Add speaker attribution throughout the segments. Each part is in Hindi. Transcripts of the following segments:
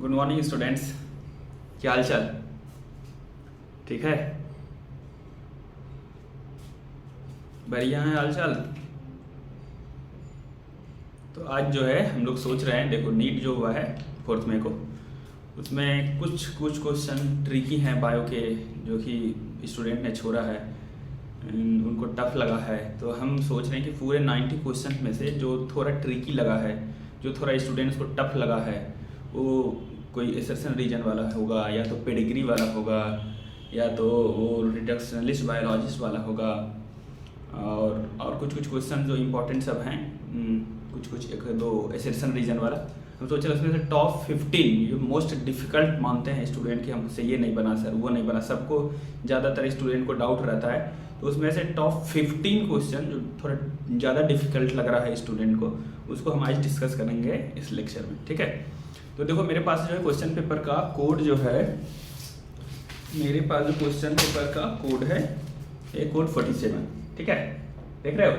Speaker 1: Good morning students. क्या हाल चाल? ठीक है, बढ़िया है हाल चाल। तो आज जो है हम लोग सोच रहे हैं, देखो नीट जो हुआ है 4 मई को, उसमें कुछ क्वेश्चन ट्रिकी हैं बायो के, जो कि स्टूडेंट ने छोड़ा है, उनको टफ लगा है। तो हम सोच रहे हैं कि पूरे 90 क्वेश्चन में से जो थोड़ा ट्रिकी लगा है, जो थोड़ा स्टूडेंट्स को टफ लगा है, वो कोई एसर्शन रीजन वाला होगा, या तो पेडिग्री वाला होगा, या तो वो रिडक्शनलिस्ट बायोलॉजिस्ट वाला होगा, और कुछ क्वेश्चन जो इम्पोर्टेंट सब हैं, कुछ एक दो एसर्शन रीजन वाला। हम सोच रहे उसमें से टॉप 15 जो मोस्ट डिफ़िकल्ट मानते हैं स्टूडेंट कि हमसे ये नहीं बना सर, वो नहीं बना, सबको ज़्यादातर स्टूडेंट को डाउट रहता है। तो उसमें से टॉप 15 क्वेश्चन जो थोड़ा ज़्यादा डिफ़िकल्ट लग रहा है स्टूडेंट को, उसको हम आज डिस्कस करेंगे इस लेक्चर में, ठीक है। तो देखो मेरे पास जो है क्वेश्चन पेपर का कोड जो है, मेरे पास जो क्वेश्चन पेपर का कोड है ये कोड 47, ठीक है, देख रहे हो,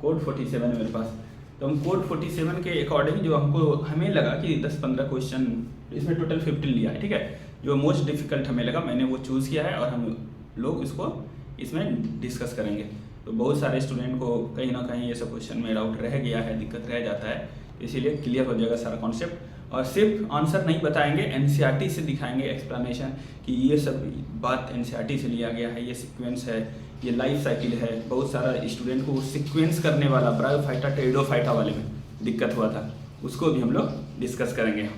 Speaker 1: कोड 47 है मेरे पास। तो हम कोड 47 के अकॉर्डिंग जो हमें लगा कि 10-15 क्वेश्चन, इसमें टोटल 15 लिया है, ठीक है, जो मोस्ट डिफ़िकल्ट हमें लगा मैंने वो चूज़ किया है, और हम लोग इसको इसमें डिस्कस करेंगे। तो बहुत सारे स्टूडेंट को कहीं ना कहीं ये सब क्वेश्चन में डाउट रह गया है, दिक्कत रह जाता है, इसीलिए क्लियर हो जाएगा सारा कॉन्सेप्ट। और सिर्फ आंसर नहीं बताएंगे, एनसीईआरटी से दिखाएंगे एक्सप्लेनेशन कि ये सब बात एनसीईआरटी से लिया गया है, ये सीक्वेंस है, ये लाइफ साइकिल है। बहुत सारा स्टूडेंट को सीक्वेंस करने वाला ब्रायोफाइटा टेरिडोफाइटा वाले में दिक्कत हुआ था, उसको भी हम लोग डिस्कस करेंगे,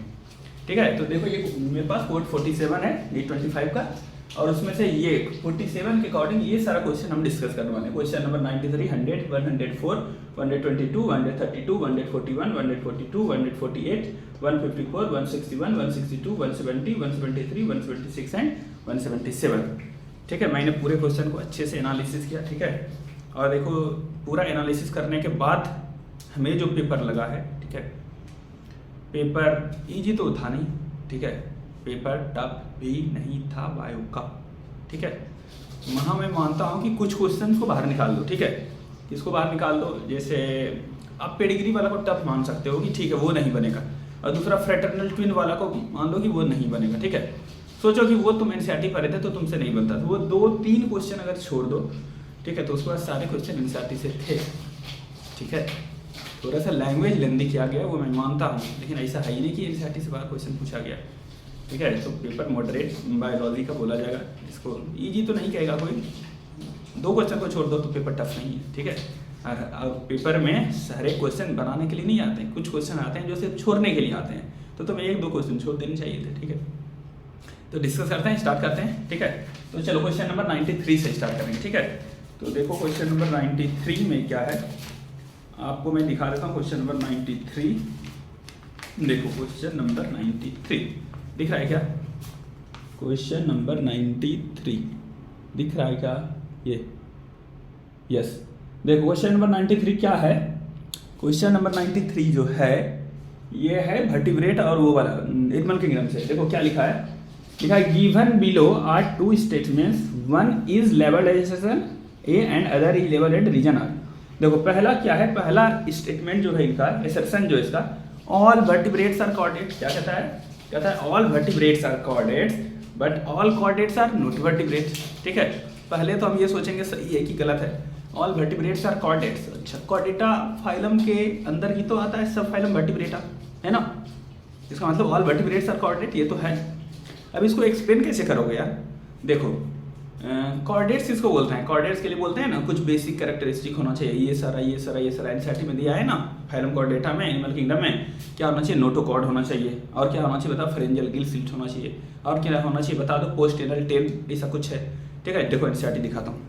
Speaker 1: ठीक है। तो देखो ये मेरे पास कोड 47 है नीट 25 का, और उसमें से ये 47 के अकॉर्डिंग ये सारा क्वेश्चन हम डिस्कस करने वाले हैं। क्वेश्चन नंबर 93, 100, 104, 122, 132, 141, 142, 148, 154, 161, 162, 170, 173, 176 एंड 177, ठीक है। मैंने पूरे क्वेश्चन को अच्छे से एनालिसिस किया, ठीक है। और देखो पूरा एनालिसिस करने के बाद हमें जो पेपर लगा है, ठीक है, पेपर ईजी तो था नहीं, ठीक है, पेपर टफ भी नहीं था बायो का, ठीक है। वहाँ मैं मानता हूँ कि कुछ क्वेश्चन को बाहर निकाल दो, ठीक है, इसको बाहर निकाल दो। जैसे आप पेडिग्री वाला को टफ मान सकते हो कि ठीक है वो नहीं बनेगा, और दूसरा फ्रेटर्नल ट्विन वाला को मान लो कि वो नहीं बनेगा, ठीक है। सोचो कि वो तुम एनसीईआरटी पढ़े थे तो तुमसे नहीं बनता, तो वो 2-3 क्वेश्चन अगर छोड़ दो, ठीक है, तो उसके बाद सारे क्वेश्चन एनसीईआरटी से थे, ठीक है। थोड़ा सा लैंग्वेज लेंदी किया गया वो मैं मानता हूँ, लेकिन ऐसा है ही नहीं कि एनसीईआरटी से बाहर क्वेश्चन पूछा गया, ठीक है। तो पेपर मॉडरेट बायोलॉजी का बोला जाएगा, इसको ईजी तो नहीं कहेगा कोई, 2 क्वेश्चन को छोड़ दो तो पेपर टफ नहीं है, ठीक है। और पेपर में सारे क्वेश्चन बनाने के लिए नहीं आते हैं, कुछ क्वेश्चन आते हैं जो सिर्फ छोड़ने के लिए आते हैं, तो तुम्हें 1-2 क्वेश्चन छोड़ देने चाहिए थे, ठीक है। तो डिस्कस करते हैं, स्टार्ट करते हैं, ठीक है। तो चलो क्वेश्चन नंबर 93 से स्टार्ट करेंगे, ठीक है। तो देखो क्वेश्चन नंबर 93 में क्या है, आपको मैं दिखा देता हूँ। क्वेश्चन नंबर 93, देखो क्वेश्चन नंबर 93 दिख रहा है क्या? क्वेश्चन नंबर 93 दिख रहा है क्या? ये यस, देखो क्वेश्चन नंबर 93 क्या है। क्वेश्चन नंबर 93 जो है ये है वर्टिब्रेट और वो वाला एनिमल किंगडम से। देखो क्या लिखा है, लिखा है given below are 2 statements, one is labelled as assertion A and other is labelled as reason R. देखो पहला क्या है, पहला स्टेटमेंट जो है इनका एसर्शन जो इसका, ऑल वर्टिब्रेट्स आर कॉर्डेट्स, क्या कहता है, कहता है all vertebrates are chordates but all chordates are not vertebrates, ठीक है। पहले तो हम ये सोचेंगे सही है कि गलत है, ऑल वर्टिब्रेट्स आर कॉर्डेट्स, अच्छा कॉर्डेटा फाइलम के अंदर ही तो आता है, सब फाइलम वर्टिब्रेटा है ना, इसका मतलब ऑल वर्टिब्रेट्स आर कॉर्डेट, ये तो है। अब इसको एक्सप्लेन कैसे करोगे यार, देखो कॉर्डेट्स किसको बोलते हैं, कॉर्डेट्स के लिए बोलते हैं ना कुछ बेसिक कैरेक्टरिस्टिक होना चाहिए, ये सारा एनसीईआरटी में दिया है ना, फाइलम कॉर्डेटा में, एनिमल किंगडम में क्या होना चाहिए, नोटोकॉर्ड होना चाहिए, और क्या होना चाहिए बताओ, फेरेंजियल गिल स्लिट होना चाहिए, और क्या होना चाहिए बता दो, पोस्टेनल टेल, ऐसा कुछ है, ठीक है। देखो एनसीईआरटी दिखाता हूँ,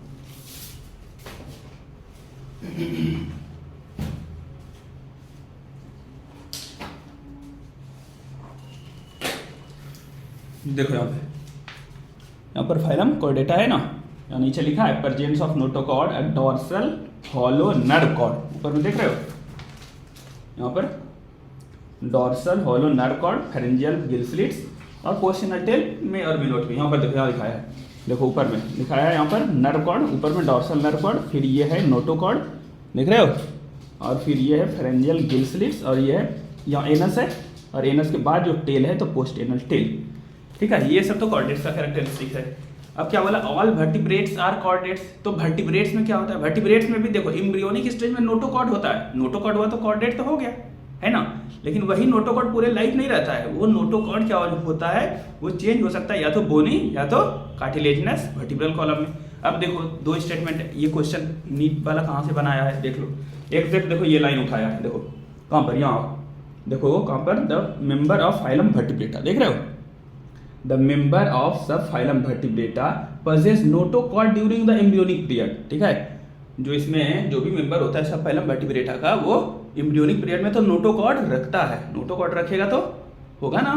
Speaker 1: देखो यहाँ पर फाइलम कॉर्डेटा है ना, यहाँ नीचे लिखा है presence of notochord at dorsal hollow nerve cord, ऊपर में देख रहे हो, यहाँ पर dorsal hollow nerve cord, pharyngeal gill slits और पोस्टेनल टेल में और मिनोट में, यहाँ पर देखो यहाँ लिखा है, देखो ऊपर में लिखा है यहाँ पर नर्व कॉर्ड, ऊपर में डॉर्सल नर्व कॉर्ड, फिर ये है नोटोकॉर्ड, देख रहे हो, और फिर ये है फेरेंजियल गिल स्लिट्स, और ये है यहाँ एनस है, और एनस के बाद जो टेल है तो पोस्ट एनल टेल। ठीक है, ये सब तो कॉर्डेट्स का कैरेक्टरिस्टिक है। अब क्या बोला, ऑल वर्टिब्रेट्स आर कॉर्डेट्स। तो वर्टिब्रेट्स में क्या होता है, वर्टिब्रेट्स में भी देखो एम्ब्रियोनिक स्टेज में नोटोकॉर्ड होता है, नोटोकॉर्ड हुआ तो कॉर्डेट तो हो गया, है ना। लेकिन वही नोटोकॉर्ड पूरे लाइफ नहीं रहता है, वो नोटोकॉर्ड क्या होता है, वो चेंज हो सकता है या तो बोनी या तो कार्टिलेजिनस वर्टिब्रल कॉलम में। अब देखो दो स्टेटमेंट है, ये क्वेश्चन नीट वाला कहाँ से बनाया है देख लो। एक देखो ये लाइन उठाया है, देखो कहाँ पर, यहाँ देखो कहाँ पर, the member of phylum vertebrata, देख रहे हो, द मेंबर ऑफ सब phylum vertebrata possess notochord during the embryonic period. ठीक है, जो इसमें जो भी मेंबर होता है सब फाइलम वर्टिब्रेटा का, वो एम्ब्रियोनिक पीरियड में तो नोटोकॉर्ड रखता है, नोटोकॉर्ड रखेगा तो होगा ना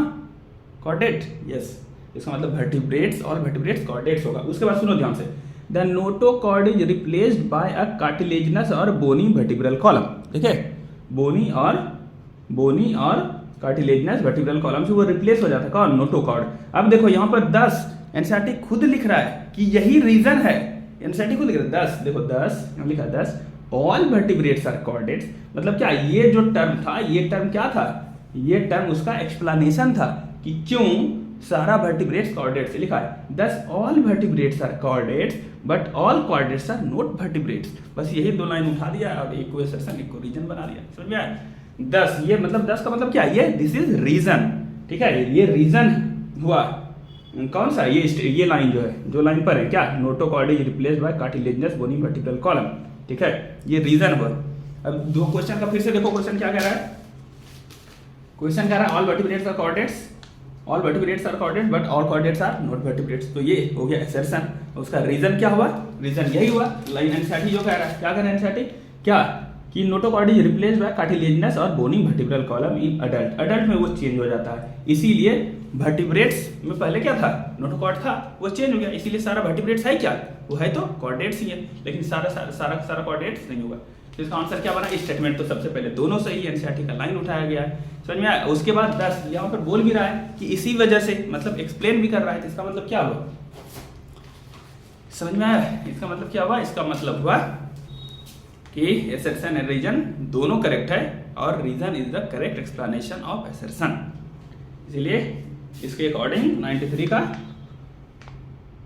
Speaker 1: कॉर्डेट, यस। इसका मतलब वर्टिब्रेट्स, ऑल वर्टिब्रेट्स कॉर्डेट्स होगा। उसके बाद सुनो ध्यान से, the notochord is replaced bye a cartilaginous और बोनी वर्टिब्रल कॉलम। ठीक है, बोनी और कार्टिलेजिनस वर्टिब्रल कॉलम से वो रिप्लेस हो जाता है, कौन, नोटोकॉर्ड। अब देखो यहाँ पर 10 एनसीईआरटी खुद लिख रहा है कि यही रीजन है, एनसीईआरटी खुद लिख रहा है 10, देखो 10 लिखा 10 ऑल वर्टिब्रेट्स आर कॉर्डेट्स। मतलब क्या, ये जो टर्म था, ये टर्म क्या था, ये टर्म उसका एक्सप्लेनेशन था कि क्यों सारा वर्टिब्रेट्स कॉर्डेट्स लिखा है। 10 all vertebrates are chordates but all chordates are not vertebrates. बस यही दो लाइन उठा दिया और एक को एसर्शन एक को रीजन बना दिया, समझ में आया। 10 ये मतलब 10 का मतलब क्या, ये दिस इज रीजन। ठीक है, ये रीजन हुआ कौन सा, ये लाइन जो है, जो लाइन पर है क्या, notochord is replaced by cartilaginous bony vertebral column. ठीक है, ये रीजन हुआ। अब दो क्वेश्चन का फिर से देखो, क्वेश्चन क्या कह रहा है, क्वेश्चन कह रहा है all vertebrates are chordates, all vertebrates are chordates but all chordates are not vertebrates. तो ये हो गया असर्शन, उसका रीजन क्या हुआ, रीजन यही हुआ। लाइन एनसीईआरटी जो कह रहा है, क्या कह रहा है एनसीईआरटी, क्या कि notochord is replaced by cartilaginous और bony vertebral column in adult. Adult में वो चेंज हो जाता है, इसीलिए वर्टिब्रेट्स में पहले क्या था, नोटोकॉर्ड था, वो चेंज हो गया, इसीलिए सारा वर्टिब्रेट्स है क्या, वो है तो कॉर्डेट्स ही है, लेकिन सारा कॉर्डेट्स नहीं होगा। तो इसका आंसर क्या बना, स्टेटमेंट तो सबसे पहले दोनों सही है, एनसीईआरटी का लाइन उठाया गया है, समझ में आया। उसके बाद 10 यहाँ पर बोल भी रहा है कि इसी वजह से, मतलब एक्सप्लेन भी कर रहा है, तो इसका मतलब क्या हुआ, समझ में आया। इसका मतलब क्या हुआ, इसका मतलब हुआ कि assertion एंड रीजन दोनों करेक्ट है और reason is the correct explanation of assertion। इसीलिए इसके अकॉर्डिंग 93 का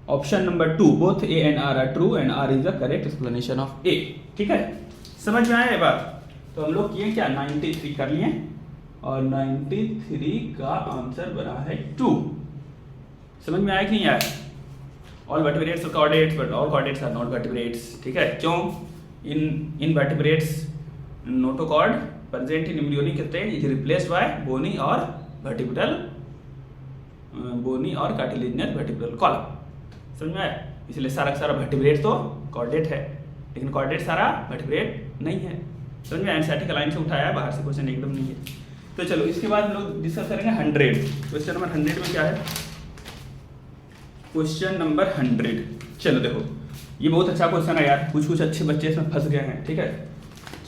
Speaker 1: option number 2 both A and R are true and R is the correct explanation of A. ठीक है, समझ में आया ये बात। तो हम लोग किए क्या, 93 कर लिए और 93 का आंसर बना है 2। समझ में आया कि नहीं आया। All vertebrates are chordates but all chordates are not vertebrates. ठीक है, क्यों, in vertebrates notochord present in embryonic stage is replaced by bony or cartilaginous vertebral column। समझ में आया। इसलिए सारा वर्टिब्रेट तो कॉर्डेट है, लेकिन कॉर्डेट सारा वर्टिब्रेट नहीं है। समझ में, एनसीईआरटी का लाइन से उठाया है, बाहर से क्वेश्चन एकदम नहीं है। तो चलो इसके बाद हम लोग डिस्कस करेंगे 100, क्वेश्चन नंबर 100 में क्या है, क्वेश्चन नंबर 100। चलो देखो, ये बहुत अच्छा क्वेश्चन है यार, कुछ अच्छे बच्चे इसमें फंस गए हैं। ठीक है,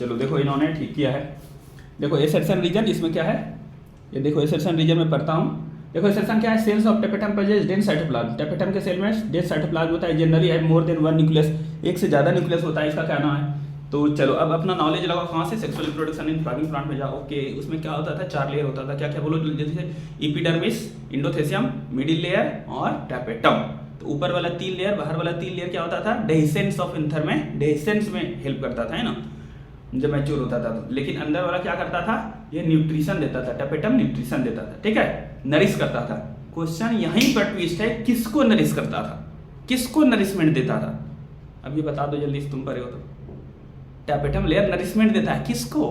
Speaker 1: चलो देखो इन्होंने ठीक किया है। देखो एसर्शन रीजन, इसमें क्या है, ये देखो एसर्शन रीजन में पढ़ता हूँ। देखो एसर्शन क्या है, cells of tapetum possess dense cytoplasm. Tapetum के सेल में डेंस साइटोप्लाज्म होता है, जनरली है मोर देन 1 न्यूक्लियस, एक से ज्यादा न्यूक्लियस होता है, इसका क्या नाम है। तो चलो अब अपना नॉलेज लगाओ, कहाँ से, sexual reproduction in frogging plant में जाओ। ओके, उसमें क्या होता था, 4 लेयर होता था, क्या क्या बोलो जैसे एपिडर्मिस, इंडोथेसियम, मिडिल लेयर और टेपेटम। तो ऊपर वाला 3 लेयर, बाहर वाला 3 लेयर क्या होता था, डेहिसेंस ऑफ इंथर में, डेहिसेंस में हेल्प करता था, है ना, जब मैच्योर होता था तो। लेकिन अंदर वाला क्या करता था, ये न्यूट्रिशन देता था, टेपेटम न्यूट्रिशन देता था। ठीक है, नरिश करता था। क्वेश्चन यहीं पर ट्विस्ट है, किसको नरिश करता था, किसको नरिशमेंट देता था। अब ये बता दो जल्दी, तुम पढ़े हो तो। टेपेटम लेयर नरिशमेंट देता है किसको,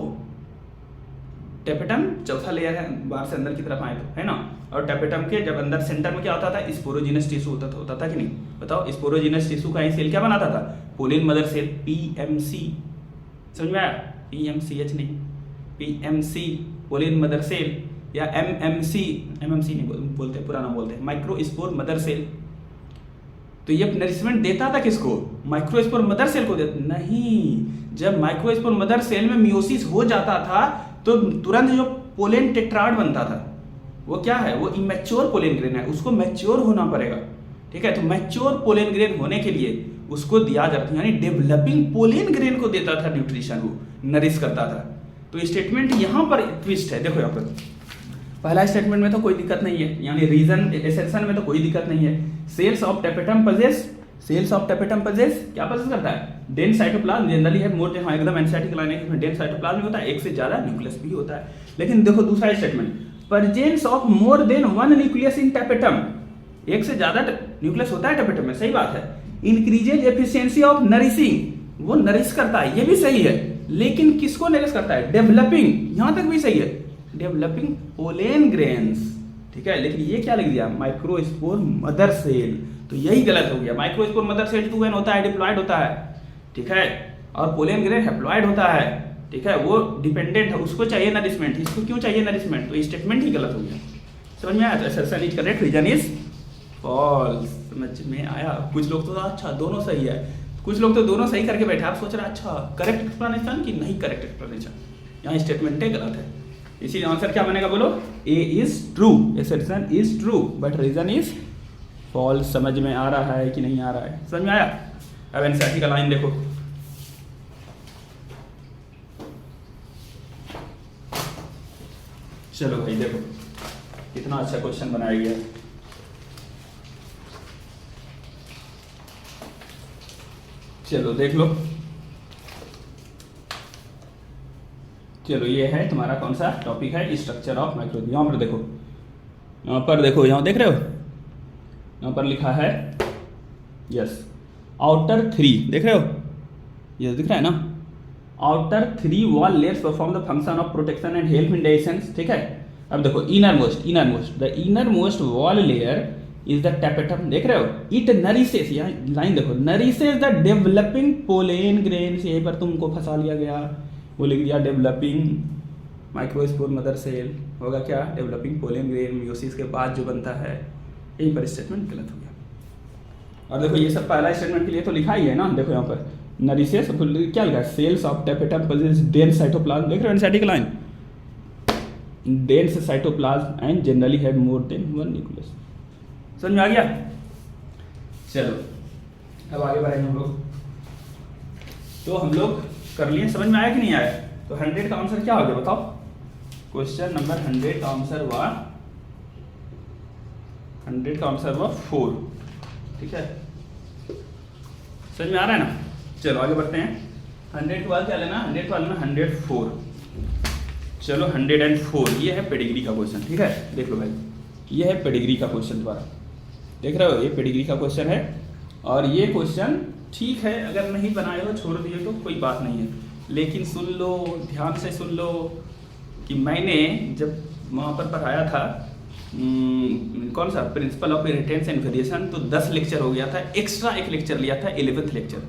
Speaker 1: टेपेटम चौथा लेयर है, बाहर से अंदर की तरफ आए तो, है ना। और टेपेटम के जब अंदर सेंटर में क्या होता था, स्पोरोजिनस टिश्यू होता था कि नहीं, बताओ। स्पोरोजिनस टिश्यू का सेल क्या बनाता था, पोलिन मदर सेल, पीएमसी। समझ में आया, पीएमसीएच नहीं, पीएमसी पोलिन मदर सेल, या एमएमसी, एमएमसी नहीं बोलते, पुराना बोलते हैं, माइक्रोस्पोर मदर सेल। तो ये नरिशमेंट देता था किसको, माइक्रोस्पोर मदर सेल को देता नहीं। जब माइक्रोस्पोर मदर सेल में मियोसिस हो जाता था तो तुरंत जो पोलेन टेट्राड बनता था, वो क्या है, वो इमेच्योर पोलेन ग्रेन है, उसको मैच्योर होना पड़ेगा। ठीक है, तो मैच्योर पोलेन ग्रेन होने के लिए उसको दिया जाता है, यानी डेवलपिंग पोलेन ग्रेन को देता था न्यूट्रिशन, वो नरिश करता था। तो स्टेटमेंट यहाँ पर ट्विस्ट है, देखो यहाँ पर पहला स्टेटमेंट में तो कोई दिक्कत नहीं है, यानी रीजन एसेंशन में तो कोई दिक्कत नहीं है। सेल्स ऑफ टेपेटम पजेस क्या पजेस करता है? डेंस साइटोप्लाज्म जनरली है मोर देन, हाँ एकदम एनसीईआरटी लाइन है कि डेंस साइटोप्लाज्म होता है, एक से ज्यादा न्यूक्लियस भी होता है। लेकिन देखो दूसरा statement, presence of more than one nucleus in tapetum, एक से ज्यादा न्यूक्लियस होता है टेपेटम में, सही बात है। इंक्रीजेज एफिशिएंसी ऑफ नरिशिंग, वो नरिश करता है, ये भी सही है। लेकिन किसको नरिश करता है? डेवलपिंग, यहां तक भी सही है, डेवलपिंग पोलेन ग्रेन्स, ठीक है। लेकिन ये क्या लिख दिया? माइक्रोस्पोर मदर सेल, तो यही गलत हो गया। माइक्रोस्पोर मदर सेल 2n होता है, डिप्लॉयड होता है, ठीक है, और पोलेन ग्रेन हैप्लॉयड होता है, ठीक है, वो डिपेंडेंट है, उसको चाहिए नरिशमेंट, इसको क्यों चाहिए नरिशमेंट? तो स्टेटमेंट ही गलत हो गया। समझ में आया? तो assertion is correct, reason is false. समझ में आया? कुछ लोग तो अच्छा दोनों सही है, कुछ लोग तो दोनों सही करके बैठे, आप सोच रहे हैं अच्छा करेक्ट एक्सप्लेनेशन कि नहीं करेक्ट एक्सप्लेनेशन, यहाँ स्टेटमेंट गलत है। इसीलिए आंसर क्या बनेगा बोलो? A is true, assertion is true but reason is false. समझ में आ रहा है कि नहीं आ रहा है? समझ में आया? अब एनसीईआरटी का लाइन देखो, चलो भाई देखो कितना अच्छा क्वेश्चन बनाया गया है। चलो देख लो, चलो ये है तुम्हारा कौन सा टॉपिक है? Structure of micro. यहाँ पर देखो, यहाँ देख रहे हो, यहाँ पर लिखा है यस आउटर 3, देख रहे हो? यस दिख रहा है ना? Outer 3 wall layers perform the function of protection and help in digestion, ठीक है। अब देखो inner most wall layer is the tapetum, देख रहे हो? इट नरिशेस, यहाँ लाइन देखो, nourishes the developing pollen grains, यहीं पर तुमको फंसा लिया गया, वो लिख दिया डेवलपिंग माइक्रोस्पोर मदर सेल, होगा क्या? डेवलपिंग पोलेन ग्रेन, मियोसिस के बाद जो बनता है, यहीं पर स्टेटमेंट गलत हो गया। और देखो ये सब पहला स्टेटमेंट के लिए तो लिखा ही है ना, देखो यहाँ पर नरिशेस क्या लिखा है? Cells of tapetum possess dense cytoplasm, देख रहे हो एनसीईआरटी की line, dense cytoplasm and generally have more than one nucleus. समझ में आ गया? चलो अब आगे बढ़ेंगे हम लोग। तो हम लोग कर लिए, समझ में आया कि नहीं आया? तो 100 का आंसर क्या हो गया बताओ? क्वेश्चन नंबर 100 का आंसर हुआ 4, ठीक है। समझ में आ रहा है ना? चलो आगे बढ़ते हैं। 100 के बाद क्या लेना? 100 का लेना 104। चलो 104, ये है पेडिग्री का क्वेश्चन, ठीक है। देख लो भाई, ये है पेडिग्री का क्वेश्चन द्वारा, देख रहे हो? ये पेडिग्री का क्वेश्चन है, और ये क्वेश्चन ठीक है, अगर नहीं बनाए हो छोड़ दिए तो कोई बात नहीं है, लेकिन सुन लो, ध्यान से सुन लो कि मैंने जब वहाँ पर पढ़ाया था कौन सा प्रिंसिपल ऑफ इरिटेंस एंड वेरिएशन, तो 10 लेक्चर हो गया था, एक्स्ट्रा एक लेक्चर लिया था 11th लेक्चर,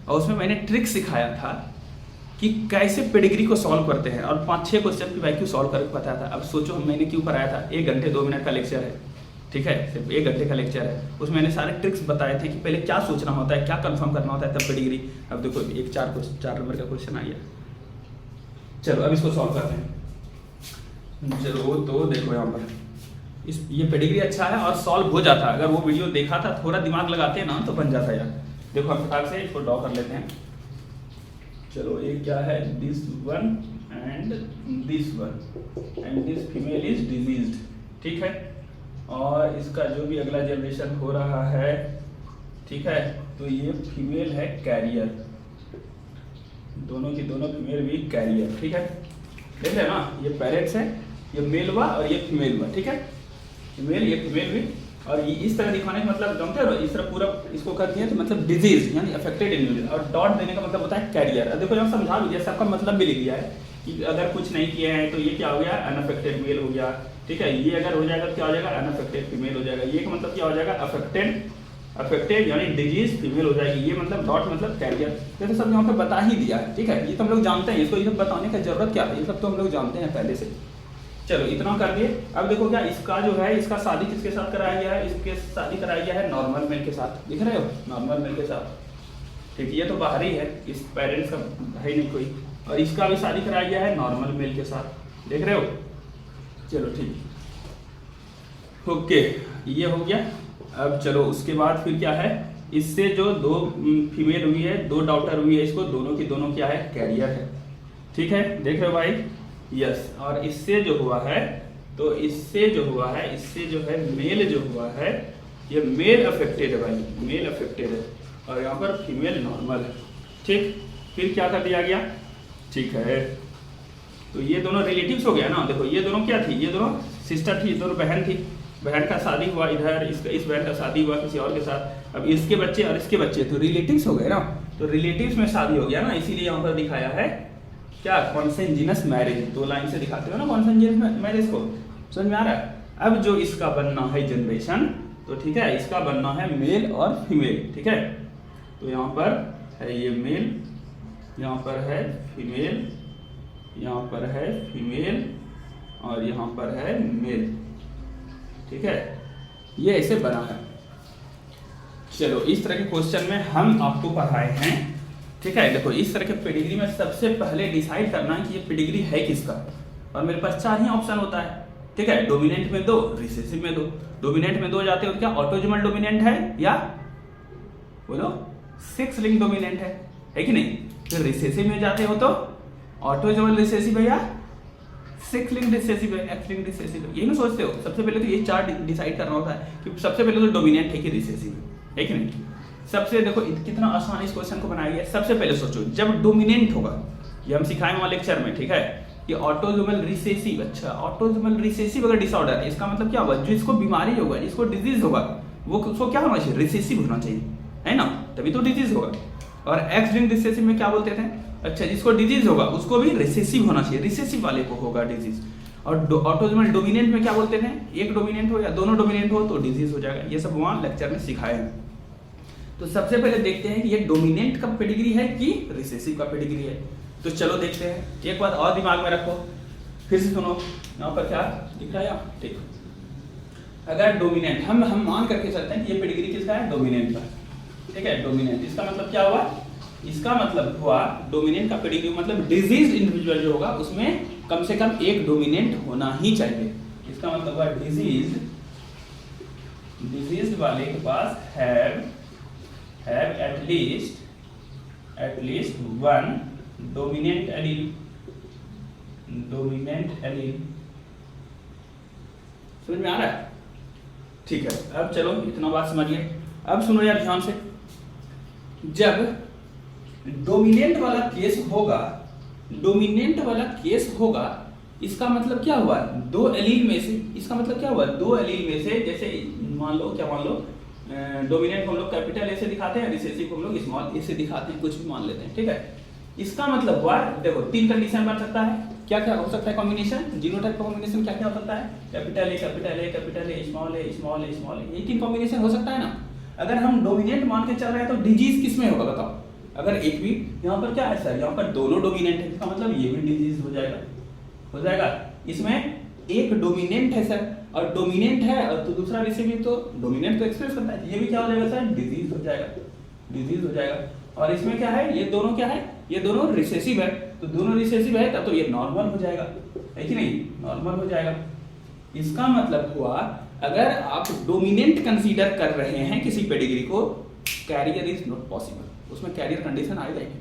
Speaker 1: और उसमें मैंने ट्रिक सिखाया था कि कैसे पेडिग्री को सॉल्व करते हैं, और 5-6 क्वेश्चन की वैक्यू सॉल्व करके बताया था। अब सोचो मैंने क्यों पढ़ाया था, 1 घंटे 2 मिनट का लेक्चर है, ठीक है, सिर्फ 1 घंटे का लेक्चर है, उसमें मैंने सारे ट्रिक्स बताए थे कि पहले क्या सोचना होता है, क्या कंफर्म करना होता है, तब पेडिग्री। अब देखो एक 4 नंबर का क्वेश्चन आ गया। चलो अब इसको सॉल्व करते हैं। चलो तो देखो यहाँ पर ये पेडिग्री अच्छा है और सॉल्व हो जाता, अगर वो वीडियो देखा था, थोड़ा दिमाग लगाते हैं ना तो बन जाता यार। देखो हम फटाक से इसको ड्रॉ कर लेते हैं। चलो ये क्या है? This one and this one, and this female is diseased, ठीक है, और इसका जो भी अगला जनरेशन हो रहा है, ठीक है, तो ये फीमेल है कैरियर, दोनों की दोनों फीमेल भी कैरियर, ठीक है। देख रहे ना, ये पेरेंट्स है, ये मेल हुआ और ये फीमेल हुआ, ठीक है, फीमेल ये फीमेल भी, और ये इस तरह दिखाने का मतलब जानते हो, इस तरह पूरा इसको कर दिया तो मतलब डिजीज यानी अफेक्टेड इंडिविजुअल, और डॉट देने का मतलब होता है कैरियर। देखो जब समझा भी दिया, सबका मतलब भी लिख दिया है कि अगर कुछ नहीं किए हैं तो ये क्या हो गया? अनअफेक्टेड मेल हो गया, ठीक है, ये अगर हो जाएगा तो क्या हो जाएगा? अनअफेक्टेड फीमेल हो जाएगा, ये का मतलब क्या हो जाएगा? अफेक्टेड यानी डिजीज फीमेल हो जाएगी, ये मतलब डॉट मतलब कैरियर। तो सब यहाँ पे बता ही दिया है, ठीक है, ये तो हम लोग जानते हैं, इसको ये सब बताने की जरूरत क्या है, ये सब तो हम लोग जानते हैं पहले से। चलो इतना कर दिए। अब देखो क्या इसका जो है, इसका शादी किसके साथ कराया गया है? इसके शादी कराया गया है नॉर्मल मेल के साथ, दिख रहे हो? नॉर्मल मेल के साथ, ठीक, ये तो बाहर ही है, इस पेरेंट्स का है नहीं कोई, और इसका भी शादी कराया गया है नॉर्मल मेल के साथ, देख रहे हो? चलो ठीक, ओके, ये हो गया। अब चलो उसके बाद फिर क्या है, इससे जो 2 फीमेल हुई है, 2 डॉटर हुई है, इसको दोनों की दोनों क्या है? कैरियर है, ठीक है, देख रहे हो भाई? यस, और इससे जो हुआ है तो इससे जो हुआ है, इससे जो है मेल जो हुआ है, ये मेल अफेक्टेड है भाई, मेल अफेक्टेड है, और यहाँ पर फीमेल नॉर्मल है। ठीक, फिर क्या कर दिया गया, ठीक है, तो ये दोनों रिलेटिव्स हो गया ना। देखो ये दोनों क्या थी, ये दोनों सिस्टर थी, दोनों बहन थी, बहन का शादी हुआ इधर, इस बहन का शादी हुआ किसी और के साथ, अब इसके बच्चे और इसके बच्चे, तो रिलेटिव्स हो गए ना। तो रिलेटिव्स में शादी हो गया ना, इसीलिए यहाँ पर दिखाया है क्या, कॉन्सेंजिनस मैरिज। दो लाइन से दिखाते हो ना कॉन्सेंजिनस मैरिज को, समझ में आ रहा है। अब जो इसका बनना है जनरेशन, तो ठीक है, इसका बनना है मेल और फीमेल, ठीक है। तो यहाँ पर है ये मेल, यहाँ पर है फीमेल, यहाँ पर है फीमेल, और यहाँ पर है मेल, ठीक है, ये ऐसे बना है। चलो इस तरह के क्वेश्चन में हम आपको पढ़ाए हैं, ठीक है। देखो इस तरह के पेडिग्री में सबसे पहले डिसाइड करना है कि ये पेडिग्री है किसका, और मेरे पास 4 ही ऑप्शन होता है, ठीक है। डोमिनेंट में 2, रिसेसिव में 2। डोमिनेंट में 2 जाते हो क्या ऑटोजोमल डोमिनेंट है, या बोलो 6 लिंक डोमिनेंट है कि नहीं। फिर रिसेसिव में जाते हो तो ऑटोजोमल रिसेसिव है या 6 लिंक रिसेसिव है, X लिंक रिसेसिव है, ये नहीं सोचते हो। सबसे पहले तो ये 4 डिसाइड करना होता है कि सबसे पहले तो डोमिनेंट है कि रिसेसिव है कि नहीं। सबसे देखो कितना आसान इस क्वेश्चन को बनाया है। सबसे पहले सोचो जब डोमिनेंट होगा, ये हम सिखाएंगे वहां लेक्चर में, ठीक है, कि ऑटोजोमल रिसेसिव, अच्छा ऑटोजोमल रिसेसिव अगर डिसऑर्डर है, इसका मतलब क्या होगा, जिसको बीमारी होगा, जिसको डिजीज होगा, वो उसको क्या होना चाहिए, रिसेसिव होना चाहिए, है ना, तभी तो डिजीज होगा। और एक्स लिंक रिसेसिव में क्या बोलते थे, अच्छा जिसको डिजीज होगा उसको भी रिसेसिव होना चाहिए, रिसेसिव वाले को होगा डिजीज। और ऑटोजोमल डोमिनेंट में क्या बोलते थे, एक डोमिनेंट हो या दोनों डोमिनेंट हो तो डिजीज हो जाएगा। ये सब वहां लेक्चर में सिखाए हैं। तो सबसे पहले देखते हैं कि ये डोमिनेंट का पेडिग्री है कि रिसेसिव का पेडिग्री है। तो चलो देखते हैं। एक बात और दिमाग में रखो, फिर से सुनो, यहाँ पर क्या दिख रहा है, ठीक, अगर डोमिनेंट हम मान करके चलते हैं कि ये पेडिग्री किसका है, डोमिनेंट का, ठीक है। डोमिनेंट इसका मतलब क्या हुआ, इसका मतलब हुआ डोमिनेंट का पेडिग्री मतलब डिजीज इंडिविजुअल जो होगा उसमें कम से कम एक डोमिनेंट होना ही चाहिए। इसका मतलब हुआ डिजीज वाले के पास have at least one dominant allele, समझ में आ रहा है, ठीक है। अब चलो इतना बात समझिए। अब सुनो यार ध्यान से, जब डोमिनेंट वाला केस होगा, इसका मतलब क्या हुआ, 2 एलील में से, इसका मतलब क्या हुआ, 2 एलील में से, जैसे मान लो डोमिनेंट को हम लोग कैपिटल ए से दिखाते हैं, रिसेसिव को हम लोग स्मॉल ए से दिखाते हैं, कुछ भी मान लेते हैं, ठीक है। इसका मतलब हुआ, देखो 3 कंडीशन बन सकता है, क्या क्या हो सकता है कॉम्बिनेशन, जीनोटाइप का कॉम्बिनेशन क्या क्या हो सकता है, कैपिटल ए स्मॉल ए, ये 3 कॉम्बिनेशन हो सकता है ना। अगर हम डोमिनेंट मान के चल रहे हैं तो डिजीज किस में होगा बताओ। अगर एक भी यहाँ पर क्या है सर, यहाँ पर दोनों डोमिनेंट है, इसका मतलब ये भी डिजीज हो जाएगा। इसमें एक डोमिनेंट है सर, और डोमिनेंट है और तो दूसरा रिसेसिव, तो डोमिनेंट तो एक्सप्रेस करता है, ये भी क्या हो जाएगा सर, डिजीज हो जाएगा। और इसमें क्या है, ये दोनों क्या है, ये दोनों रिसेसिव है, तो दोनों रिसेसिव है तब तो ये नॉर्मल हो जाएगा, है कि नहीं, नॉर्मल हो जाएगा। इसका मतलब हुआ अगर आप डोमिनेंट कंसीडर कर रहे हैं किसी पेडिग्री को, कैरियर इज नॉट पॉसिबल, उसमें कैरियर कंडीशन आ जाएगी।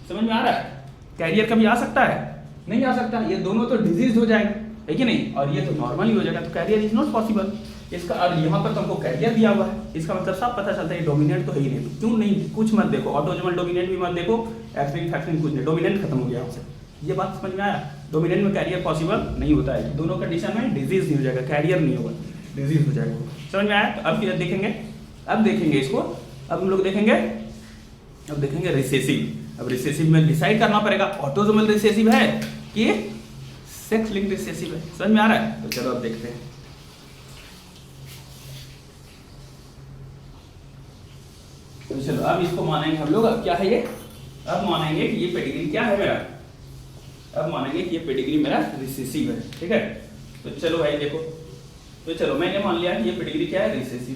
Speaker 1: समझ में आ रहा है, कैरियर कभी आ सकता है, नहीं आ सकता, ये दोनों तो डिजीज हो जाएंगे, है कि नहीं, और ये तो नॉर्मल ही हो जाएगा, तो कैरियर इज नॉट पॉसिबल। इसका और यहाँ पर तुमको कैरियर दिया हुआ है, इसका मतलब सब पता चलता है डोमिनेंट तो है ही नहीं। तो क्यों नहीं, कुछ मत देखो, ऑटोजोमल डोमिनेंट भी मत देखो, एक्सलिंक फैक्लिंक कुछ नहीं, डोमिनेंट खत्म हो गया हमसे। ये बात समझ में आया, डोमिनेंट में कैरियर पॉसिबल नहीं होता है, दोनों कंडीशन में डिजीज नहीं हो जाएगा, कैरियर नहीं होगा, डिजीज हो जाएगा। समझ में आया। तो अब देखेंगे इसको, अब हम लोग देखेंगे रिसेसिव। अब रिसेसिव में डिसाइड करना पड़ेगा ऑटोजोमल रिसेसिव है कि सेक्स लिंक्ड रिसेसिव है। समझ में आ रहा है। तो चलो अब देखते हैं। तो चलो अब इसको मानेंगे हम लोग, अब क्या है ये, अब मानेंगे कि ये पेडिग्री क्या है मेरा, अब मानेंगे कि ये पेडिग्री मेरा रिसेसिव है, ठीक है। तो चलो भाई देखो, तो चलो मैंने मान लिया कि ये पेडिग्री क्या है, रिसेसिव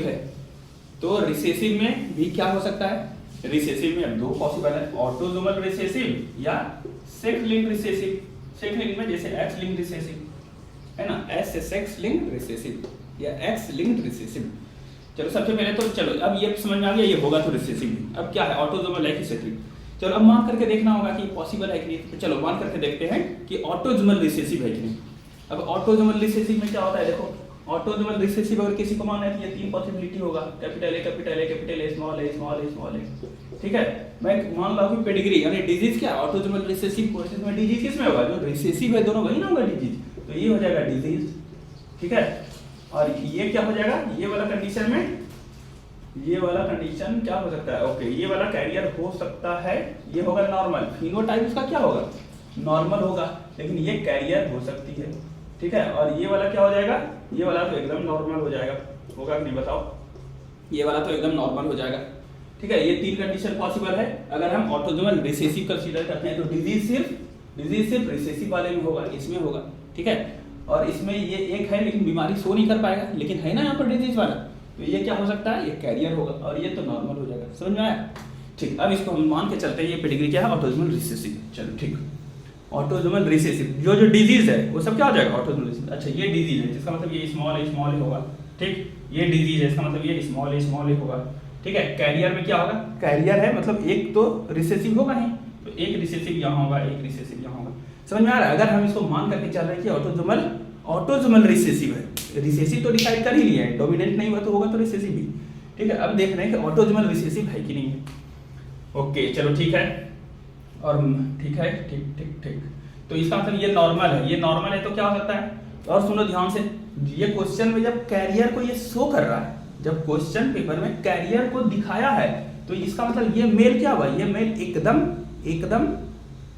Speaker 1: है। तो रिसेसिव में भी क्या हो सकता है, रिसेसिव में 2 पॉसिबल है, ऑटोजोमल रिसेसिव या sex linked recessive. Sex linked में जैसे एक्स लिंक्ड रिसेसिव है ना, एस से सेक्स लिंक्ड रिसेसिव या एक्स लिंक्ड रिसेसिव। चलो सबसे पहले तो चलो अब ये समझ में आ गया, ये होगा तो रिसेसिव। अब क्या है, ऑटोजोमल है कि सेक्स लिंक्ड। चलो अब मान करके देखना होगा कि पॉसिबल है कि नहीं। तो चलो मान करके देखते हैं कि ऑटोजोमल रिसेसिव है कि नहीं। अब ऑटोजोमल रिसेसिव में क्या होता है, देखो ऑटोजोमल रिसेसिव अगर किसी को मानना है तो ये तीन पॉसिबिलिटी होगा, capital A capital A capital A small a small a small a. ठीक है, मैं मान रहा हूँ पेडिग्री यानी डिजीज क्या है, ऑटोजोमल रिसेसिव प्रोसेस में डिजीज किसमें होगा, जो रिसेसिव है दोनों वही ना होगा डिजीज, तो ये हो जाएगा डिजीज। ठीक है, और ये क्या हो जाएगा, ये वाला कंडीशन में, ये वाला कंडीशन क्या हो सकता है, ओके ये वाला कैरियर हो सकता है, ये होगा नॉर्मल, फिनोटाइप इसका क्या होगा नॉर्मल होगा, लेकिन ये कैरियर हो सकती है। ठीक है, और ये वाला क्या हो जाएगा, ये वाला तो एकदम नॉर्मल हो जाएगा, होगा कि नहीं बताओ, ये वाला तो एकदम नॉर्मल हो जाएगा। ठीक है, ये तीन कंडीशन पॉसिबल है अगर हम ऑटोजोमल रिसेसिव कंसीडर करते हैं, तो डिजीज सिर्फ रिसेसिव वाले में होगा, इसमें होगा। ठीक है, और इसमें ये एक है लेकिन बीमारी शो नहीं कर पाएगा, लेकिन है ना यहाँ पर डिजीज वाला, तो ये क्या हो सकता है, ये कैरियर होगा, और ये तो नॉर्मल हो जाएगा। समझ में आया? ठीक, अब इसको हम मान के चलते हैं ये पेडिग्री क्या है, ऑटोजोमल रिसेसिव। चलो ठीक, ऑटोजोमल रिसेसिव जो डिजीज है वो सब क्या हो जाएगा ऑटोजोमल रिसेसिव। अच्छा ये डिजीज है जिसका मतलब ये स्मॉल ए होगा। ठीक, ये डिजीज है इसका मतलब ये स्मॉल ए होगा। ठीक है, कैरियर में क्या होगा, कैरियर है मतलब एक तो रिसेसिव होगा नहीं, तो एक रिसेसिव यहाँ होगा, एक रिसेसिव यहाँ होगा। समझ में आ रहा है? अगर हम इसको मान करके चल रहे हैं कि ऑटोजोमल रिसेसिव है, रिसेसिव तो डिसाइड कर ही लिया है, डोमिनेंट नहीं हुआ तो होगा तो रिसेसिव भी। ठीक है, अब देख रहे हैं कि ऑटोजोमल रिसेसिव है कि नहीं है। ओके चलो ठीक है, और ठीक है, ठीक, तो इसका मतलब ये नॉर्मल है, ये नॉर्मल है तो क्या हो सकता है, और सुनो ध्यान से, ये क्वेश्चन में जब कैरियर को ये शो कर रहा है, जब क्वेश्चन पेपर में कैरियर को दिखाया है, तो इसका मतलब ये मेल क्या हुआ, ये मेल एकदम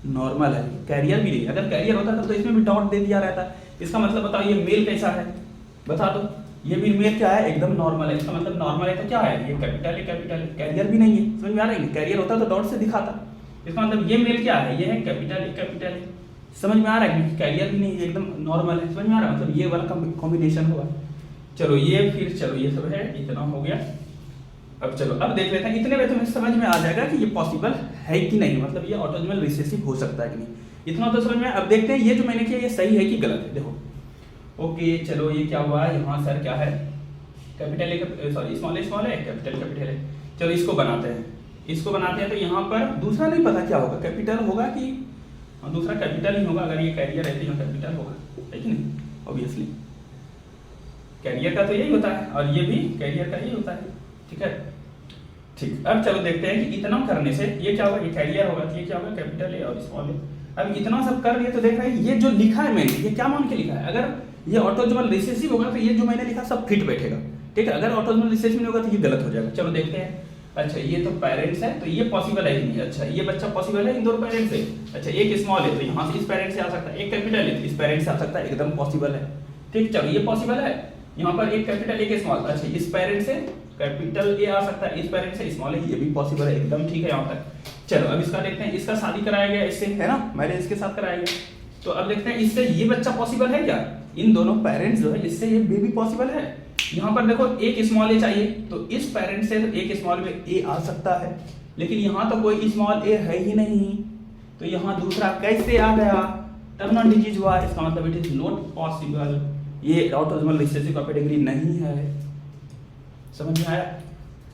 Speaker 1: नॉर्मल है, कैरियर भी नहीं। अगर कैरियर होता तो इसमें भी डॉट दे दिया रहता, इसका मतलब बताओ ये मेल कैसा है, बता दो। ये भी मेल क्या है, एकदम नॉर्मल है, इसका मतलब नॉर्मल है तो क्या है, ये कैपिटल है, कैरियर भी नहीं है। समझ में आ रहा है? कैरियर होता तो डॉट से दिखाता, इसका मतलब ये मेल क्या है, ये है कैपिटल है। समझ में आ रहा है कि कैरियर भी नहीं है, एकदम नॉर्मल है। समझ में आ रहा है? मतलब ये वाला कॉम्बिनेशन होगा। चलो ये फिर चलो ये सब है, इतना हो गया। अब चलो अब देख लेते हैं, इतने में तुम्हें समझ में आ जाएगा कि ये पॉसिबल है कि नहीं, मतलब ये ऑटोजोमल रिसेसिव हो सकता है कि नहीं, इतना तो समझ में। अब देखते हैं ये जो मैंने किया ये सही है कि गलत है। देखो ओके चलो ये क्या हुआ, यहाँ सर क्या है, कैपिटल ए सॉरी स्मॉल है, कैपिटल है। चलो इसको बनाते हैं, तो यहाँ पर दूसरा नहीं पता क्या होगा, कैपिटल होगा कि दूसरा कैपिटल ही होगा। अगर ये कैरियर है तो यहाँ कैपिटल होगा, है कि नहीं, ऑब्वियसली कैरियर का तो यही होता है, और ये भी कैरियर का ही होता है। ठीक है, ठीक, अब चलो देखते हैं कि इतना करने से ये क्या होगा, ये कैरियर होगा, तो ये क्या होगा कैपिटल ए और स्मॉल ए। अब इतना सब कर लिए तो देख रहे हैं ये जो लिखा है मैंने, ये क्या मान के लिखा है, अगर ये ऑटोजोमल रिसेसिव होगा तो ये जो मैंने लिखा सब फिट बैठेगा। ठीक है, अगर ऑटोजोमल रिसेसिव नहीं होगा तो ये गलत हो जाएगा। चलो देखते हैं। अच्छा ये तो पेरेंट्स है, तो ये पॉसिबल है कि नहीं, अच्छा ये बच्चा पॉसिबल है इन दोनों पेरेंट्स से। अच्छा एक स्मॉल है तो यहाँ से इस पेरेंट से आ सकता है, एक कैपिटल है इस पेरेंट से आ सकता है, एकदम पॉसिबल है। ठीक, चलो ये पॉसिबल है, यहाँ पर एक कैपिटल एक स्मॉल, अच्छा इस पेरेंट से कैपिटल ए आ सकता है, इस पेरेंट से स्मॉल है, ये भी पॉसिबल है, एकदम ठीक है यहाँ तक। चलो अब इसका देखते हैं, इसका शादी कराया गया इससे, है ना, मैरिज इसके साथ कराया गया, तो अब देखते हैं इससे ये बच्चा पॉसिबल है क्या, इन दोनों पेरेंट्स जो है इससे ये बेबी पॉसिबल है। यहाँ पर देखो एक स्मॉल ए चाहिए, तो इस पेरेंट से एक स्मॉल में ए आ सकता है, लेकिन यहाँ तो कोई स्मॉल ए है ही नहीं, तो यहाँ दूसरा कैसे आ गया, टर्मिनल डिजीज हुआ, इसका मतलब इट इज नॉट पॉसिबल, ये ऑटोजोमल रिसेसिव का पेडिग्री नहीं है। समझ में आया?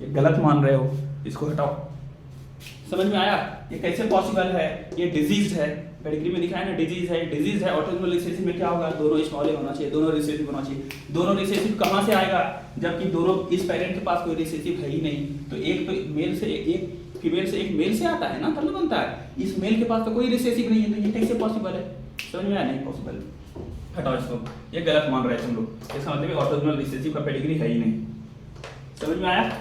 Speaker 1: ये गलत मान रहे हो, इसको हटाओ। समझ में आया ये कैसे पॉसिबल है, ये डिजीज है, पेडिग्री में लिखा है ना डिजीज है। ऑटोजोमल रिसेसिव में क्या होगा, दोनों स्मॉल ए होना चाहिए, दोनों रिसेसिव होना चाहिए। दोनों रिसेसिव कहाँ से आएगा, जबकि दोनों इस पेरेंट के पास कोई रिसेसिव है ही नहीं, तो एक तो मेल से एक फीमेल से एक मेल से आता है ना, तब बनता है, इस मेल के पास तो कोई रिसेसिव नहीं है, तो ये कैसे पॉसिबल है। समझ में आया? नहीं पॉसिबल, हटाओ इसको, ये गलत मान रहे हैं तुम लोग, इसका मतलब ऑटोजोमल रिसेसिव का पेडिग्री है ही नहीं। समझ में आया?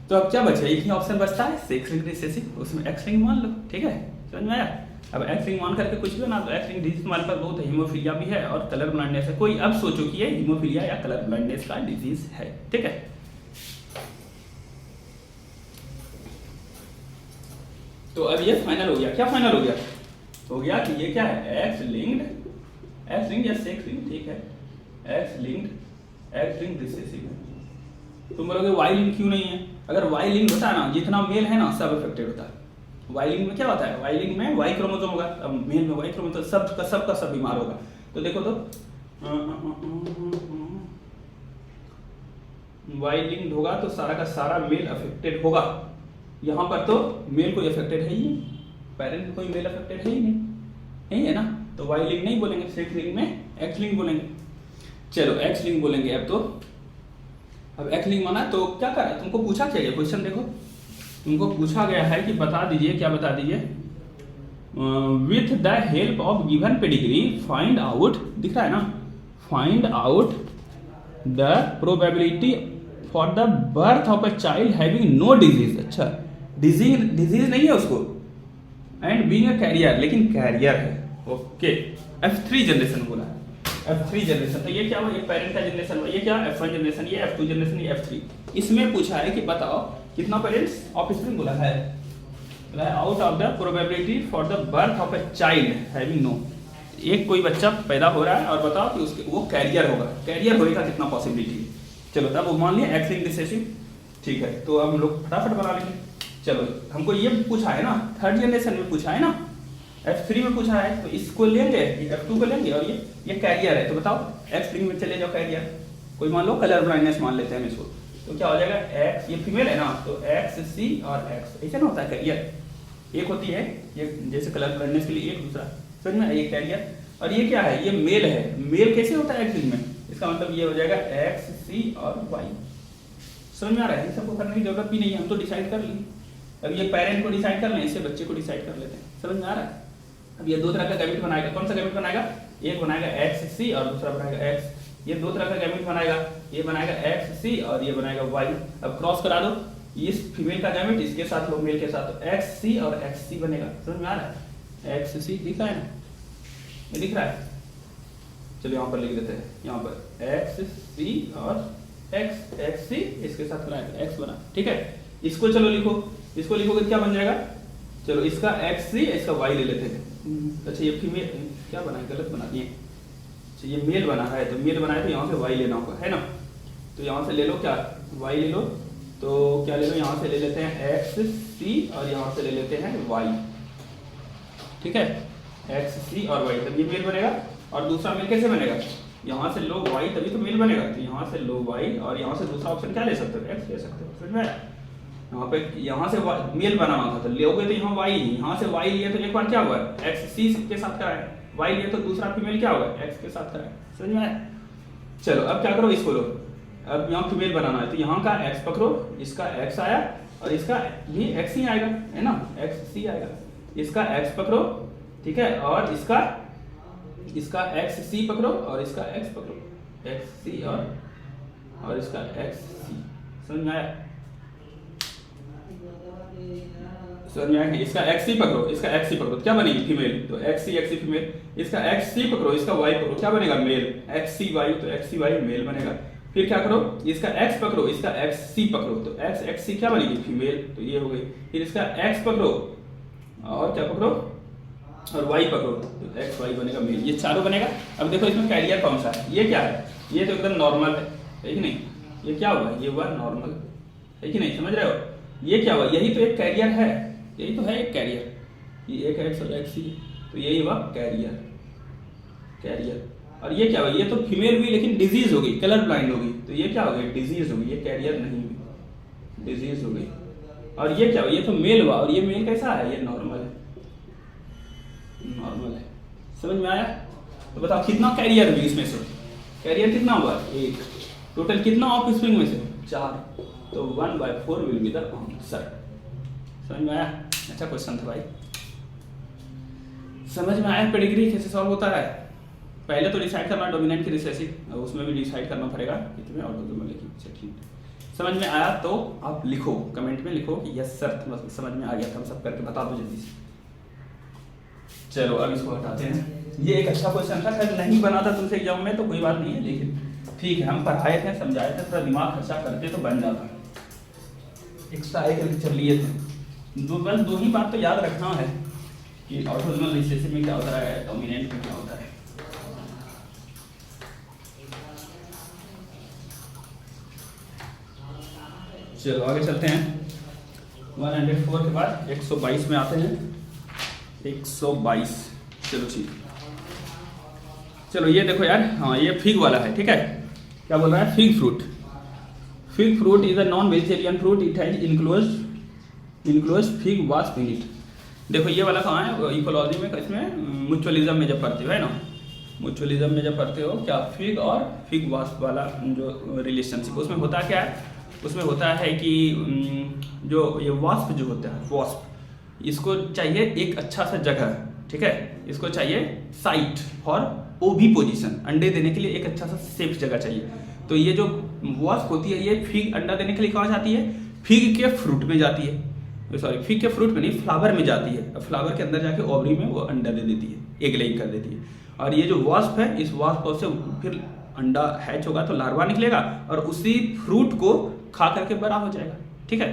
Speaker 1: तो अब क्या बचा, एक ही ऑप्शन बचता है सेक्स लिंक्ड रिसेसिव, उसमें एक्स लिंक मान लो। ठीक है, समझ में आया? अब एक्स लिंक मान करके कुछ भी ना, तो एक्स लिंक डिजीज हमारे पास बहुत है, हीमोफीलिया भी है और कलर ब्लाइंडनेस है। कोई अब सोचो कि ये हीमोफीलिया या कलर ब्लाइंडनेस का डिजीज है। ठीक है, तो अब ये फाइनल हो गया। क्या फाइनल हो गया कि ये क्या है, एक्स लिंक्ड या सेक्स लिंक्ड, ठीक है, एक्स लिंक्ड रिसेसिव है। तुम बोलोगे वाई लिंक क्यों नहीं है, अगर वाई लिंक होता है ना, जितना मेल है ना सब अफेक्टेड होता है। वाई लिंक में क्या होता है, वाई लिंक में वाई क्रोमोसोम होगा, अब मेल में वाई क्रोमोसोम, सब का सब बीमार होगा। तो देखो तो वाई लिंक होगा तो सारा का सारा मेल अफेक्टेड होगा, यहाँ पर तो मेल कोई अफेक्टेड है ही नहीं, पेरेंट में कोई मेल अफेक्टेड है ही नहीं है ना, तो वाई लिंग नहीं बोलेंगे, सेक्स लिंग में एक्स लिंग बोलेंगे। चलो एक्स लिंग बोलेंगे अब तो, अब एक्स लिंग माना तो क्या करा, तुमको पूछा क्या गया क्वेश्चन, देखो तुमको पूछा गया है कि बता दीजिए, क्या बता दीजिए, with the help of given pedigree find out, दिख रहा है ना, find out the probability for the birth of a child having no disease. अच्छा डिजीज नहीं है उसको, एंड बीइंग अ कैरियर, लेकिन कैरियर है, ओके। F3 जनरेशन बोला, F3 जनरेशन, तो ये क्या हुआ, ये पेरेंट का जनरेशन हुआ, ये क्या F1 जनरेशन, ये F2 जनरेशन, ये F3। इसमें पूछा है कि बताओ कितना पेरेंट्स ऑफ स्प्रिंग बोला है, out of the probability for the birth of a child having no, एक कोई बच्चा पैदा हो रहा है और बताओ कि उसके वो कैरियर होगा, कैरियर होने का कितना पॉसिबिलिटी है। चलो तब वो मान लिया एक्स लिंक्ड रिसेसिव, ठीक है, तो अब हम लोग फटाफट बना लेंगे। चलो हमको ये पूछा है ना, थर्ड जनरेशन में पूछा है ना, F3 में पूछा है, तो इसको लेंगे, F2 को लेंगे, और ये कैरियर है, तो बताओ एक्स लिंक में चले जाओ कैरियर, कोई मान लो कलर ब्लाइंडनेस मान लेते हैं हम इसको, तो क्या हो जाएगा एक्स, ये फीमेल है ना, तो एक्स सी और एक्स, ऐसे ना होता है कैरियर, एक होती है ये जैसे कलर ब्लाइंडनेस के लिए एक, दूसरा समझ में, ये कैरियर, और ये क्या है, ये मेल है, मेल कैसे होता है एक्स लिंक में, इसका मतलब ये हो जाएगा एक्स सी और वाई, समझ में आ रहा है, इन सबको करने की जरूरत भी नहीं है, हम तो डिसाइड कर लें, अब ये पेरेंट को डिसाइड कर लें, इससे बच्चे को डिसाइड कर लेते हैं, समझ में आ रहा है। अब ये दो तरह का गैमेट बनाएगा, कौन सा गैमेट बनाएगा, एक बनाएगा एक्स सी और दूसरा बनाएगा एक्स, ये दो तरह का गैमेट बनाएगा, ये बनाएगा एक्स सी और ये बनाएगा वाई। अब क्रॉस करा दो, इस फीमेल का गैमेट इसके साथ लो, मेल के साथ, तो एक्स सी और एक्स सी बनेगा, समझ में आ रहा है, एक्स सी दिख रहा है ना, ये दिख रहा है, चलो यहाँ पर लिख देते हैं, यहाँ पर एक्स सी और एक्स, एक्स सी इसके साथ बनाएगा, एक्स बना, ठीक है। इसको चलो लिखो, इसको लिखोगे क्या बन जाएगा, चलो इसका एक्स सी, इसका वाई ले लेते हैं। अच्छा ये फीमेल क्या बना है, गलत बना दिए, अच्छा ये मेल बना है, तो मेल बनाए तो यहाँ से वाई लेना होगा, है ना, तो यहाँ से ले लो, क्या वाई ले लो, तो क्या ले लो, यहाँ से ले लेते हैं एक्स सी और यहाँ से ले लेते हैं वाई, ठीक है, एक्स सी और वाई, तब ये मेल बनेगा। और दूसरा मेल कैसे बनेगा, यहाँ से लो वाई तभी तो मेल बनेगा, तो यहाँ से लो वाई और यहाँ से दूसरा ऑप्शन क्या ले सकते हो, एक्स ले सकते हो, समझ में आया। यहाँ पे यहाँ से मेल बनाना था, तो लोगे तो यहाँ वाई, यहाँ से वाई लिए तो एक बार क्या हुआ, एक्स सी के साथ कराए, वाई लिए तो दूसरा फीमेल क्या होगा, एक्स के साथ कराए, समझ में आया। चलो अब क्या करो, इसको लो, अब यहाँ फीमेल बनाना है, तो यहाँ का एक्स पकड़ो, इसका एक्स आया और इसका भी एक्स ही आएगा, है ना, एक्स सी आएगा, इसका एक्स पकड़ो, ठीक है, और इसका एक्स सी पकड़ो और इसका एक्स पकड़ो, एक्स सी और इसका एक्स सी, समझ में आया, समझ में आया। इसका एक्स सी पकड़ो, इसका एक्स सी पकड़ो, क्या बनेगी फीमेल, तो एक्स सी फीमेल, इसका एक्स सी पकड़ो, इसका वाई पकड़ो, क्या बनेगा मेल, एक्स सी वाई, तो एक्स सी वाई मेल बनेगा। फिर क्या करो, इसका एक्स पकड़ो, इसका एक्स सी पकड़ो, तो एक्स सी क्या बनेगी फीमेल, तो ये हो गई। फिर इसका एक्स पकड़ो और क्या पकड़ो, और वाई पकड़ो, तो एक्स वाई बनेगा मेल, ये चारों बनेगा। अब देखो इसमें कैरियर कौन सा है, ये क्या है, ये तो एकदम नॉर्मल है कि नहीं, ये क्या हुआ, ये हुआ नॉर्मल, है कि नहीं, समझ रहे हो, ये क्या हुआ, यही तो एक कैरियर है, यही तो है एक कैरियर, ये एक एक्स और एक्स सी, तो यही हुआ कैरियर, कैरियर। और ये क्या हुआ, ये तो फीमेल हुई लेकिन डिजीज हो गई, कलर ब्लाइंड हो गई, तो ये क्या हो गई, डिजीज हो गई, ये कैरियर नहीं हुई, डिजीज हो गई। और ये क्या हुआ, ये तो मेल हुआ, और ये मेल कैसा है, ये नॉर्मल है, नॉर्मल है, समझ में आया। तो बताओ कितना कैरियर हुई इसमें से, कैरियर कितना हुआ, एक, टोटल कितना ऑफ स्प्रिंग में से, 4, तो 1/4 विल बी द आंसर, समझ में आया। अच्छा क्वेश्चन था भाई, समझ में आया पेडिग्री कैसे सॉल्व होता है। पहले तो डिसाइड करना डोमिनेंट की रिसेसिव, उसमें भी डिसाइड करना पड़ेगा कितने और दो में लिखी, अच्छा ठीक है। समझ में आया तो आप लिखो, कमेंट में लिखो कि यस सर समझ में आ गया, हम सब करके बता दो जल्दी से। चलो अब इसको हटाते हैं, ये एक अच्छा क्वेश्चन था, अगर नहीं बना था तुमसे एग्जाम में तो कोई बात नहीं है, लेकिन ठीक है हम पढ़ाए थे, समझाए थे, थोड़ा दिमाग खर्चा करते तो बन जाता, एक्स्ट्रा एक लेक्चर लिए थे। बस दो ही बात तो याद रखना है कि ऑर्थोगोनल रिसेसिव में क्या होता है, डोमिनेंट में क्या होता है। चलो आगे चलते हैं, 104 के बाद 122 में आते हैं, 122, चलो ठीक, चलो ये देखो यार, हाँ ये फिग वाला है, ठीक है, क्या बोल रहा है, fig fruit, fig fruit is a non vegetarian fruit, it has enclosed enclose fig wasp unit. देखो ये वाला कहाँ है, इकोलॉजी में, इसमें म्यूचुअलिज्म में जब पढ़ते हो है ना, म्यूचुअलिज्म में जब पढ़ते हो क्या, फिग और फिग वास्प वाला जो रिलेशनशिप, उसमें होता क्या है, उसमें होता है कि जो ये वास्प जो होता है, वास्प इसको चाहिए एक अच्छा सा जगह, ठीक है, इसको चाहिए साइट फॉर ओवी पोजीशन, अंडे देने के लिए एक अच्छा सा सेफ जगह चाहिए। तो ये जो वास्प होती है ये फिग अंडा देने के लिए कहाँ जाती है, फिग के फ्रूट में जाती है, सॉरी फिग के फ्रूट में नहीं, फ्लावर में जाती है, फ्लावर के अंदर जाके ओवरी में वो अंडा दे देती है, एग लेइंग कर देती है। और ये जो वास्प है, इस वास्प से फिर अंडा हैच होगा तो लार्वा निकलेगा और उसी फ्रूट को खा करके बड़ा हो जाएगा, ठीक है।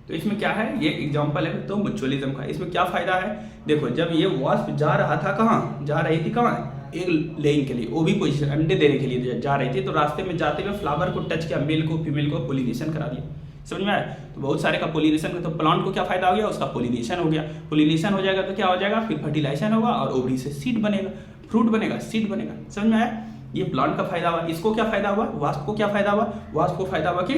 Speaker 1: तो इसमें क्या है, ये एग्जांपल है तो म्यूचुअलिज्म का। इसमें क्या फायदा है, देखो जब ये वास्प जा रहा था, कहाँ जा रही थी, कहाँ, एग लेइंग के लिए, ओवी पोजीशन, अंडे देने के लिए जा रही थी, तो रास्ते में जाते हुए फ्लावर को टच किया, मेल को फीमेल को पोलिनेशन करा दिया, समझ में आया। तो बहुत सारे का पोलिनेशन, तो प्लांट को क्या फायदा हो गया, उसका पोलिनेशन हो गया, पोलिनेशन हो जाएगा तो क्या हो जाएगा, फिर फर्टिलाइजेशन होगा और ओवरी से सीड बनेगा, फ्रूट बनेगा, सीड बनेगा, समझ में आया। ये प्लांट का फायदा हुआ। इसको क्या फायदा हुआ, वास्प को क्या फायदा हुआ, वास्प को फायदा हुआ कि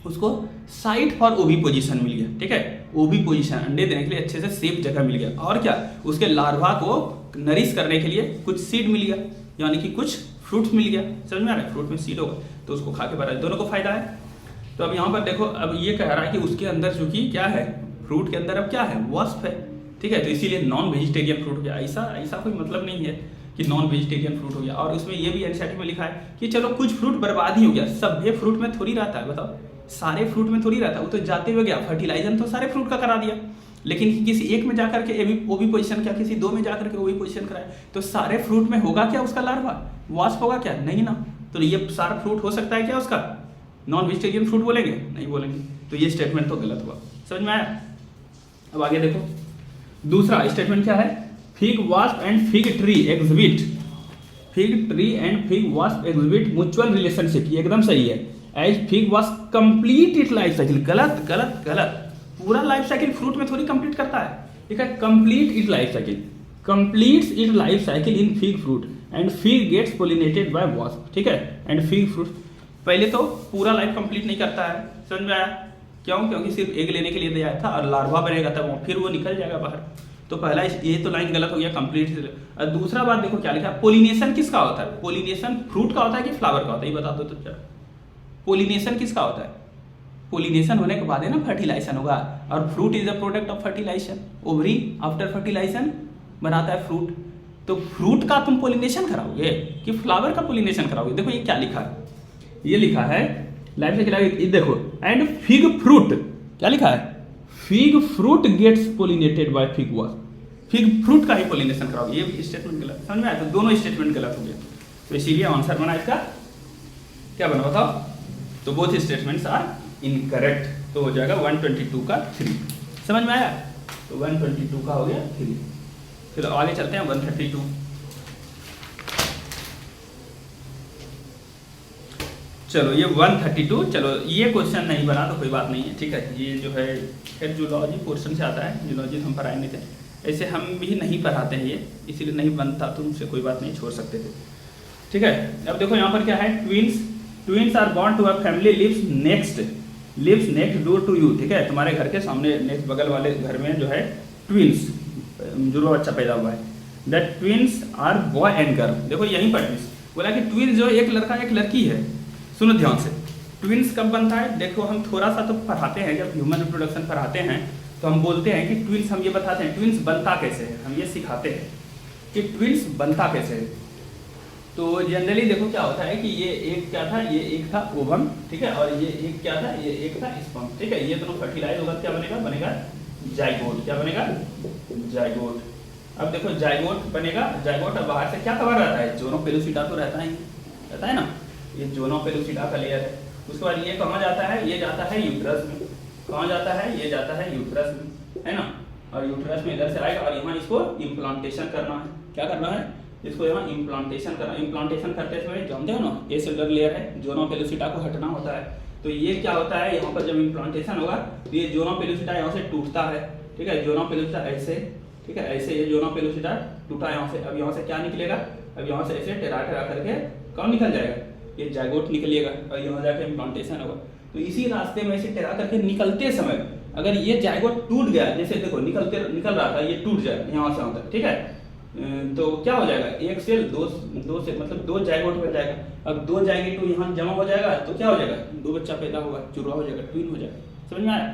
Speaker 1: उसको साइट फॉर ओवी पोजीशन मिल गया, ठीक है, ओवी पोजीशन, अंडे देने के लिए अच्छे से सेफ जगह मिल गया, और क्या, उसके लार्वा को नरिश करने के लिए कुछ सीड मिल गया, यानी कि कुछ फ्रूट मिल गया, समझ में आ रहा है, फ्रूट में सीड होगा तो उसको खा के बड़ा, दोनों को फायदा है। तो अब यहाँ पर देखो, अब ये कह रहा है कि उसके अंदर जो कि क्या है, फ्रूट के अंदर अब क्या है, वास्प है, ठीक है, तो इसीलिए नॉन वेजिटेरियन फ्रूट हो गया। ऐसा कोई मतलब नहीं है कि नॉन वेजिटेरियन फ्रूट हो गया। और उसमें ये भी एनसीईआरटी में लिखा है कि चलो कुछ फ्रूट बर्बाद ही हो गया, सभी फ्रूट में थोड़ी रहता है, बताओ, सारे फ्रूट में थोड़ी रहता है, वो तो जाते हुए गया, फर्टिलाइजर तो सारे फ्रूट का करा दिया, लेकिन किसी एक में जाकर के ओवी पोजीशन किया, किसी दो में जाकर के ओवी पोजीशन कराया, तो सारे फ्रूट में होगा क्या उसका लार्वा, वास्प होगा क्या, नहीं ना। तो ये सारा फ्रूट हो सकता है क्या उसका, नॉन वेजिटेरियन फ्रूट बोलेंगे, नहीं बोलेंगे। तो ये स्टेटमेंट तो गलत हुआ, समझ में आया। अब आगे देखो, दूसरा स्टेटमेंट क्या है, fig wasp and fig tree exhibit, fig tree and fig wasp exhibit mutual relationship, ये एकदम सही है। As fig wasp complete it life cycle, गलत गलत गलत, पूरा लाइफ साइकिल फ्रूट में थोड़ी कंप्लीट करता है, ठीक है, complete it life cycle, completes it life cycle in fig fruit and fig gets pollinated by wasp, ठीक है, एंड फिग फ्रूट पहले तो पूरा लाइफ कंप्लीट नहीं करता है, समझ में आया, क्यों, क्योंकि सिर्फ एग लेने के लिए दिया था और लार्वा बनेगा तब फिर वो निकल जाएगा बाहर। तो पहला ये तो लाइन गलत हो गया, कंप्लीट। और दूसरा बात देखो क्या लिखा, पोलिनेशन किसका होता है, पोलिनेशन फ्रूट का होता है कि फ्लावर का होता है, ये बता दो तो क्या, पोलिनेशन किसका होता है, पोलिनेशन होने के बाद है ना फर्टिलाइजेशन होगा, और fruit is a product of fertilisation, ovary after fertilisation बनाता है फ्रूट। तो फ्रूट का तुम पोलिनेशन कराओगे कि फ्लावर का पोलिनेशन कराओगे, देखो ये क्या लिखा है, ये लिखा है लाइफ साइकिल, ये देखो, एंड फिग फ्रूट, क्या लिखा है, fig fruit gets pollinated by fig wasp, fig fruit का ही पोलिनेशन कराओगे, ये स्टेटमेंट गलत, समझ में आया। तो दोनों स्टेटमेंट गलत हो गए, तो इसीलिए आंसर बना इसका क्या बना बताओ, तो बोथ स्टेटमेंट्स आर इनकरेक्ट, तो हो जाएगा 122 का 3, समझ में आया। तो 122 का हो गया 3। चलो आगे चलते हैं 132। चलो ये 132, चलो ये क्वेश्चन नहीं बना तो कोई बात नहीं है, ठीक है, ये जो है खैर जूलॉजी पोर्शन से आता है, जूलॉजी हम पढ़ाए नहीं थे, ऐसे हम भी नहीं पढ़ाते हैं ये, इसीलिए नहीं बनता, तो उनसे कोई बात नहीं, छोड़ सकते थे, ठीक है। अब देखो यहाँ पर क्या है, twins are born to a family lives next door to you, ठीक है, तुम्हारे घर के सामने नेक्स्ट बगल वाले घर में जो है ट्विंस जुड़वा बच्चा पैदा हुआ है, that twins are boy and girl, देखो यहीं पर ट्विंस बोला कि ट्विंस जो एक लड़का एक लड़की है, सुनो ध्यान से, ट्विंस कब बनता है, देखो हम थोड़ा सा तो पढ़ाते हैं, जब ह्यूमन रिप्रोडक्शन पढ़ाते हैं तो हम बोलते हैं कि ट्विंस, हम ये बताते हैं ट्विंस बनता कैसे है, हम ये सिखाते हैं कि ट्विंस बनता कैसे है। तो जनरली देखो क्या होता है कि ये एक क्या था, ये एक था ओवम, ठीक है, और ये एक क्या था, ये एक था स्पर्म, ठीक है, ये दोनों फर्टिलाइज होगा, क्या बनेगा जाइगोट, क्या बनेगा जाइगोट। अब देखो जाइगोट बनेगा, जाइगोट अब बाहर से क्या कवर रहता है, जोनो पेलुसिडा तो रहता है ना, ये जोनो पेलुसिडा का लेयर है। उसके बाद ये कहाँ जाता है, ये जाता है यूट्रस में, कहाँ जाता है, ये जाता है यूट्रस में, है ना, और यूट्रस में इधर से आएगा और यहाँ इसको इम्प्लांटेशन करना है, क्या करना है, इसको यहाँ इम्प्लांटेशन करना, इम्प्लांटेशन करते समय जानते हो ना, ये सेलुलर लेयर है, जोनो पेलुसिडा को हटना होता है, तो ये क्या होता है, यहाँ पर जब इम्प्लांटेशन होगा तो ये जोनो पेलुसिडा यहाँ से टूटता है, ठीक है, जोनो पेलुसिडा ऐसे, ठीक है, ऐसे ये जोनो पेलुसिडा टूटा यहाँ से, अब यहाँ से क्या निकलेगा, अब यहाँ से ऐसे टेरा करके कौन निकल जाएगा, ये जाइगोट निकलेगा और यहाँ जाकर इम्प्लांटेशन होगा। तो इसी रास्ते में ऐसे टेरा करके निकलते समय अगर ये जाइगोट टूट गया, जैसे देखो निकल रहा था, ये टूट जाएगा यहाँ से यहाँ तक, ठीक है। तो क्या हो जाएगा, एक सेल दो से मतलब दो जाइगोट बन जाएगा। अब दो जाइगोट यहाँ जमा हो जाएगा तो क्या हो जाएगा, दो बच्चा पैदा होगा, जुड़वा हो जाएगा, ट्विन हो जाएगा। समझ में आया?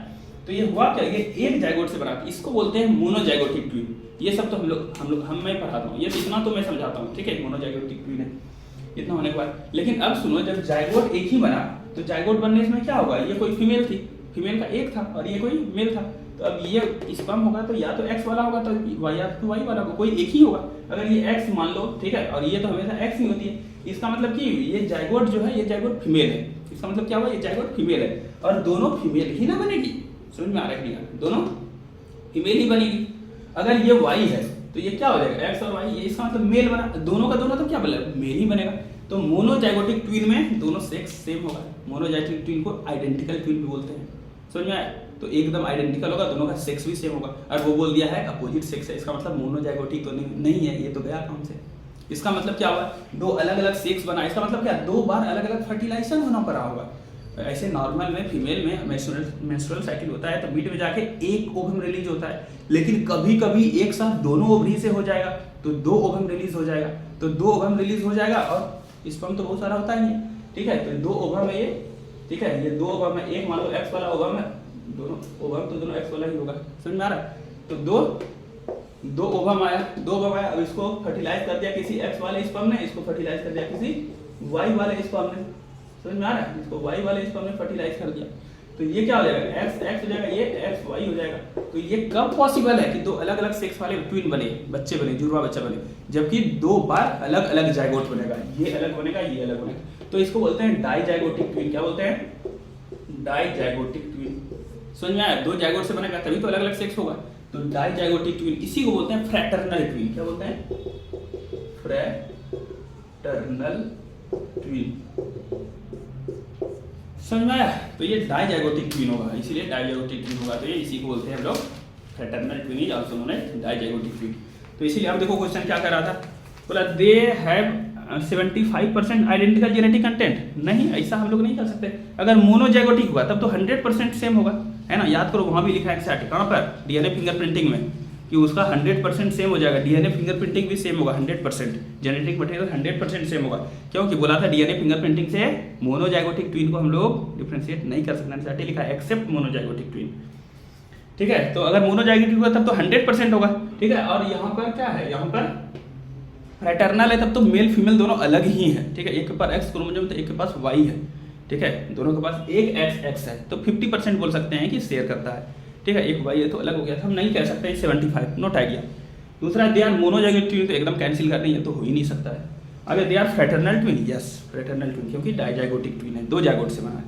Speaker 1: तो ये हुआ क्या, ये एक जाइगोट से बना, इसको बोलते हैं मोनोजाइगोटिक ट्विन। ये सब तो मैं पढ़ाता हूँ, ये इतना तो मैं समझाता हूँ, ठीक है, मोनोजाइगोटिक ट्विन है। इतना होने के बाद लेकिन अब सुनो, जब जाइगोट एक ही बना तो जाइगोट बनने में क्या होगा, ये कोई फीमेल थी, फीमेल का एक था और ये कोई मेल था, तो अब ये स्पर्म होगा तो या तो एक्स वाला होगा तो या तो वाई वाला होगा, कोई एक ही होगा। अगर ये एक्स मान लो, ठीक है, और ये तो हमेशा एक्स ही होती है, इसका मतलब कि ये जाइगोट जो है ये जाइगोट फीमेल है। इसका मतलब क्या हुआ, ये जाइगोट फीमेल है और दोनों फीमेल ही ना बनेगी। समझ में आ रहा है? दोनों फीमेल ही बनेगी। अगर ये वाई है तो ये क्या हो जाएगा, एक्स और वाई, ये इसका मतलब मेल बना, दोनों का दोनों तो क्या बनेगा, मेल ही बनेगा। तो मोनोजाइगोटिक ट्विन में दोनों सेक्स सेम होगा। मोनोजाइगोटिक ट्विन को आइडेंटिकल ट्विन भी बोलते हैं। समझ में आया? तो एकदम आइडेंटिकल होगा, दोनों का सेक्स भी सेम होगा। और वो बोल दिया है अपोजिट सेक्स है, इसका मतलब मोनोजाइगोटिक तो नहीं है, ये तो गया काम से। इसका मतलब क्या हुआ, दो अलग अलग सेक्स बना, इसका मतलब क्या, दो बार अलग अलग फर्टिलाइजेशन होना पड़ा होगा। ऐसे नॉर्मल में फीमेल में मेंस्ट्रुअल साइकिल होता है तो बीच में जाके एक ओवम रिलीज होता है, लेकिन कभी कभी एक साथ दोनों ओवरी से हो जाएगा तो दो ओवम रिलीज हो जाएगा। तो दो ओवम रिलीज हो जाएगा और स्पर्म तो बहुत सारा होता ही है, ठीक है। तो दो ओवम है ये, ठीक है, ये दो ओवम है, एक मान लो एक्स वाला ओवम है, दोनों ओवम तो दोनों एक्स वाला ही होगा। समझ में आ रहा है? तो दो ओवम आया, अब इसको फर्टिलाइज कर दिया किसी एक्स वाले स्पर्म ने, इसको फर्टिलाइज कर दिया किसी वाई वाले स्पर्म ने। समझ में आ रहा है? इसको वाई वाले स्पर्म ने फर्टिलाइज कर दिया तो ये क्या हो जाएगा, एक्स एक्स हो जाएगा, ये एक्स वाई हो जाएगा। तो ये कब पॉसिबल है कि दो अलग अलग सेक्स वाले ट्विन बने, बच्चे बने, जुड़वा बच्चा बने, जबकि दो बार अलग अलग जाइगोट बनेगा, ये अलग बनेगा, ये अलग बनेगा। तो इसको बोलते हैं डाइजाइगोटिक ट्विन। क्या बोलते हैं? Dizygotic twin. समझ में आया? दो जाइगोट से बनेगा तभी तो अलग अलग सेक्स होगा। तो डाइजाइगोटिक ट्विन, इसी को बोलते हैं फ्रैटर्नल ट्विन। क्या बोलते हैं? Fraternal twin. समझ में आया? तो ये डाइजाइगोटिक ट्विन होगा, इसीलिए डाइजाइगोटिक ट्विन होगा। तो ये इसी को बोलते हैं हम लोग fraternal twin, is also known as dizygotic twin. तो इसीलिए अब देखो क्वेश्चन क्या कर रहा था, बोला they have 75% identical genetic content. नहीं, ऐसा हम लोग नहीं कर सकते। अगर मोनोजाइगोटिक हुआ तब तो 100% सेम होगा, है ना। याद करो वहां भी लिखा है एक्सैक्ट, कहां पर, डीएनए फिंगरप्रिंटिंग में, कि उसका 100% सेम हो जाएगा। डीएनए फिंगरप्रिंटिंग भी सेम होगा 100%, जेनेटिक मटेरियल 100% सेम होगा। क्योंकि बोला था डीएनए फिंगरप्रिंटिंग से मोनोजाइगोटिक ट्विन को हम लोग डिफरेंशिएट नहीं कर सकते, एक्सैक्ट लिखा है एक्सेप्ट मोनोजाइगोटिक ट्विन, ठीक है। तो अगर मोनोजाइगोटिक हुआ तब तो 100% होगा, ठीक है। और यहाँ पर क्या है, यहाँ पर फ्रैटर्नल है तब तो मेल फीमेल दोनों अलग ही है, ठीक है। एक के पास एक्स क्रोमोसोम तो एक के पास वाई है, ठीक है। दोनों के पास एक एक्स है तो 50% बोल सकते हैं कि शेयर करता है, ठीक है। एक वाई है तो अलग हो गया था, हम नहीं कह सकते 75, नोट आइडिया। दूसरा दे आर मोनोजाइगोटिक ट्विन, तो एकदम कैंसिल कर दें, ये तो हो ही नहीं सकता है। अगर they are fraternal twin, yes fraternal twin, क्योंकि डाइजाइगोटिक ट्विन है, दो जाइगोट से बना है,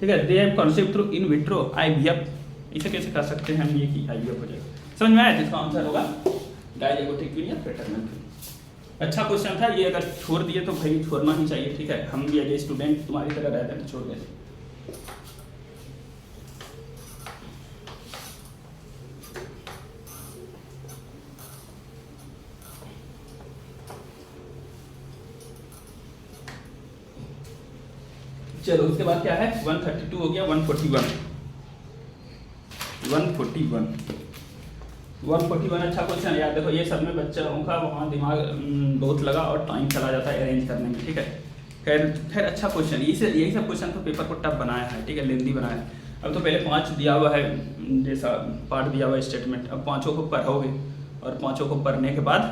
Speaker 1: ठीक है। They have concept through in vitro IVF, इसे कैसे कर सकते हैं हम, ये कि आईवीएफ हो जाएगा। समझ में आया? जिसका आंसर होगा डाइजाइगोटिक ट्विन या फ्रैटर्नल ट्विन। अच्छा क्वेश्चन था ये, अगर छोड़ दिए तो भाई छोड़ना ही चाहिए, ठीक है। हम भी एज स्टूडेंट तुम्हारी तरह रहते हैं तो छोड़ देते। चलो उसके बाद क्या है, 132 हो गया, 141 अच्छा क्वेश्चन है यार। देखो ये सब में बच्चों का वहाँ दिमाग बहुत लगा और टाइम चला जाता है अरेंज करने में, ठीक है। खैर अच्छा क्वेश्चन, यही सब क्वेश्चन तो पेपर को टफ बनाया है, ठीक है, लेंदी बनाया है। अब तो पहले 5 दिया हुआ है, जैसा पार्ट दिया हुआ है स्टेटमेंट, अब 5 को पढ़ोगे और 5 को पढ़ने के बाद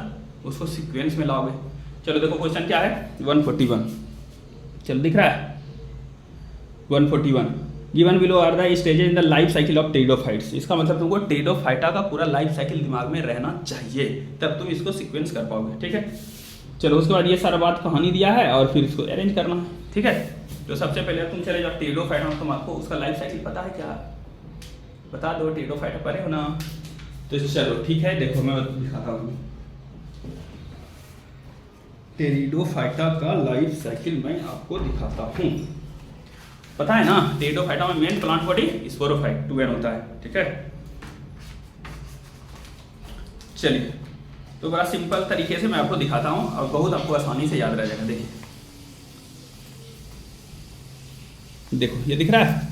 Speaker 1: उसको सीक्वेंस में लाओगे। चलो देखो क्वेश्चन क्या है, 141, चलो दिख रहा है 141, given below are the stages in the life cycle of pteridophytes. इसका मतलब तुमको टेरिडोफाइटा का पूरा लाइफ साइकिल दिमाग में रहना चाहिए, तब तुम इसको सीक्वेंस कर पाओगे, ठीक है। चलो उसके बाद ये सारा बात कहानी दिया है और फिर इसको अरेंज करना है, ठीक है। तो सबसे पहले तुम चले जाओ टेरिडोफाइटा में, तुम आपको उसका लाइफ साइकिल पता है क्या, बता दो। टेरिडोफाइटा पढ़े हो ना? तो चलो ठीक है, देखो मैं दिखाता हूँ टेरिडोफाइटा का लाइफ साइकिल, मैं आपको दिखाता हूँ। पता है ना, टेरिडोफाइटा में main plant body sporophyte 2n होता है, ठीक है। चलिए तो बड़ा सिंपल तरीके से मैं आपको दिखाता हूं और बहुत आपको आसानी से याद रह जाएगा। देखिए देखो ये दिख रहा है,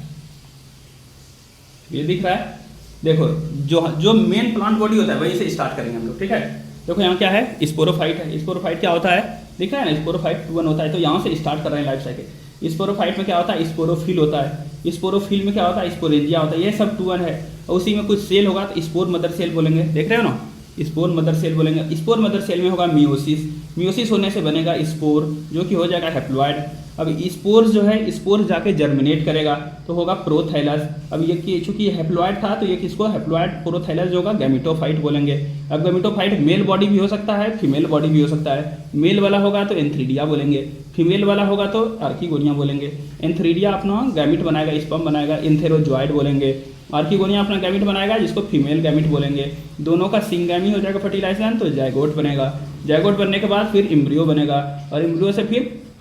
Speaker 1: ये दिख रहा है, देखो जो जो मेन प्लांट बॉडी होता है वही से स्टार्ट करेंगे हम लोग, ठीक है। देखो यहाँ क्या है, स्पोरोफाइट है। स्पोरोफाइट क्या होता है, दिख रहा है ना, स्पोरोफाइट 2 1 होता है। तो यहाँ से स्टार्ट कर रहे हैं लाइफ साइकिल। स्पोरोफाइट में क्या होता है, स्पोरोफिल होता है। स्पोरोफिल में क्या होता है, स्पोरेंजिया होता है। ये सब 2 1 है। और उसी में कुछ सेल होगा तो स्पोर मदर सेल बोलेंगे, देख रहे हो ना, स्पोर मदर सेल बोलेंगे। स्पोर मदर सेल में होगा मियोसिस। मियोसिस होने से बनेगा स्पोर, जो कि हो जाएगा हैप्लॉइड। अब स्पोर जो है, स्पोर जाके जर्मिनेट करेगा तो होगा प्रोथैलस। अब ये चूंकि हैप्लॉइड था तो ये किसको, हैप्लॉइड प्रोथैलस जो होगा गैमेटोफाइट बोलेंगे। अब गैमेटोफाइट मेल बॉडी भी हो सकता है, फीमेल बॉडी भी हो सकता है। मेल वाला होगा तो एंथ्रीडिया बोलेंगे, फीमेल वाला होगा तो आर्किगोनिया बोलेंगे। एंथ्रीडिया अपना गैमिट बनाएगा, स्पर्म बनाएगा, एंथेरोजॉइड बोलेंगे। आर्किगोनिया अपना गैमिट बनाएगा जिसको फीमेल गैमिट बोलेंगे। दोनों का सिंगैमी हो जाएगा फर्टिलाइजेशन, तो जायगोट बनेगा। जायगोट बनने के बाद फिर एम्ब्रियो बनेगा, और एम्ब्रियो से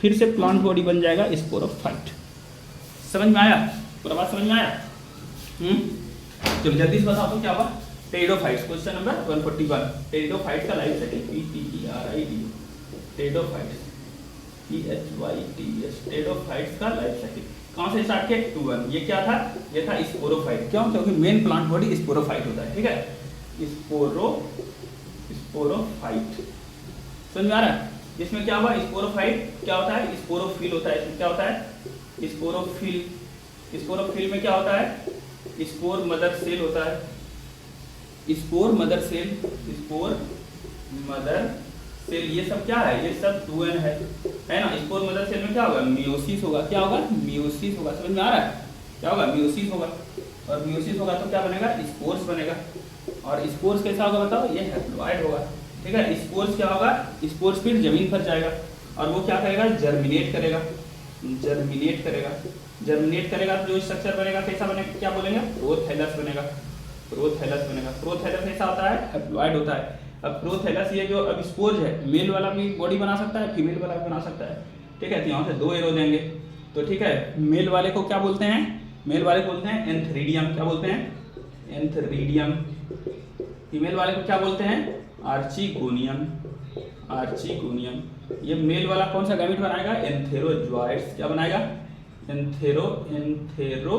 Speaker 1: फिर से प्लांट बॉडी बन जाएगा स्पोरोफाइट। समझ में आया, पूरा बात समझ में आया? चलो जल्दी से बताओ तो क्या हुआ। Pteridophytes, question number 141। टेरिडोफाइट का life cycle PTERID, pteridophytes THYTS, pteridophytes का लाइफ साइकिल कहाँ से स्टार्ट किया, 2 1। ये क्या था, ये था स्पोरोफाइट। क्यों, क्योंकि मेन प्लांट बॉडी स्पोरोफाइट होता है, ठीक है। स्पोरोफाइट समझ में आ रहा है। इसमें क्या हुआ, स्पोरोफाइट क्या होता है, स्पोरोफिल होता है। इसमें क्या होता है, स्पोरोफिल। स्पोरोफिल में क्या होता है, स्पोर मदर सेल होता है। Spore mother cell, spore mother cell, ये सब क्या है, ये सब 2 N है ना। स्पोर मदर सेल में क्या होगा, मियोसिस होगा। क्या होगा, मियोसिस होगा। समझ में आ रहा है, क्या होगा, मियोसिस होगा। और मियोसिस होगा तो क्या बनेगा, स्पोर्स बनेगा। और स्पोर्स कैसा होगा बताओ, ये हैप्लॉइड होगा, ठीक है। स्पोर्स क्या होगा, स्पोर्स फिर जमीन पर जाएगा और वो क्या करेगा, जर्मिनेट करेगा। जर्मिनेट करेगा, जर्मिनेट करेगा तो जो स्ट्रक्चर बनेगा कैसा बनेगा, क्या बोलेंगे, प्रोथैलस बनेगा। प्रोथैलस बनेगा। प्रोथैलस कैसा होता है, हैप्लॉइड होता है। अब प्रोथैलस ये जो अब स्पोर है, मेल वाला भी बॉडी बना सकता है, फीमेल वाला भी बना सकता है, ठीक है। तो यहाँ से 2 एरो देंगे तो ठीक है। मेल वाले को क्या बोलते हैं, मेल वाले को बोलते हैं एंथ्रीडियम। क्या बोलते हैं, एंथ्रीडियम। फीमेल वाले को क्या बोलते हैं, आर्चिगोनियम। आर्चिगोनियम। ये मेल वाला कौन सा गैमेट बनाएगा, एंथेरोजॉइड्स। क्या बनाएगा, एंथेरोजॉइड्स,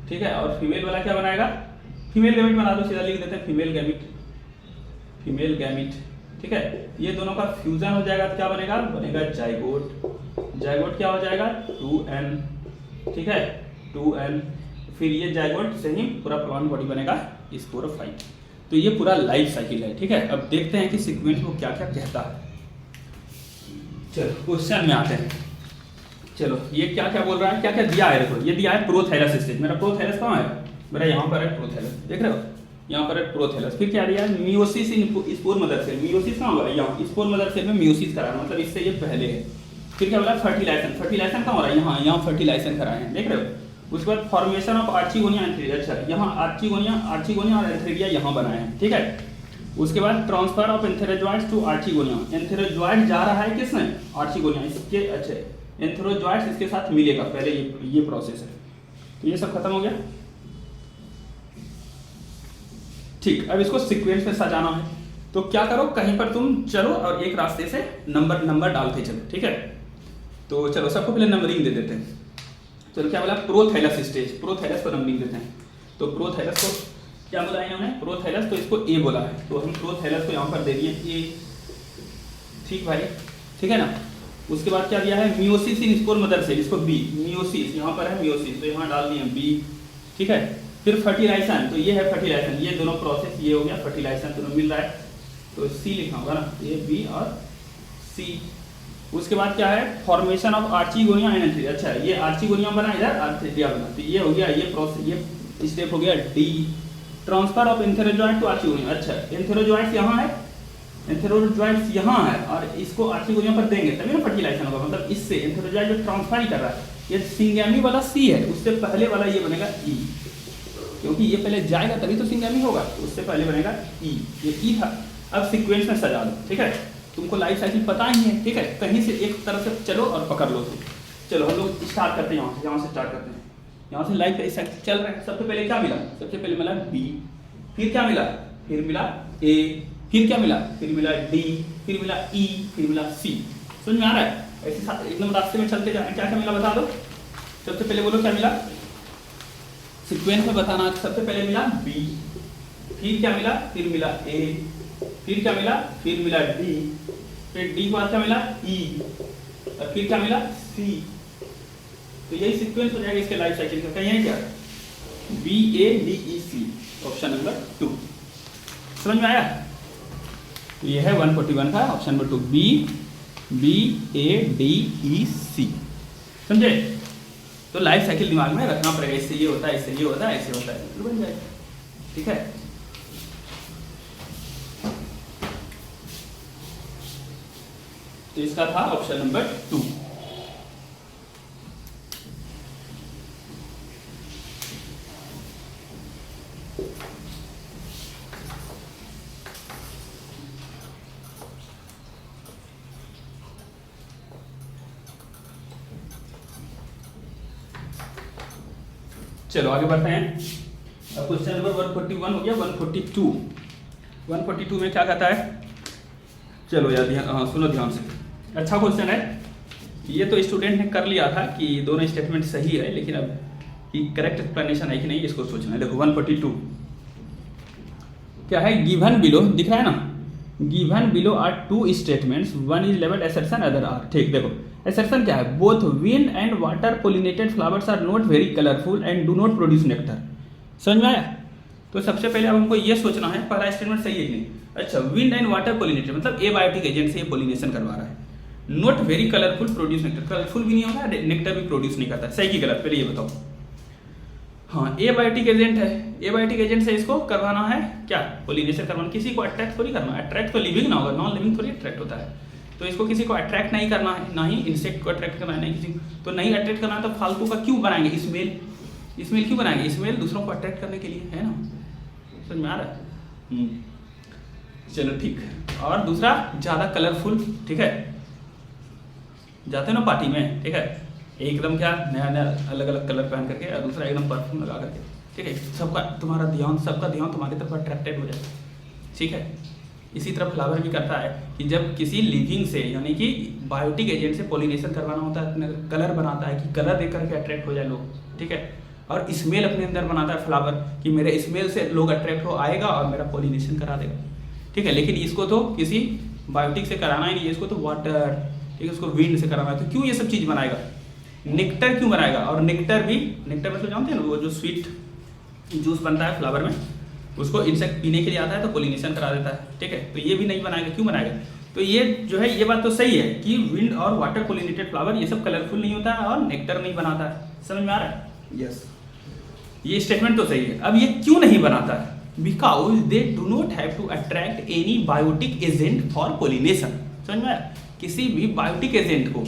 Speaker 1: ठीक है। और फीमेल वाला क्या बनाएगा, फीमेल गैमेट बना दो, सीधा लिख देते हैं फीमेल गैमेट। फीमेल गैमेट, ठीक है। ये दोनों का फ्यूजन हो जाएगा तो क्या बनेगा, बनेगा जाइगोट। जाइगोट क्या हो जाएगा, 2 N, ठीक है, 2 N। फिर ये जाइगोट से ही पूरा प्लांट बॉडी बनेगा स्पोरोफाइट। तो ये पूरा लाइफ साइकिल है, ठीक है। अब देखते हैं कि सीक्वेंस को क्या क्या कहता है। चलो क्वेश्चन में आते हैं। चलो ये क्या क्या बोल रहा है, क्या क्या दिया है, देखो ये दिया है प्रोथैलस स्टेज। मेरा प्रोथैलस कहाँ है, मेरा यहाँ पर है प्रोथैलस, देख रहे हो, यहाँ पर है प्रोथैलस। फिर क्या दिया है, meiosis in spore mother cell. Meiosis कहाँ हो रहा है, यहाँ स्पोर मदर सेल में मियोसिस करा है, मतलब इससे ये पहले है। फिर क्या बोला, फर्टिलाइजेशन। फर्टिलाइजेशन कहाँ हो रहा है, यहाँ फर्टिलाइजेशन कराए हैं, देख रहे हो। उसके बाद फॉर्मेशन ऑफ आर्चिगोनिया एंथ्रीडिया। अच्छा, यहाँ आर्चिगोनिया और एंथ्रीडिया यहाँ बनाए हैं, ठीक है। उसके बाद transfer of antherozoids to archegonia. Antherozoid जा रहा है किसने, आर्चिगोनिया, इसके, अच्छे एंथेरोजॉइड्स इसके साथ मिलेगा, पहले ये प्रोसेस है। तो ये सब खत्म हो गया, ठीक। अब इसको सीक्वेंस में सजाना है तो क्या करो, कहीं पर तुम चलो और एक रास्ते से नंबर डालते चलो, ठीक है। तो चलो सबको पहले नंबरिंग दे देते हैं। चलो क्या बोला, प्रोथैलस स्टेज, प्रोथैलस को नंबरिंग देते हैं। तो प्रोथैलस को क्या बोला इन्होंने, प्रोथैलस, तो इसको ए बोला है, तो हम प्रोथैलस को यहाँ पर दे दिए ए, ठीक भाई, ठीक है ना। उसके बाद क्या दिया है, meiosis in spore mother cell, इसको बी। मियोसिस यहाँ पर है, मियोसिस तो यहाँ डाल दिए बी, ठीक है। फिर फर्टिलाइजेशन, तो ये है फर्टिलाइजेशन, ये दोनों प्रोसेस, ये हो गया फर्टिलाइजेशन, दोनों मिल रहा है तो सी लिखा होगा ना, ए बी और सी। उसके बाद क्या है, formation of archegonia and antheridia. अच्छा, ये आर्चिगोनिया बना, इधर एंथ्रीडिया बना, तो ये हो गया, ये प्रोसेस, ये स्टेप हो गया D. Transfer of antherozoid to archegonia. अच्छा, एंथेरोजॉइड्स यहाँ है, एंथेरोजॉइड्स यहाँ है और इसको आर्चिगोनिया पर देंगे तभी ना फर्टिलाइजेशन होगा, मतलब इससे एंथेरोजॉइड जो ट्रांसफर ही कर रहा है। ये सिंगैमी वाला सी है, उससे पहले वाला ये बनेगा ई, क्योंकि ये पहले जाएगा तभी तो सिंगैमी होगा, उससे पहले बनेगा ई, ये ई था। अब सीक्वेंस में सजा दो, ठीक है। तुमको लाइफ साइकिल पता ही है, ठीक है, कहीं से एक तरफ से चलो और पकड़ लो तुम। चलो हम लोग स्टार्ट करते हैं, यहाँ से स्टार्ट करते हैं। यहाँ से लाइफ साइकिल चल रहा है। सबसे पहले क्या मिला, सबसे पहले मिला बी, फिर क्या मिला, फिर मिला ए, फिर क्या मिला, फिर मिला डी, फिर मिला ई, फिर मिला सी। समझ में आ रहा है, ऐसे एकदम रास्ते में चलते जाए। क्या क्या मिला बता दो, सबसे पहले बोलो क्या मिला, सीक्वेंस में बताना। सबसे पहले मिला बी, फिर क्या मिला, फिर मिला ए, फिर क्या मिला, फिर मिला डी, फिर डी के बाद क्या मिला ई, और फिर क्या मिला सी। तो यही सीक्वेंस हो जाएगा इसके लाइफ साइकिल का। कहीं है क्या, B A D E C, option number 2। समझ में आया? तो ये है 141 का option number 2, B A D E C. समझे? तो लाइफ साइकिल दिमाग में रखना पड़ेगा, इससे ये होता है, इससे ये होता है, ऐसे होता है, तो बन जाएगा। ठीक है, तो इसका था ऑप्शन नंबर 2। चलो आगे बढ़ते हैं। अब क्वेश्चन नंबर 141 हो गया। 142 में क्या कहता है, चलो यार सुनो ध्यान से, अच्छा क्वेश्चन है ये। तो स्टूडेंट ने कर लिया था कि दोनों स्टेटमेंट सही है, लेकिन अब कि करेक्ट एक्सप्लेनेशन है कि नहीं इसको सोचना है। देखो 142 क्या है, गिवन बिलो दिख रहा है ना, given below are 2 statements, one is labelled assertion other R. ठीक, देखो असर्शन क्या है, both wind and water pollinated flowers are not very colourful and do not produce nectar. समझ में आया? तो सबसे पहले अब हमको ये सोचना है पहला स्टेटमेंट सही है कि नहीं। अच्छा, विंड एंड वाटर पोलिनेटेड मतलब एबायोटिक एजेंट से ये पोलिनेशन करवा रहा है। Not very colourful produce nectar, colourful भी नहीं होगा, नेक्टर भी प्रोड्यूस नहीं करता। सही की गलत पहले ये बताओ। हाँ, एबायोटिक एजेंट है, एबायोटिक एजेंट से इसको करवाना है क्या, पोलिनेशन करवाना। किसी को अट्रैक्ट थोड़ी करना है, अट्रैक्ट तो लिविंग ना होगा, नॉन लिविंग थोड़ी अट्रैक्ट होता है। तो इसको किसी को अट्रैक्ट नहीं करना है, ना ही इंसेक्ट को अट्रैक्ट करना है, नहीं किसी तो नहीं अट्रैक्ट करना है। तो फालतू का क्यों बनाएंगे स्मेल, स्मेल क्यों बनाएंगे, स्मेल दूसरों को अट्रैक्ट करने के लिए है ना। समझ में आ रहा है? चलो ठीक। और दूसरा ज़्यादा कलरफुल, ठीक है, जाते हैं ना पार्टी में, ठीक है, एकदम क्या नया नया अलग अलग कलर पहन करके, और दूसरा एकदम परफ्यूम लगा करके, ठीक है, सबका तुम्हारा ध्यान, सबका ध्यान तुम्हारी तरफ अट्रैक्टेड हो जाए। ठीक है, इसी तरह फ्लावर भी करता है कि जब किसी लिविंग से यानी कि बायोटिक एजेंट से पोलिनेशन करवाना होता है, कलर बनाता है कि कलर देख करके अट्रैक्ट हो जाए लोग। ठीक है, और स्मेल अपने अंदर बनाता है फ्लावर कि मेरे स्मेल से लोग अट्रैक्ट हो आएगा और मेरा पोलिनेशन करा देगा। ठीक है, लेकिन इसको तो किसी बायोटिक से कराना ही नहीं है, इसको तो वाटर, ठीक है, उसको विंड से कराना है। तो क्यों ये सब चीज़ बनाएगा, नेक्टर क्यों बनाएगा। और नेक्टर भी, नेक्टर में तो जानते हैं ना वो जो स्वीट जूस बनता है फ्लावर में, उसको इंसेक्ट पीने के लिए आता है तो पोलिनेशन करा देता है। ठीक है, तो ये भी नहीं बनाएगा, क्यों बनाएगा। तो ये जो है ये बात तो सही है कि विंड और वाटर पोलिनेटेड फ्लावर ये सब कलरफुल नहीं होता है और नेक्टर नहीं बनाता है। समझ में आ रहा है? यस, ये स्टेटमेंट तो सही है। अब ये क्यों नहीं बनाता है, because they do not have to attract any biotic agent for pollination. समझ में आया? किसी भी बायोटिक एजेंट को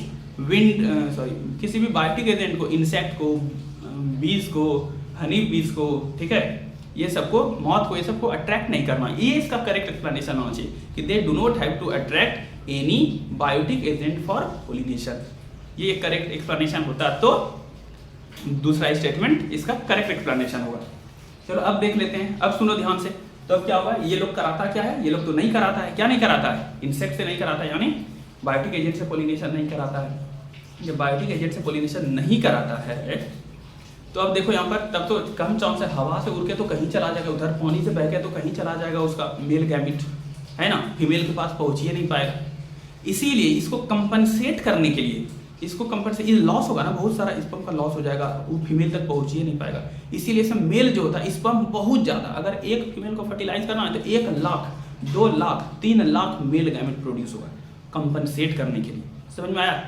Speaker 1: किसी भी बायोटिक एजेंट को, इंसेक्ट को, बीज को, हनी बीज को, ठीक है, ये सबको, मौत को, ये सबको अट्रैक्ट नहीं करना। ये इसका करेक्ट एक्सप्लेनेशन होना चाहिए कि they do not have to attract any biotic agent for pollination. ये करेक्ट एक्सप्लेनेशन होता तो दूसरा स्टेटमेंट इसका करेक्ट एक्सप्लेनेशन होगा। चलो अब देख लेते हैं, अब सुनो ध्यान से। तो अब क्या होगा, ये लोग कराता क्या है, ये लोग तो नहीं कराता है। क्या नहीं कराता है, इंसेक्ट से नहीं कराता है, यानी बायोटिक एजेंट से पोलिनेशन नहीं कराता है। जब बायोटिक एजेंट से पोलिनेशन नहीं कराता है तो अब देखो यहाँ पर, तब तो कम चांस है, हवा से उड़ के तो कहीं चला जाएगा, उधर पानी से बह के तो कहीं चला जाएगा उसका मेल गैमिट, है ना, फीमेल के पास पहुँच ही नहीं पाएगा। इसीलिए इसको कंपनसेट करने के लिए, इसको कंपनसेट, ये लॉस होगा ना, बहुत सारा स्पर्म का लॉस हो जाएगा, वो फीमेल तक पहुँच ही नहीं पाएगा। इसीलिए इसमें मेल जो होता है स्पर्म बहुत ज़्यादा, अगर एक फीमेल को फर्टिलाइज करना है तो 1 lakh, 2 lakh, 3 lakh male gamete produce होगा कंपनसेट करने के लिए। समझ में आया?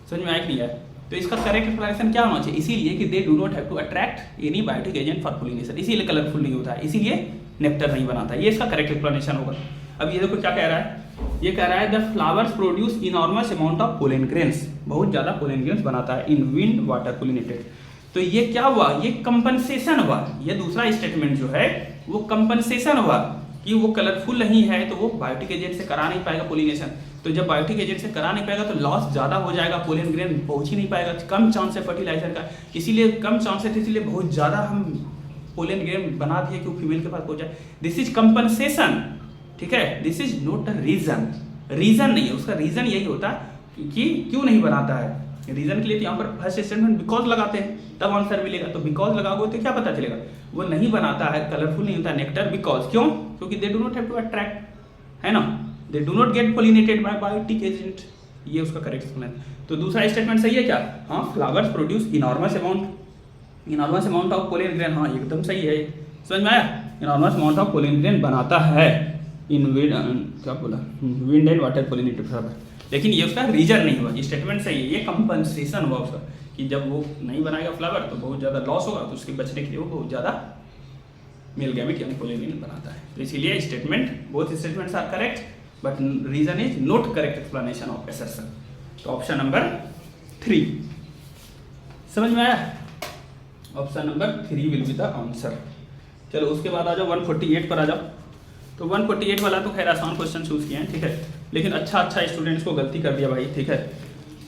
Speaker 1: समझ में आया कि नहीं आया? तो इसका करेक्ट एक्सप्लेनेशन क्या होना चाहिए, इसीलिए कि they do not have to attract any biotic agent for pollination, इसीलिए कलरफुल नहीं होता है, इसीलिए नेक्टर नहीं बनाता है। ये इसका करेक्ट एक्सप्लेनेशन होगा। अब ये देखो क्या कह रहा है, ये कह रहा है the flowers produce enormous amount of pollen grains, बहुत ज्यादा पोलन ग्रेन्स बनाता है इन विंड वाटर पोलिनेटेड। तो ये क्या हुआ, ये कंपनसेशन हुआ। ये दूसरा स्टेटमेंट जो है वो कंपनसेशन हुआ कि वो कलरफुल नहीं है तो वो बायोटिक एजेंट से करा नहीं पाएगा पोलिनेशन। तो जब बायोटिक एजेंट से करा नहीं पाएगा तो लॉस ज़्यादा हो जाएगा, पोलन ग्रेन पहुंच ही नहीं पाएगा, कम चांस है फर्टिलाइजर का, इसीलिए कम चांस है, इसलिए बहुत ज़्यादा हम पोलन ग्रेन बना दिए कि वो फीमेल के पास पहुंच जाए। दिस इज कंपनसेशन, ठीक है, this is not a reason. Reason नहीं है उसका, रीजन यही होता है कि क्यों नहीं बनाता है, रीजन के लिए तो यहाँ पर फर्स्ट स्टेटमेंट बिकॉज लगाते हैं, तब आंसर मिलेगा। तो बिकॉज लगाओगे तो क्या पता चलेगा, वो नहीं बनाता है, कलरफुल नहीं होता नेक्टर बिकॉज, क्यों? क्योंकि they do not have to attract, है ना, they do not get pollinated by biotic agent, ये उसका करेक्ट एक्सप्लेनेशन। तो दूसरा स्टेटमेंट सही है क्या? हाँ, flowers produce enormous amount of pollen grain, हाँ एकदम सही है, समझ में आया? Enormous amount of pollen grain बनाता है इन विंड, क्या बोला, wind and water pollinated flower, लेकिन ये उसका रीजन नहीं हुआ, स्टेटमेंट सही है, ये कंपनसेशन हुआ उसका कि जब वो नहीं बनाएगा फ्लावर तो बहुत ज़्यादा लॉस होगा, तो उसके बचने के लिए वो बहुत ज़्यादा मेल गैमेट यानी पोलिन बनाता है। तो इसीलिए statement, both statements are correct but reason is not correct explanation of assertion. तो ऑप्शन नंबर 3 समझ में आया? Option number 3 will be the answer. चलो उसके बाद आ जाओ 148 पर आ जाओ। तो 148 वाला तो खैर आसान क्वेश्चन चूज किए हैं, ठीक है, लेकिन अच्छा स्टूडेंट्स को गलती कर दिया भाई, ठीक है।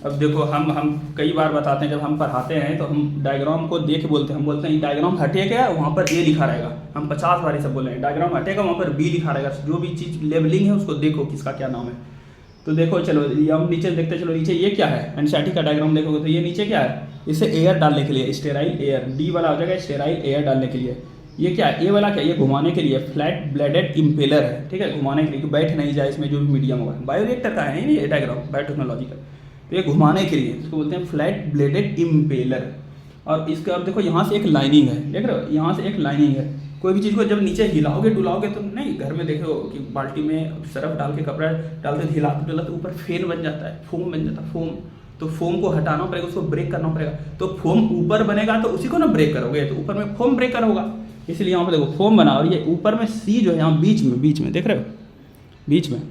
Speaker 1: अब देखो हम कई बार बताते हैं, जब हम पढ़ाते हैं तो हम डायग्राम को देख के बोलते हैं, हम बोलते हैं डायग्राम हटेगा वहाँ पर ए लिखा रहेगा, हम 50 बार सब बोल रहे हैं, डायग्राम हटेगा वहाँ पर बी लिखा रहेगा, जो भी चीज़ लेबलिंग है उसको देखो किसका क्या नाम है। तो देखो चलो हम नीचे देखते, चलो नीचे ये क्या है, एनसीईआरटी का डायग्राम देखोगे तो ये नीचे क्या है, इसे एयर डालने के लिए, स्टेराइल एयर, डी वाला हो जाएगा स्टेराइल एयर डालने के लिए। ये क्या है, ए वाला क्या, ये घुमाने के लिए, फ्लैट ब्लेडेड इम्पेलर है, ठीक है, घुमाने के लिए, बैठ नहीं जाए इसमें जो भी मीडियम होगा, बायोरिएक्टर का है ये डायग्राम, बायोटेक्नोलॉजी का। तो ये घुमाने के लिए इसको बोलते हैं फ्लैट ब्लेडेड इम्पेलर। और इसका अब देखो यहाँ से एक लाइनिंग है, देख रहे हो, यहाँ से एक लाइनिंग है। कोई भी चीज़ को जब नीचे हिलाओगे डुलाओगे तो नहीं, घर में देखो कि बाल्टी में सरफ डाल के कपड़ा डालते हिलाते डुलाते ऊपर फेन बन जाता है, फोम बन जाता है, फोम। तो फोम को हटाना पड़ेगा, उसको ब्रेक करना पड़ेगा। तो फोम ऊपर बनेगा तो उसी को ना ब्रेक करोगे, तो ऊपर में फोम ब्रेकर होगा, इसलिए यहाँ पर देखो फोम बना। और ये ऊपर में सी जो है यहाँ बीच में देख रहे हो, बीच में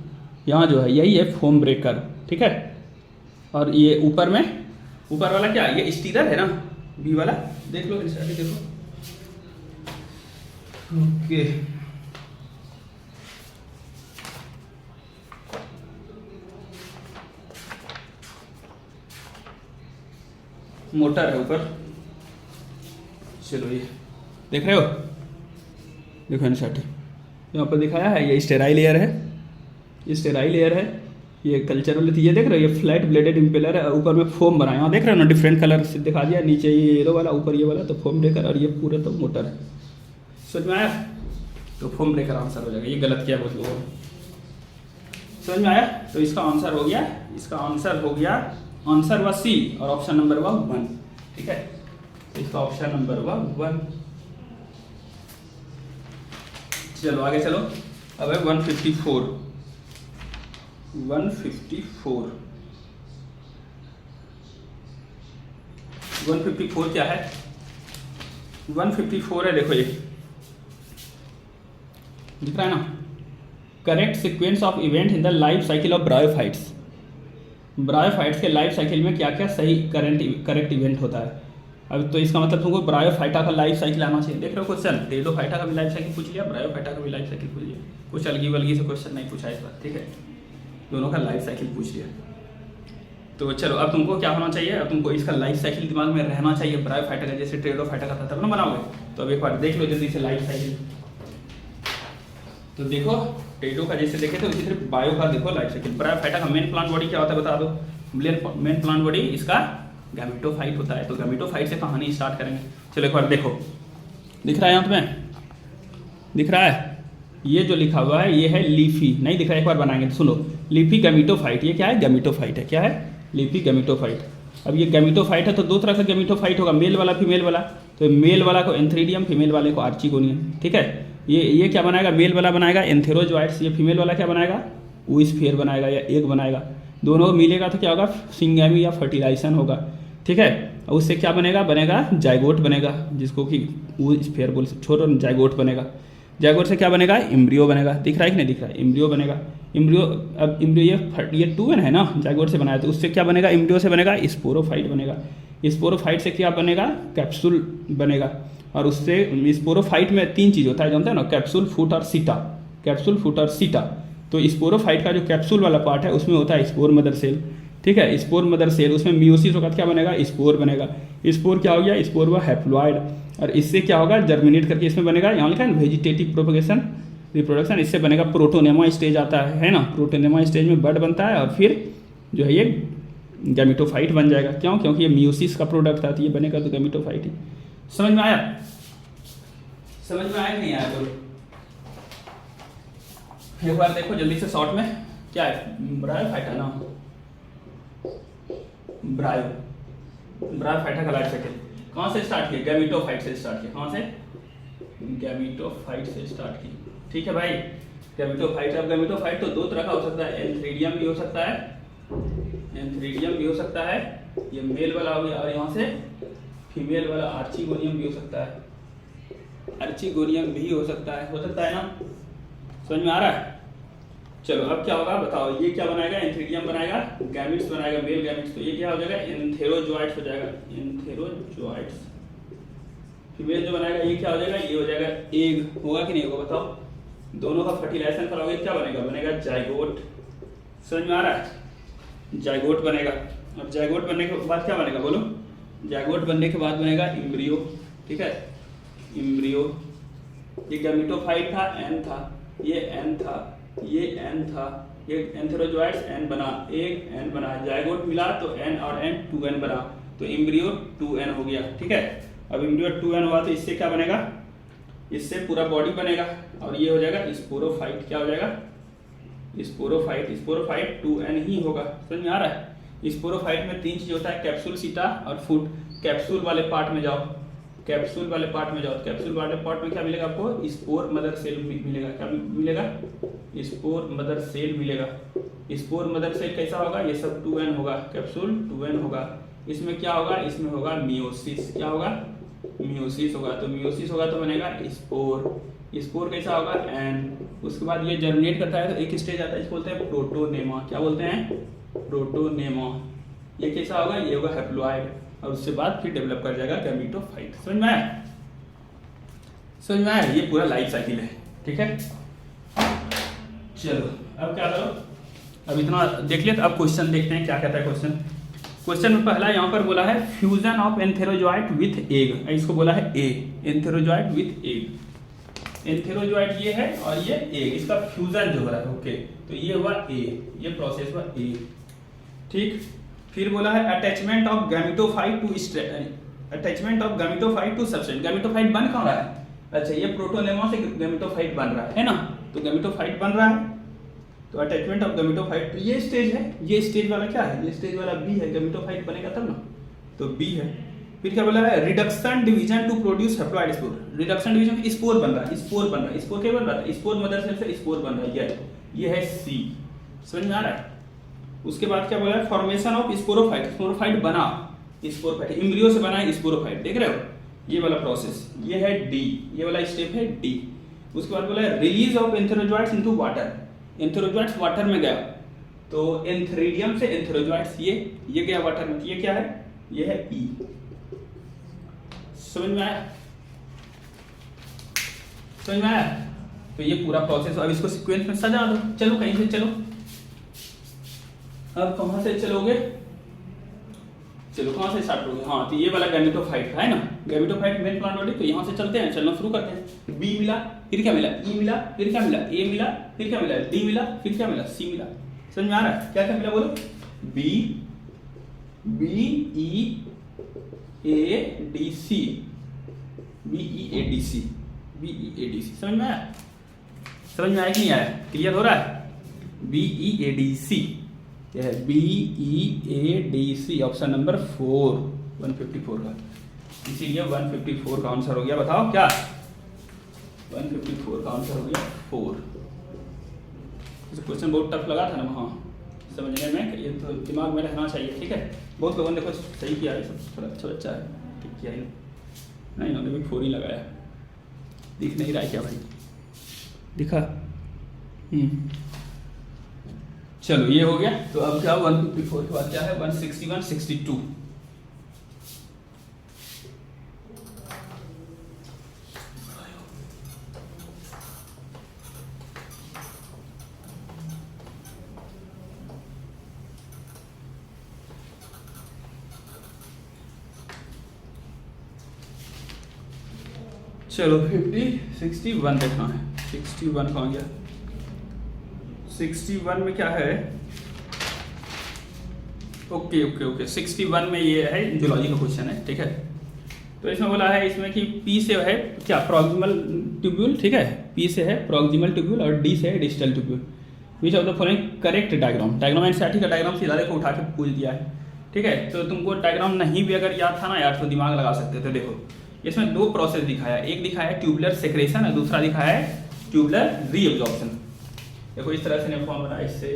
Speaker 1: यहाँ जो है यही है फोम ब्रेकर, ठीक है। और ये ऊपर वाला क्या, ये स्टीरर है ना, बी वाला, देख लो देखो, ओके। मोटर है ऊपर, चलो ये देख रहे हो, देखो एनसीईआरटी यहाँ पर दिखाया है, ये स्टेराइल एयर है, ये स्टेराइल एयर है, ये कल्चरल, ये देख रहे हो, ये फ्लैट ब्लेडेड इम्पेलर है, ऊपर में फोम बनाया, यहाँ देख रहे हो ना, डिफरेंट कलर से दिखा दिया, नीचे ये येलो वाला, ऊपर ये वाला, तो फोम ब्रेकर, और ये पूरा तो मोटर है, समझ में आया? तो फोम ब्रेकर आंसर हो जाएगा, ये गलत किया बहुत लोगों ने, समझ में आया? तो इसका आंसर हो गया, आंसर हुआ सी, और ऑप्शन नंबर हुआ 1, ठीक है। तो इसका ऑप्शन नंबर हुआ 1। चलो आगे चलो, अब है 154 क्या है, 154 है, देखो ये दिख रहा है ना, correct sequence of event in the life cycle of bryophytes. Bryophytes के लाइफ साइकिल में क्या क्या सही करेक्ट इवेंट होता है। अब तो इसका मतलब तुमको ब्रायोफाइटा का लाइफ साइकिल आना चाहिए। देख रहे हो क्वेश्चन, टेडोफाइटा का भी लाइफ साइकिल पूछ लिया, ब्रायोफाइटा का भी लाइफ साइकिल पूछ लिया, कुछ अलगी वलगी से क्वेश्चन नहीं पूछा इस बार, ठीक है, दोनों का लाइफ साइकिल पूछ लिया। तो चलो अब तुमको क्या होना चाहिए, अब तुमको इसका लाइफ साइकिल दिमाग में रहना चाहिए, ब्रायोफाइटा का जैसे टेडोफाइटा का था, तब ना बनाओगे। तो अब एक बार देख लो जल्दी से लाइफ साइकिल। तो देखो टेडो का जैसे देखे थे उसी तरह बायो का देखो लाइफ साइकिल। ब्रायोफाइटा का मेन प्लांट बॉडी क्या होता है बता दो। मेन प्लांट बॉडी इसका गैमेटोफाइट होता है। तो गैमेटोफाइट से कहानी स्टार्ट करेंगे। चलो एक बार देखो, दिख रहा है यहाँ तुम्हें, दिख रहा है, ये जो लिखा हुआ है ये है लीफी, नहीं दिख रहा है, एक बार बनाएंगे, सुनो, लीफी गैमेटोफाइट। ये क्या है, गैमेटोफाइट है, क्या है, लीफी गैमेटोफाइट। अब ये गैमेटोफाइट है तो दो तरह का गैमेटोफाइट होगा, मेल वाला फीमेल वाला। तो मेल वाला को एंथ्रीडियम, फीमेल वाले को आर्चिगोनियम, ठीक है। ये क्या बनाएगा, मेल वाला बनाएगा एंथेरोजोइट्स, ये फीमेल वाला क्या बनाएगा, ओस्फेयर बनाएगा या एग बनाएगा। दोनों मिलेगा तो क्या होगा, सिंगैमी या फर्टिलाइजेशन होगा, ठीक है। और उससे क्या बनेगा जाइगोट बनेगा, जिसको कि ओस्फेयर बोल, छोड़ो जाइगोट बनेगा। जाइगोट से क्या बनेगा, एम्ब्रियो बनेगा। दिख रहा है कि नहीं दिख रहा है, एम्ब्रियो बनेगा। एम्ब्रियो, अब एम्ब्रियो ये 2 है ना, जाइगोट से बनाया, तो उससे क्या बनेगा, एम्ब्रियो से बनेगा स्पोरोफाइट बनेगा। स्पोरोफाइट से क्या बनेगा, कैप्सूल बनेगा। और उससे स्पोरोफाइट में 3 चीज़ होता है, जानते हैं ना, कैप्सूल, फूट और सीटा। कैप्सूल, फूट और सीटा। तो स्पोरोफाइट का जो कैप्सूल वाला पार्ट है उसमें होता है स्पोर मदर सेल, ठीक है। स्पोर मदर सेल, उसमें मियोसिस होगा, क्या बनेगा, स्पोर बनेगा। स्पोर क्या हो गया, स्पोर हुआ हैप्लॉइड। और इससे क्या होगा, जर्मिनेट करके इसमें बनेगा, यहाँ लिखा है ना, वेजिटेटिव प्रोपगेशन रिप्रोडक्शन। इससे बनेगा प्रोटोनेमा स्टेज आता है ना, प्रोटोनेमा स्टेज में बड बनता है और फिर जो है ये गैमेटोफाइट बन जाएगा। क्यों? क्योंकि ये मियोसिस का प्रोडक्ट था, तो ये बनेगा तो गैमेटोफाइट ही। समझ में आया? समझ में आया कि नहीं आया? बोलो एक बार देखो जल्दी से शॉर्ट में क्या है, ब्रायोफाइट है ना, ब्रायोफाइटा का लाइफ साइकिल कहाँ से स्टार्ट किया? गैमेटोफाइट से स्टार्ट किया। कहाँ से? गैमेटोफाइट से स्टार्ट की। ठीक है भाई, गैमेटोफाइट। अब गैमेटोफाइट तो दो तरह का हो सकता है, एंथ्रीडियम भी हो सकता है, एंथ्रीडियम भी हो सकता है, ये मेल वाला हो गया, और यहाँ से फीमेल वाला आर्चिगोनियम भी हो सकता है, आर्चिगोनियम भी हो सकता है ना? समझ में आ रहा है? चलो अब क्या होगा बताओ, ये क्या बनाएगा? एंथ्रीडियम बनाएगा, गैमेट्स बनाएगा, मेल गैमेट्स, तो ये क्या हो जाएगा? एंथेरोजोइट्स हो जाएगा, एंथेरोजोइट्स। फीमेल जो बनाएगा ये क्या हो जाएगा? ये हो जाएगा एग। होगा कि नहीं होगा बताओ? दोनों का फर्टिलाइजेशन कराओगे क्या बनेगा? बनेगा जाइगोट। समझ में आ रहा है? जाइगोट बनेगा। अब जाइगोट बनने के बाद क्या बनेगा बोलो? जाइगोट बनने के बाद बनेगा एम्ब्रियो। ठीक है, एम्ब्रियो। ये गैमेटोफाइट था, एन था, ये एन था, ये एन था, ये एंथेरोजोइट्स एन बना, एक एन बना, जाइगोट मिला तो एन और एन 2n बना, तो एम्ब्रियो 2n हो गया। ठीक है, अब एम्ब्रियो 2n हुआ तो इससे क्या बनेगा? इससे पूरा बॉडी बनेगा, और ये हो जाएगा स्पोरोफाइट। क्या हो जाएगा? स्पोरोफाइट। स्पोरोफाइट 2n ही होगा। समझ में आ रहा है? स्पोरोफाइट में 3 चीज होता है, कैप्सूल, सीटा और फूट। कैप्सूल वाले पार्ट में जाओ, कैप्सूल वाले पार्ट में जाओ, कैप्सूल वाले पार्ट में क्या मिलेगा आपको? स्पोर मदर सेल मिलेगा। क्या मिलेगा? स्पोर मदर सेल मिलेगा। स्पोर मदर सेल कैसा होगा? ये सब 2n होगा, कैप्सूल 2n होगा। इसमें क्या होगा? इसमें होगा मियोसिस। क्या होगा? मियोसिस होगा। तो मियोसिस होगा तो बनेगा स्पोर। स्पोर कैसा होगा? एन। उसके बाद ये जर्मिनेट करता है तो एक स्टेज आता है, इसको बोलते हैं प्रोटोनेमा। क्या बोलते हैं? प्रोटोनेमा। ये कैसा होगा? ये होगा हैप्लॉइड, और उसके बाद फिर डेवलप कर जाएगा गैमेटोफाइट। समझ में आया? समझ में आया? ये पूरा लाइफ साइकिल है। ठीक है, चलो अब क्या करो, अब इतना देख लिया, तो अब क्वेश्चन देखते हैं क्या कहता है क्वेश्चन। क्वेश्चन में पहला यहाँ पर बोला है फ्यूजन ऑफ एंथेरोजोइट विथ एग, इसको बोला है ए, एंथेरोजोइट विथ एग। एंथेरोजोइट ये है और ये एग, इसका फ्यूजन जो हो रहा है। ओके, तो ये हुआ ए, ये प्रोसेस हुआ ए। ठीक, फिर बोला है attachment of gametophyte to attachment of gametophyte to substance. Gametophyte बन कहाँ रहा है? अच्छा, ये प्रोटोनेमा से गैमेटोफाइट बन रहा है ना, तो गैमेटोफाइट बन रहा है, तो अटैचमेंट ऑफ गैमेटोफाइट, ये स्टेज है। ये स्टेज वाला क्या है? ये स्टेज वाला बी है, गैमेटोफाइट बनेगा तब ना, तो बी है। फिर क्या बोला है? Reduction division to produce haploid spore. Reduction division spore बन रहा है, स्पोर बन रहा है। स्पोर क्या बन रहा है? स्पोर मदर सेल से स्पोर बन रहा है, ये है सी। समझ में आ रहा है? उसके बाद क्या बोला है? Formation of sporophyte. स्पोरोफाइट बना, स्पोरोफाइट एम्ब्रियो से बना है स्पोरोफाइट। देख रहे हो ये वाला प्रोसेस, ये है डी, ये वाला स्टेप है डी। उसके बाद बोला है release of antherozoids into water. Antherozoids water में गया, तो एंथ्रीडियम से एंथेरोजोइट्स ये गया वाटर में, ये क्या है? ये है ई। समझ में आया? समझ में आया? तो ये पूरा प्रोसेस, अब इसको सीक्वेंस में सजा दो। चलो कहीं से चलो, अब कहां से चलोगे? चलो कहां से स्टार्ट करोगे? हाँ, तो ये वाला गैमेटोफाइट है ना, गैमेटोफाइट मेन प्लांट बॉडी, तो यहां से चलते हैं, चलना शुरू करते हैं। बी मिला, फिर क्या मिला? ई मिला, फिर क्या मिला? ए मिला, फिर क्या मिला? डी मिला, फिर क्या मिला? सी मिला। समझ में आ रहा है? क्या क्या मिला बोलो? B, B E A D C, B E A D C, B E A D C. समझ में आया? समझ में आया कि नहीं आया? क्लियर हो रहा है? B E A D C, यह है B E A D C, option number 4, 154 का। इसीलिए 154 का आंसर हो गया। बताओ क्या? 154 का आंसर हो गया 4। क्वेश्चन बहुत टफ लगा था ना, हाँ समझने में, ये तो दिमाग में रहना चाहिए। ठीक है, बहुत लोगों ने देखो सही किया, ये सब थोड़ा अच्छा बच्चा है, ठीक किया ही नहीं, इन्होंने भी 4 ही लगाया। दिख नहीं रहा है क्या भाई? दिखा? चलो ये हो गया। तो अब क्या 154 के बाद क्या है? 161, 62। चलो 61 देखना है। 61 कहाँ गया? 61 में क्या है? ओके ओके ओके 61 में ये है जूलॉजी का क्वेश्चन है, ठीक है। तो इसमें बोला है इसमें कि पी से है क्या प्रॉक्सिमल ट्यूब्यूल, ठीक है, पी से है प्रॉक्सिमल ट्यूब्यूल और डी से है distal tubule. Which of the following correct diagram, diagram NCERT का डायग्राम सीधा देखो उठा के पूछ दिया है, ठीक है। तो तुमको डायग्राम नहीं भी अगर याद था ना यार तो दिमाग लगा सकते थे। देखो इसमें दो प्रोसेस दिखाया, एक दिखाया है ट्यूबुलर सेक्रेशन और दूसरा दिखाया है ट्यूबुलर रीअब्जॉर्प्शन। देखो इस तरह से फॉर्म बना इससे,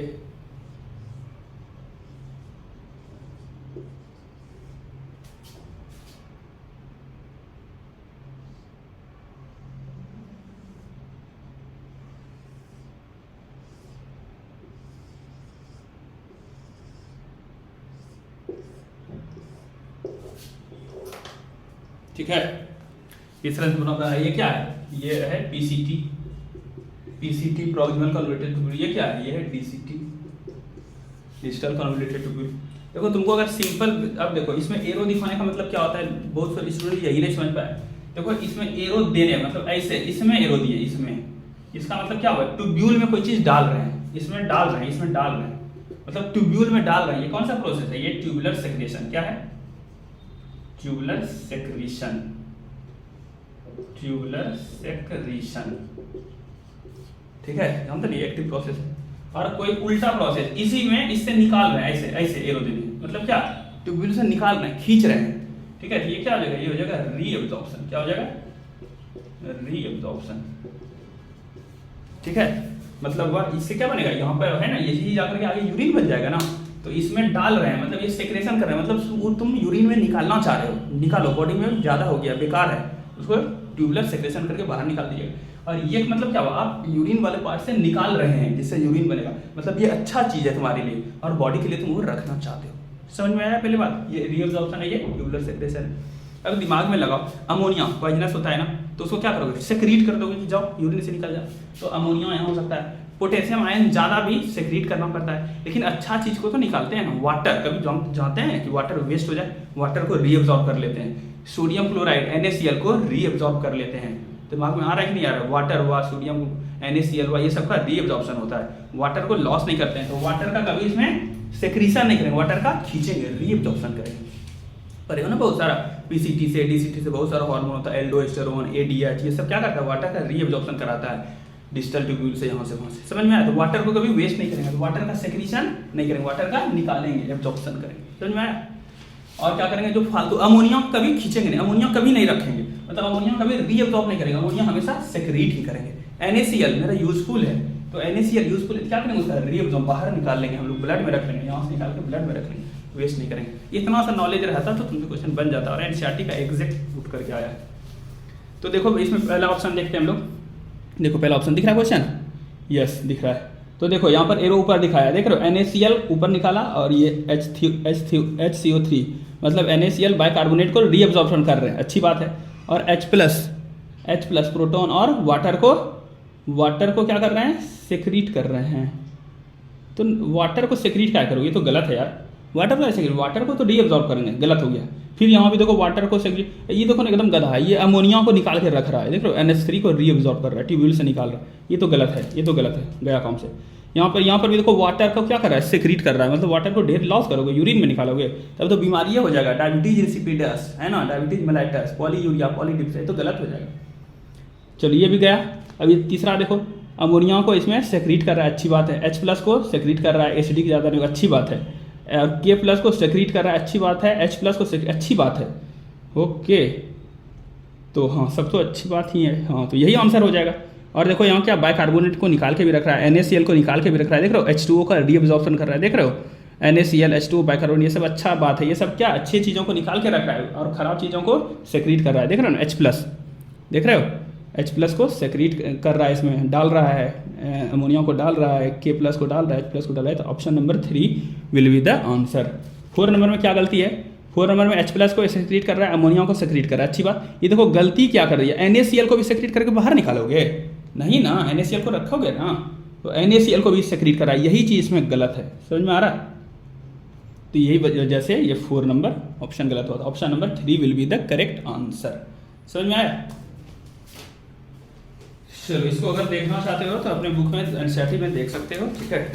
Speaker 1: ठीक है। इस तरह से बना, ये क्या है, ये है PCT, PCT proximal converted tubule. ये क्या है, ये है डीसीटी डिजिटल कन्वर्टेड ट्यूब्यूल। देखो तुमको अगर सिंपल, अब देखो इसमें एरो दिखाने का मतलब क्या होता है, बहुत सारे स्टूडेंट यही नहीं समझ पाए। देखो इसमें एरो देने मतलब ऐसे, इसमें एरो दिए, इसमें, इसका मतलब क्या हुआ, ट्यूब्यूल में कोई चीज डाल रहे हैं, इसमें डाल रहे हैं, इसमें डाल रहे हैं, मतलब ट्यूब्यूल में डाल रहे हैं। ये कौन सा प्रोसेस है, ये ट्यूबुलर सेक्रेशन। क्या है, ट्यूबुलर सेक्रेशन, ट्यूबुलर सेक्रेशन, ठीक है। जानते नहीं एक्टिव प्रोसेस है। और कोई उल्टा प्रोसेस, इसी में इससे निकाल रहे हैं, ऐसे ऐसे एरो देने, मतलब क्या, ट्यूब्यूल से निकाल रहे हैं, खींच रहे हैं, ठीक है। तो ये क्या हो जाएगा, ये हो जाएगा रीअब्जॉर्प्शन। क्या हो जाएगा, रीअब्जॉर्प्शन, ठीक है। मतलब वह इससे क्या बनेगा, यहाँ पर है ना, यही जाकर के आगे यूरिन बन जाएगा ना, तो इसमें डाल रहे हैं, मतलब ये सेक्रेशन कर रहे हैं, मतलब तुम यूरिन में निकालना चाह रहे हो, निकालो, बॉडी में ज्यादा हो गया, बेकार है, उसको ट्यूबुलर सेक्रेशन करके बाहर निकाल दीजिएगा। और ये मतलब क्या हुआ, आप यूरिन वाले पार्ट से निकाल रहे हैं जिससे यूरिन बनेगा, मतलब ये अच्छा चीज है तुम्हारे लिए और बॉडी के लिए तुम वो रखना चाहते हो। समझ में आया पहली बात, ये रीअब्जॉर्प्शन है, ये ट्यूबुलर सेक्रेशन है। अब दिमाग में लगाओ, अमोनिया पॉइजनस होता है ना, तो उसको क्या करोगे, सेक्रीट कर दोगे कि जाओ यूरिन से निकल जाओ, तो अमोनिया यहाँ हो सकता है। पोटेशियम आयन ज्यादा भी सेक्रीट करना पड़ता है, लेकिन अच्छा चीज को तो निकालते हैं ना, वाटर, कभी जानते हैं कि वाटर वेस्ट हो जाए, वाटर को रीअब्जॉर्ब कर लेते हैं। सोडियम क्लोराइड NaCl को रीअब्जॉर्ब कर लेते हैं। दिमाग में आ रहा है कि नहीं आ रहा है, वाटर हुआ, सोडियम NaCl हुआ, ये सबका रीअब्जॉर्प्शन होता है, वाटर को लॉस नहीं करते हैं, तो वाटर का कभी इसमें सेक्रीशन नहीं करेंगे, वाटर का खींचेंगे, रीअब्जॉर्प्शन करेंगे। पर ना बहुत सारा पीसीटी से डीसीटी से बहुत सारा हार्मोन होता है, एल्डोस्टेरोन, ADH, ये सब क्या करता है, वाटर का रीअब्जॉर्प्शन कराता है डिजिटल ट्यूब्यूल से, यहाँ से वहाँ से। समझ में आया, तो वाटर को कभी वेस्ट नहीं करेंगे, तो वाटर का सेक्रीशन नहीं करेंगे, वाटर का निकालेंगे, एब्जॉर्प्शन करेंगे। समझ में आया। और क्या करेंगे, जो फालतू अमोनिया कभी खींचेंगे नहीं, अमोनिया कभी नहीं रखेंगे, मतलब अमोनिया कभी रीअब्जॉर्ब नहीं करेंगे, अमोनिया हमेशा सेक्रीट ही करेंगे। NaCl मेरा यूजफुल है, तो NaCl यूजफुल है, क्या करेंगे, उसका रीअब्जॉर्ब बाहर निकाल लेंगे हम लोग, ब्लड में रख लेंगे, यहाँ से निकाल के ब्लड में रख लेंगे, वेस्ट नहीं करेंगे। इतना सा नॉलेज रहता तो तुमसे क्वेश्चन बन जाता, और एनसीईआरटी का एग्जैक्ट उठ करके आया है। तो देखो इसमें पहला ऑप्शन देखते हैं हम लोग, देखो पहला ऑप्शन दिख रहा है क्वेश्चन, यस दिख रहा है। तो देखो यहाँ पर एरो ऊपर दिखाया, देख रहे हो, NaCl ऊपर निकाला और ये HCO3, मतलब NaCl बाइकार्बोनेट को रीअब्जॉर्प्शन कर रहे हैं, अच्छी बात है। और H प्लस प्रोटॉन और वाटर को क्या कर रहे हैं, सेक्रीट कर रहे हैं। तो वाटर को सेक्रीट क्या करोगे, ये तो गलत है यार, वाटर को तो रीअब्जॉर्ब करेंगे, गलत हो गया। फिर यहाँ भी देखो वाटर को सेक्रीट, ये देखो ना एकदम गधा है, ये अमोनिया को निकाल के रख रहा है, देख रहे हो, NH3 को रीअब्जॉर्ब कर रहा है, ट्यूब्यूल से निकाल रहा है, ये तो गलत है, ये तो गलत है, गया काम से। यहाँ पर भी देखो वाटर को क्या कर रहा है, सेक्रीट कर रहा है, मतलब वाटर को ढेर लॉस करोगे, यूरिन में निकालोगे, तब तो बीमारी हो जाएगा, डायबिटीज इंसिपिडस है ना, डायबिटीज मेलाइटस, पॉलीयूरिया, पॉलीडिप्सिया, तो गलत हो जाएगा। चलिए ये भी गया। अब ये तीसरा देखो, अमोनिया को इसमें सेक्रीट कर रहा है, अच्छी बात है। H+ को सेक्रीट कर रहा है, एसिडिक ज़्यादा नहीं, अच्छी बात है। और K+ को सेक्रीट कर रहा है, अच्छी बात है। H+ को अच्छी बात है, ओके। तो हाँ सब तो अच्छी बात ही है, हाँ तो यही आंसर हो जाएगा। और देखो यहाँ क्या, बाइकार्बोनेट को निकाल के भी रख रहा है, NaCl को निकाल के भी रख रहा है, देख रहे हो, H2O का रीअब्जॉर्प्शन कर रहा है, देख रहे हो, NaCl, H2O, बाइकार्बोनेट, ये सब अच्छा बात है, ये सब क्या अच्छी चीज़ों को निकाल के रख रहा है और ख़राब चीज़ों को सेक्रीट कर रहा है, देख रहे हो ना, H+, देख रहे हो, H+ को सेक्रीट कर रहा है, इसमें डाल रहा है, अमोनिया को डाल रहा है, K+ को डाल रहा है, H+ को डाल रहा है, तो option number 3 will be the answer. 4 number में क्या गलती है, 4 नंबर में H+ को सेक्रीट कर रहा है, अमोनिया को सेक्रीट कर रहा है, अच्छी बात। ये देखो गलती क्या कर रही है, NaCl को भी सेक्रीट करके बाहर निकालोगे, नहीं ना, NaCl को रखोगे ना, तो NaCl को भी सेक्रीट कर रहा है, यही चीज़ इसमें गलत है, समझ में आ रहा है। तो यही वजह से ये 4 नंबर ऑप्शन गलत होता है, option number 3 will be the correct answer. समझ में आया। चलो इसको अगर देखना चाहते हो तो अपने बुक में एनसीईआरटी में देख सकते हो, ठीक है।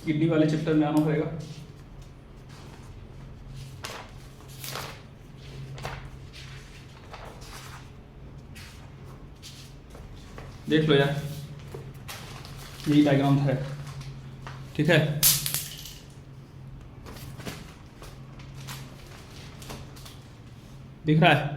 Speaker 1: किडनी वाले चैप्टर में आना पड़ेगा। देख लो यार, यही डायग्राम है, ठीक है। दिख रहा है?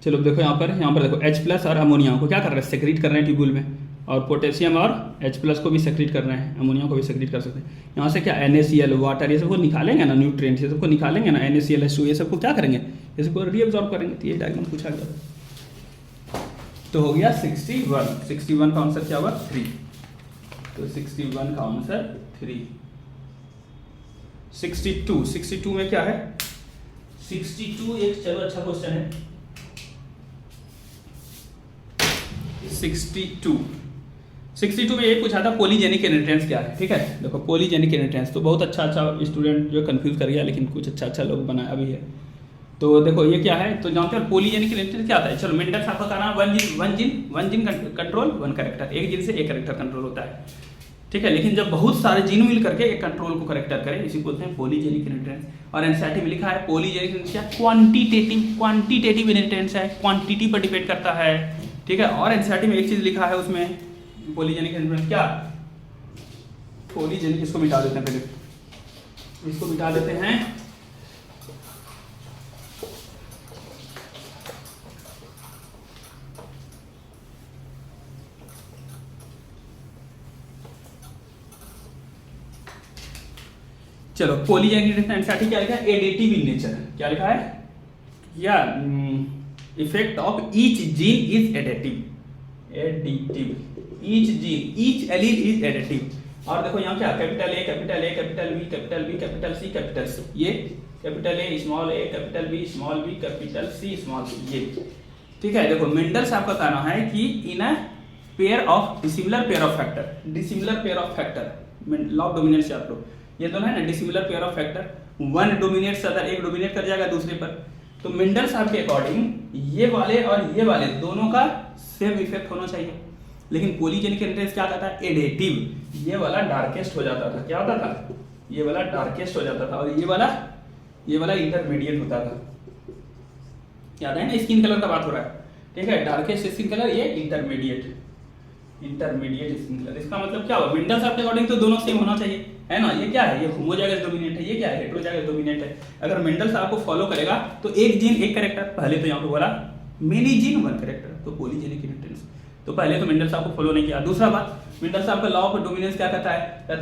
Speaker 1: चलो देखो यहाँ पर देखो H+ और अमोनिया को क्या कर रहे हैं, सेक्रेट कर रहे हैं ट्यूबुल में, और पोटेशियम और H+ को भी सेक्रेट कर रहे हैं, अमोनिया को भी सेक्रेट कर सकते हैं। यहाँ से क्या NaCl, वाटर, ये सबको निकालेंगे ना, न्यूट्रिएंट्स ये सबको निकालेंगे ना, NaCl, H2, ये सबको क्या करेंगे, ये सबको रीअब्जॉर्ब करेंगे। तो ये डायग्राम पूछा गया। तो हो गया 61 का आंसर क्या हुआ, 3। तो 61 का आंसर 3। 62 में क्या है, 62 एक चलो अच्छा क्वेश्चन है। 62 में ये पूछा था पॉलीजेनिक इनहेरिटेंस क्या है, ठीक है। देखो पॉलीजेनिक इनहेरिटेंस तो बहुत अच्छा स्टूडेंट जो कंफ्यूज कर गया, लेकिन कुछ अच्छा लोग बनाया भी है। तो देखो ये क्या है, तो जानते हैं पॉलीजेनिक इनहेरिटेंस क्या होता है। चलो मेंडल आपका कहना one gene control one character, एक जीन से एक कैरेक्टर कंट्रोल होता है, ठीक है। लेकिन जब बहुत सारे जीन मिल करके एक कंट्रोल को करेक्टर करें, इसी को बोलते हैं पॉलीजेनिक इनहेरिटेंस। और एनसीईआरटी में लिखा है पॉलीजेनिक इनहेरिटेंस क्वांटिटेटिव इनहेरिटेंस है, क्वांटिटी पर डिपेंड करता है, ठीक है। और एनसीईआरटी में एक चीज लिखा है उसमें पॉलीजेनिक इनहेरिटेंस क्या, पॉलीजेनिक, इसको मिटा देते हैं, पहले इसको मिटा देते हैं। चलो पॉलीजेनिक एनसीईआरटी क्या लिखा है, एडिटिव इन नेचर, क्या लिखा है, या effect of each gene is additive, each allele is additive. और देखो यहाँ क्या, capital A, capital A, capital B, capital B, capital C, capital C, ये capital A small a, capital B small b, capital C small c, ये ठीक है। देखो मेंडल साहब का कहना है कि in a pair of dissimilar pair of factor, law of dominance याद लो, ये दोनों है ना dissimilar pair of factor, one dominates other, एक डोमिनेट कर जाएगा दूसरे पर। तो मेंडल साहब के अकॉर्डिंग ये वाले और ये वाले दोनों का सेम इफेक्ट होना चाहिए, लेकिन पॉलीजेनिक इनहेरिटेंस क्या कहता है, एडिटिव, ये वाला डार्केस्ट हो जाता था, क्या होता था, ये वाला डार्केस्ट हो जाता था, और ये वाला इंटरमीडिएट होता था। याद है ना, स्किन कलर का बात हो रहा है, ठीक है, डार्केस्ट स्किन कलर, ये इंटरमीडिएट स्किन कलर। इसका मतलब क्या हुआ, मेंडल साहब के अकॉर्डिंग तो दोनों सेम होना चाहिए, है ना। ये क्या है, ये होमोजाइगस डोमिनेंट है, ये क्या है, हेटेरोजाइगस डोमिनेंट है। अगर मेंडल साहब को फॉलो करेगा तो एक जीन एक कैरेक्टर, पहले तो यहाँ पे बोला मेनी जीन वन कैरेक्टर, तो पॉलीजेनिक इनहेरिटेंस, तो पहले तो मेंडल साहब को फॉलो नहीं किया। दूसरा बात, मेंडल साहब का लॉ ऑफ डोमिनेंस क्या कहता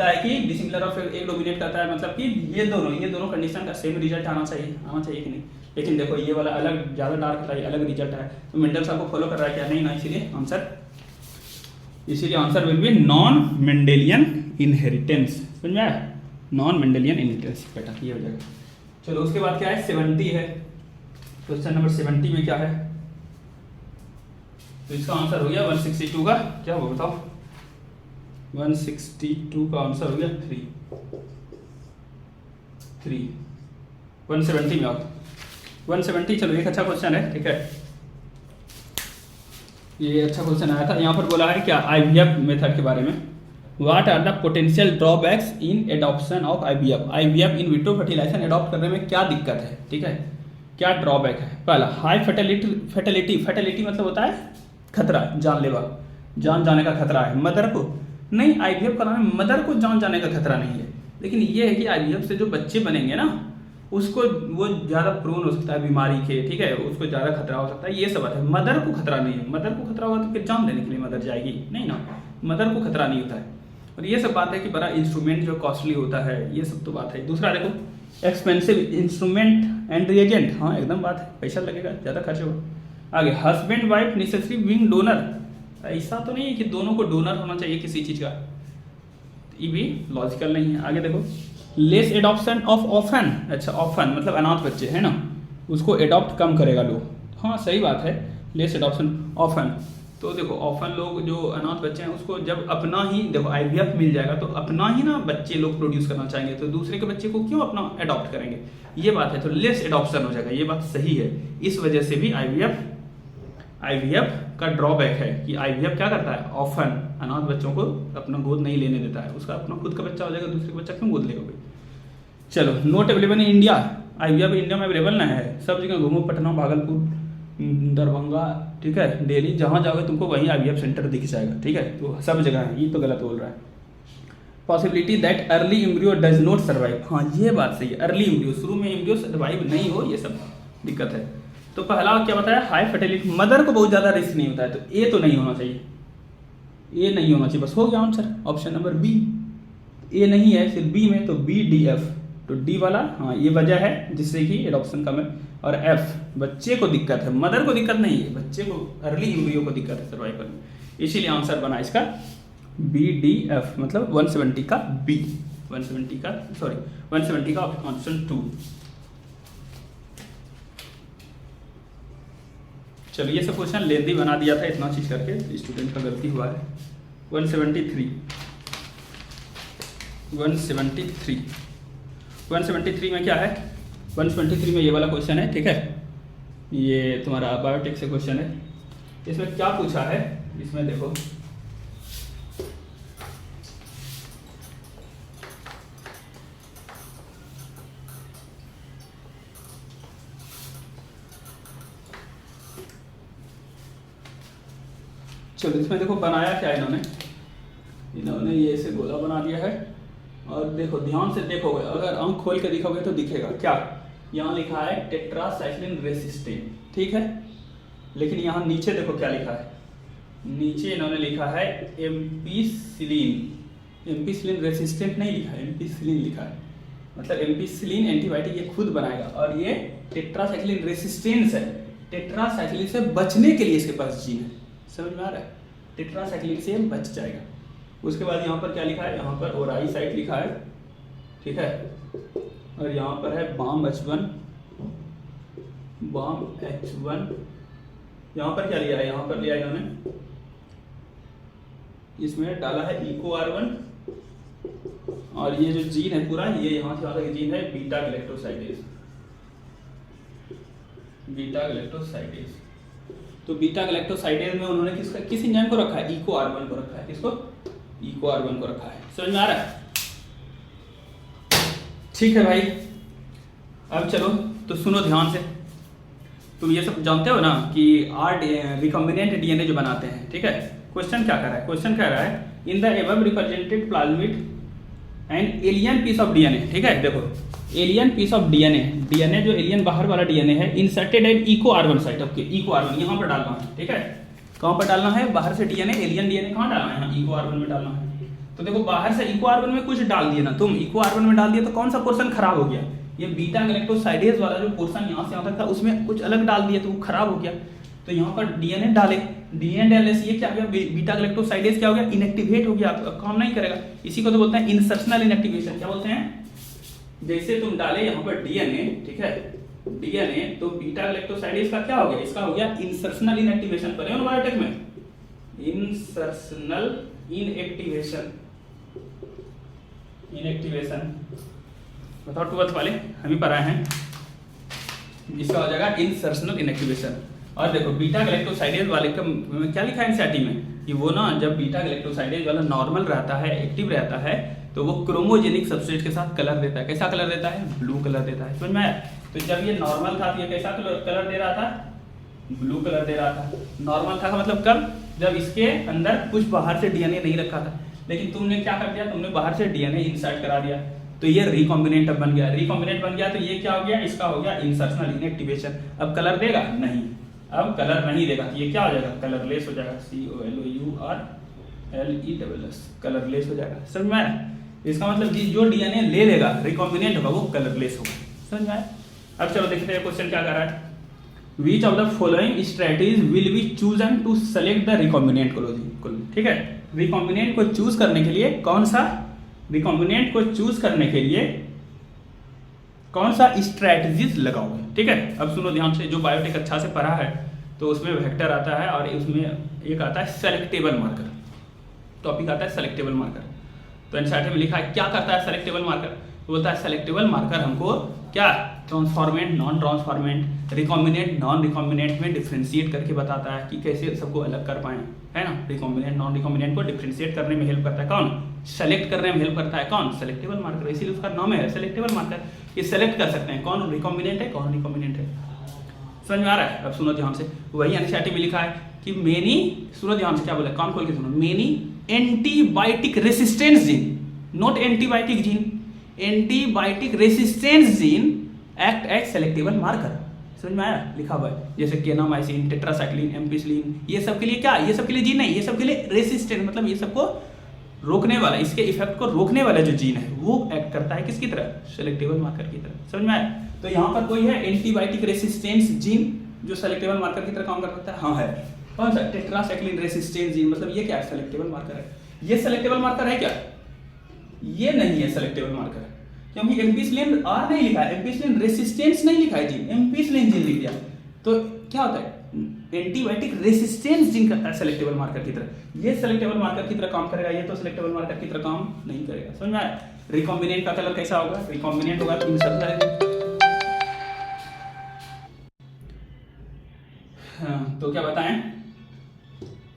Speaker 1: है कि डिसिमिलर ऑफ एक डोमिनेट करता है, मतलब कि ये दोनों कंडीशन का सेम रिजल्ट आना चाहिए कि नहीं। लेकिन देखो ये वाला अलग ज्यादा डार्क है, अलग रिजल्ट है, तो मेंडल साहब को फॉलो कर रहा है क्या, नहीं ना, इसीलिए answer will be non Mendelian inheritance, समझ में आया, नॉन मेंडेलियन इनहेरिटेंस बेटा, ये हो जाएगा। चलो उसके बाद क्या है, 70 है, क्वेश्चन नंबर 70 में क्या है, तो इसका आंसर हो गया 162 का, क्या वो बताओ, 162 का आंसर हो गया 3 170 में आओ, 170। चलो एक अच्छा क्वेश्चन है, ठीक है, ये अच्छा क्वेश्चन आया था। यहाँ पर बोला है क्या, IVF मेथड के बारे में, what are the potential drawbacks in adoption of IVF in vitro fertilisation adopt करने में क्या दिक्कत है, ठीक है, क्या ड्रॉबैक है। पहला हाई फर्टिलिटी मतलब होता है खतरा, जानलेवा, जान जाने का खतरा है मदर को, नहीं IVF कराने में मदर को जान जाने का खतरा नहीं है, लेकिन ये है कि IVF से जो बच्चे बनेंगे ना, उसको वो ज़्यादा प्रोन हो सकता है बीमारी के, ठीक है, उसको ज़्यादा खतरा हो सकता है, ये सब बात है। मदर को खतरा नहीं है, मदर को खतरा होगा तो फिर जान देने के लिए मदर जाएगी नहीं ना, मदर को खतरा नहीं होता है। और ये सब बात है कि बड़ा इंस्ट्रूमेंट जो कॉस्टली होता है, ये सब तो बात है। दूसरा देखो एक्सपेंसिव इंस्ट्रूमेंट एंड रिएजेंट, हाँ एकदम बात है, पैसा लगेगा, ज़्यादा खर्च होगा। आगे husband wife necessary being donor, ऐसा तो नहीं है कि दोनों को डोनर होना चाहिए किसी चीज़ का, ये भी लॉजिकल नहीं है। आगे देखो लेस एडॉप्शन ऑफ ऑफन, अच्छा ऑफन मतलब अनाथ बच्चे है ना, उसको एडॉप्ट कम करेगा लोग, हाँ सही बात है, लेस एडॉप्शन ऑफन। तो देखो ऑफन लोग जो अनाथ बच्चे हैं उसको जब अपना ही देखो IVF मिल जाएगा तो अपना ही ना बच्चे लोग प्रोड्यूस करना चाहेंगे, तो दूसरे के बच्चे को क्यों अपना एडॉप्ट करेंगे, ये बात है, तो लेस एडॉप्शन हो जाएगा, ये बात सही है। इस वजह से भी आईवीएफ का ड्रॉबैक है कि आईवीएफ क्या करता है, ऑफन अनाथ बच्चों को अपना गोद नहीं लेने देता है। उसका अपना खुद का बच्चा हो जाएगा, दूसरे का बच्चा क्यों गोद लेगा भाई। चलो, not available in India, IVF India में अवेलेबल ना है। सब जगह घूमो, पटना, भागलपुर, दरभंगा, ठीक है, दिल्ली, जहाँ जाओगे तुमको वहीं आईवीएफ सेंटर दिख जाएगा, ठीक है। तो सब जगह है, ये तो गलत बोल रहा है। Possibility that early embryo does not survive, हाँ ये बात सही है, अर्ली एम्ब्रियो, शुरू में एम्ब्रियो सर्वाइव नहीं हो, ये सब दिक्कत है। तो पहला क्या बताया, हाई फर्टिलिटी, मदर को बहुत ज़्यादा रिस्क नहीं होता है, तो ए तो नहीं होना चाहिए, ए नहीं होना चाहिए, बस हो गया आंसर, ऑप्शन नंबर बी। ए नहीं है फिर बी में, तो बी डी एफ, तो डी वाला हाँ ये वजह है जिससे कि एडॉप्शन कम है। और एफ, बच्चे को दिक्कत है, मदर को दिक्कत नहीं है, बच्चे को अर्ली एम्ब्रियो को दिक्कत है सर्वाइवल में, इसीलिए आंसर बना इसका बी डी एफ, मतलब 170 का बी, 170 का ऑप्शन 2। चलिए, ये सब क्वेश्चन लेंदी बना दिया था इतना चीज करके, तो स्टूडेंट का गलती हुआ है। 173 में क्या है, 173 में ये वाला क्वेश्चन है, ठीक है। ये तुम्हारा बायोटेक से क्वेश्चन है। इसमें क्या पूछा है, इसमें देखो, चलो इसमें देखो बनाया क्या इन्होंने ये ऐसे गोला बना दिया है, और देखो ध्यान से देखोगे, अगर आंख खोल के दिखोगे तो दिखेगा क्या, यहाँ लिखा है टेट्रासाइक्लिन रेसिस्टेंट, ठीक है। लेकिन यहाँ नीचे देखो क्या लिखा है, नीचे इन्होंने लिखा है एम्पिसिलिन रेसिस्टेंट नहीं लिखा है, एम्पिसिलिन लिखा है, मतलब एम्पिसिलिन एंटीबायोटिक ये खुद बनाएगा, और ये टेट्रासाइक्लिन रेसिस्टेंस है, टेट्रासाइक्लिन से बचने के लिए इसके पास जीन है, समझ में आ रहा है, टेट्रासाइक्लिन से बच जाएगा। उसके बाद यहाँ पर क्या लिखा है, यहाँ पर ओराई साइट लिखा है, ठीक है, और यहाँ पर है बाम H1, यहाँ पर क्या लिया है, यहाँ पर लिया इन्होंने, इसमें डाला है इको R1, और ये जो जीन है पूरा, ये यहाँ से वाला जीन है बीटा गैलेक्टोसाइडेज। तो बीटा गैलेक्टोसाइडेज में उन्होंने किस एंजाइम को रखा है, इको R1 को रखा है, किसको, इको R1 को रखा है, समझ में आ रहा है। ठीक है भाई, अब चलो तो सुनो ध्यान से, तुम ये सब जानते हो ना कि रिकॉम्बिनेंट डीएनए जो बनाते हैं, ठीक है। क्वेश्चन क्या कर रहा है, क्वेश्चन कह रहा है in the above represented plasmid and alien piece of DNA, ठीक है। देखो एलियन पीस ऑफ डीएनए जो एलियन बाहर वाला डीएनए है, inserted at Eco R1 site, okay, Eco R1 यहाँ पर डालना है, ठीक है। कहाँ पर डालना है, बाहर से डीएनए, एलियन डीएनए कहाँ डालना है, यहाँ इको R1 में डालना है। तो देखो बाहर से इको R1 में कुछ डाल दिए ना तुम, इको R1 में डाल दिया तो कौन सा पोर्शन खराब हो गया, ये बीटा गैलेक्टोसाइडेज वाला जो पोर्शन यहाँ से यहाँ तक था उसमें कुछ अलग डाल दिया तो वो खराब हो गया। तो यहाँ पर डीएनए डालने से ये क्या हो गया, बीटा गैलेक्टोसाइडेज क्या हो गया, इनएक्टिवेट हो गया, काम नहीं करेगा। इसी को तो बोलते हैं इंसर्शनल इनएक्टिवेशन, क्या बोलते हैं, जैसे तुम डाले यहाँ पर डीएनए, ठीक है, डीएनए, तो बीटा गैलेक्टोसाइडेज का क्या हो गया, इसका हो गया इंसर्शनल इनएक्टिवेशन, पर बायोटेक में इंसर्शनल इनएक्टिवेशन बताओ, 12th वाले हम ही पढ़ाए हैं, इसका हो जाएगा इंसर्शनल इनएक्टिवेशन। और देखो बीटा गैलेक्टोसाइडेज वाले का क्या लिखा है एनसीईआरटी में कि वो ना जब बीटा गैलेक्टोसाइडेज वाला नॉर्मल रहता है, एक्टिव रहता है, तो वो क्रोमोजेनिक सबस्ट्रेट के साथ कलर देता है। कैसा कलर देता है, ब्लू कलर देता है, समझ में आया। तो जब ये नॉर्मल था तो ये कैसा कलर दे रहा था, ब्लू कलर दे रहा था। नॉर्मल था मतलब कब, जब इसके अंदर कुछ बाहर से डीएनए नहीं रखा था, लेकिन तुमने क्या कर दिया, तुमने बाहर से डीएनए इंसर्ट करा दिया, तो ये रिकॉम्बिनेंट अब बन गया। रिकॉम्बिनेंट बन गया तो ये क्या हो गया, इसका हो गया इंसर्शनल इनएक्टिवेशन। अब कलर देगा नहीं, अब कलर नहीं देगा, ये क्या हो जाएगा, कलरलेस हो जाएगा, COLOURLESS, कलरलेस हो जाएगा, समझ में आया। इसका मतलब जो डीएनए ले लेगा रिकॉम्बिनेंट होगा वो कलरलेस होगा, समझ में आया। अब चलो देखते हैं क्वेश्चन क्या कर रहा है, which of the following strategies will be chosen to select the recombinant colony, ठीक है। रिकॉम्बिनेंट को चूज करने के लिए कौन सा, रिकॉम्बिनेंट को चूज करने के लिए कौन सा स्ट्रेटजीज लगाओगे, ठीक है। अब सुनो ध्यान से, जो बायोटेक अच्छा से पढ़ा है तो उसमें वेक्टर आता है और उसमें एक आता है सेलेक्टेबल मार्कर, टॉपिक आता है सेलेक्टेबल मार्कर। तो एनसीईआरटी में लिखा है क्या करता है सेलेक्टेबल मार्कर, तो बोलता है सेलेक्टेबल मार्कर हमको क्या transformant, non transformant, recombinant, non recombinant में डिफ्रेंशिएट करके बताता है कि कैसे सबको अलग कर पाएं, है ना। रिकॉम्बिनेंट, नॉन रिकॉम्बिनेंट को डिफ्रेंशिएट करने में हेल्प करता है कौन? सेलेक्ट करने में हेल्प करता है कौन? सेलेक्टेबल मार्कर, इसीलिए उसका नाम है सेलेक्टेबल मार्कर। ये सेलेक्ट कर सकते हैं कौन रिकॉम्बिनेंट है, कौन रिकॉम्बिनेंट है। समझ में आ रहा है? अब सुनो ध्यान से, वही एनसीईआरटी में लिखा है कि मेनी, सुनो ध्यान से क्या बोला, कान खोल के सुनो, many antibiotic resistance gene, not antibiotic gene, antibiotic resistance gene act as selectable marker. समझ में आया? लिखा हुआ है जैसे केनामाइसिन, टेट्रासाइक्लिन, एम्पिसिलिन, ये सब के लिए क्या, ये सब के लिए जीन नहीं, ये सब के लिए रेसिस्टेंट, मतलब ये सबको रोकने वाला, इसके इफेक्ट को रोकने वाला जो जीन है वो एक्ट करता है किसकी तरह? सेलेक्टेबल मार्कर की तरह। समझ में आया? तो यहाँ पर कोई है एंटीबायोटिक रेसिस्टेंस जीन जो सेलेक्टेबल मार्कर की तरह काम कर सकता है? हाँ है। कौन सा? टेट्रासाइक्लिन रेसिस्टेंस जीन, मतलब ये क्या है? सेलेक्टेबल मार्कर है। ये सेलेक्टेबल मार्कर है क्या? ये नहीं है सेलेक्टेबल मार्कर, क्योंकि एम्पिसिलिन आर नहीं लिखा है, एम्पिसिलिन रेसिस्टेंस नहीं लिखा है जीन, एम्पिसिलिन जीन लिख दिया। तो क्या होता है? एंटीबायोटिक रेसिस्टेंस जीन करता है सेलेक्टेबल मार्कर की तरह। ये सेलेक्टेबल मार्कर की तरह काम करेगा, ये तो सेलेक्टेबल मार्कर की तरह काम नहीं करेगा। समझ में आया? रिकॉम्बिनेंट का कलर कैसा होगा? रिकॉम्बिनेंट होगा तो हाँ, तो क्या बताएं?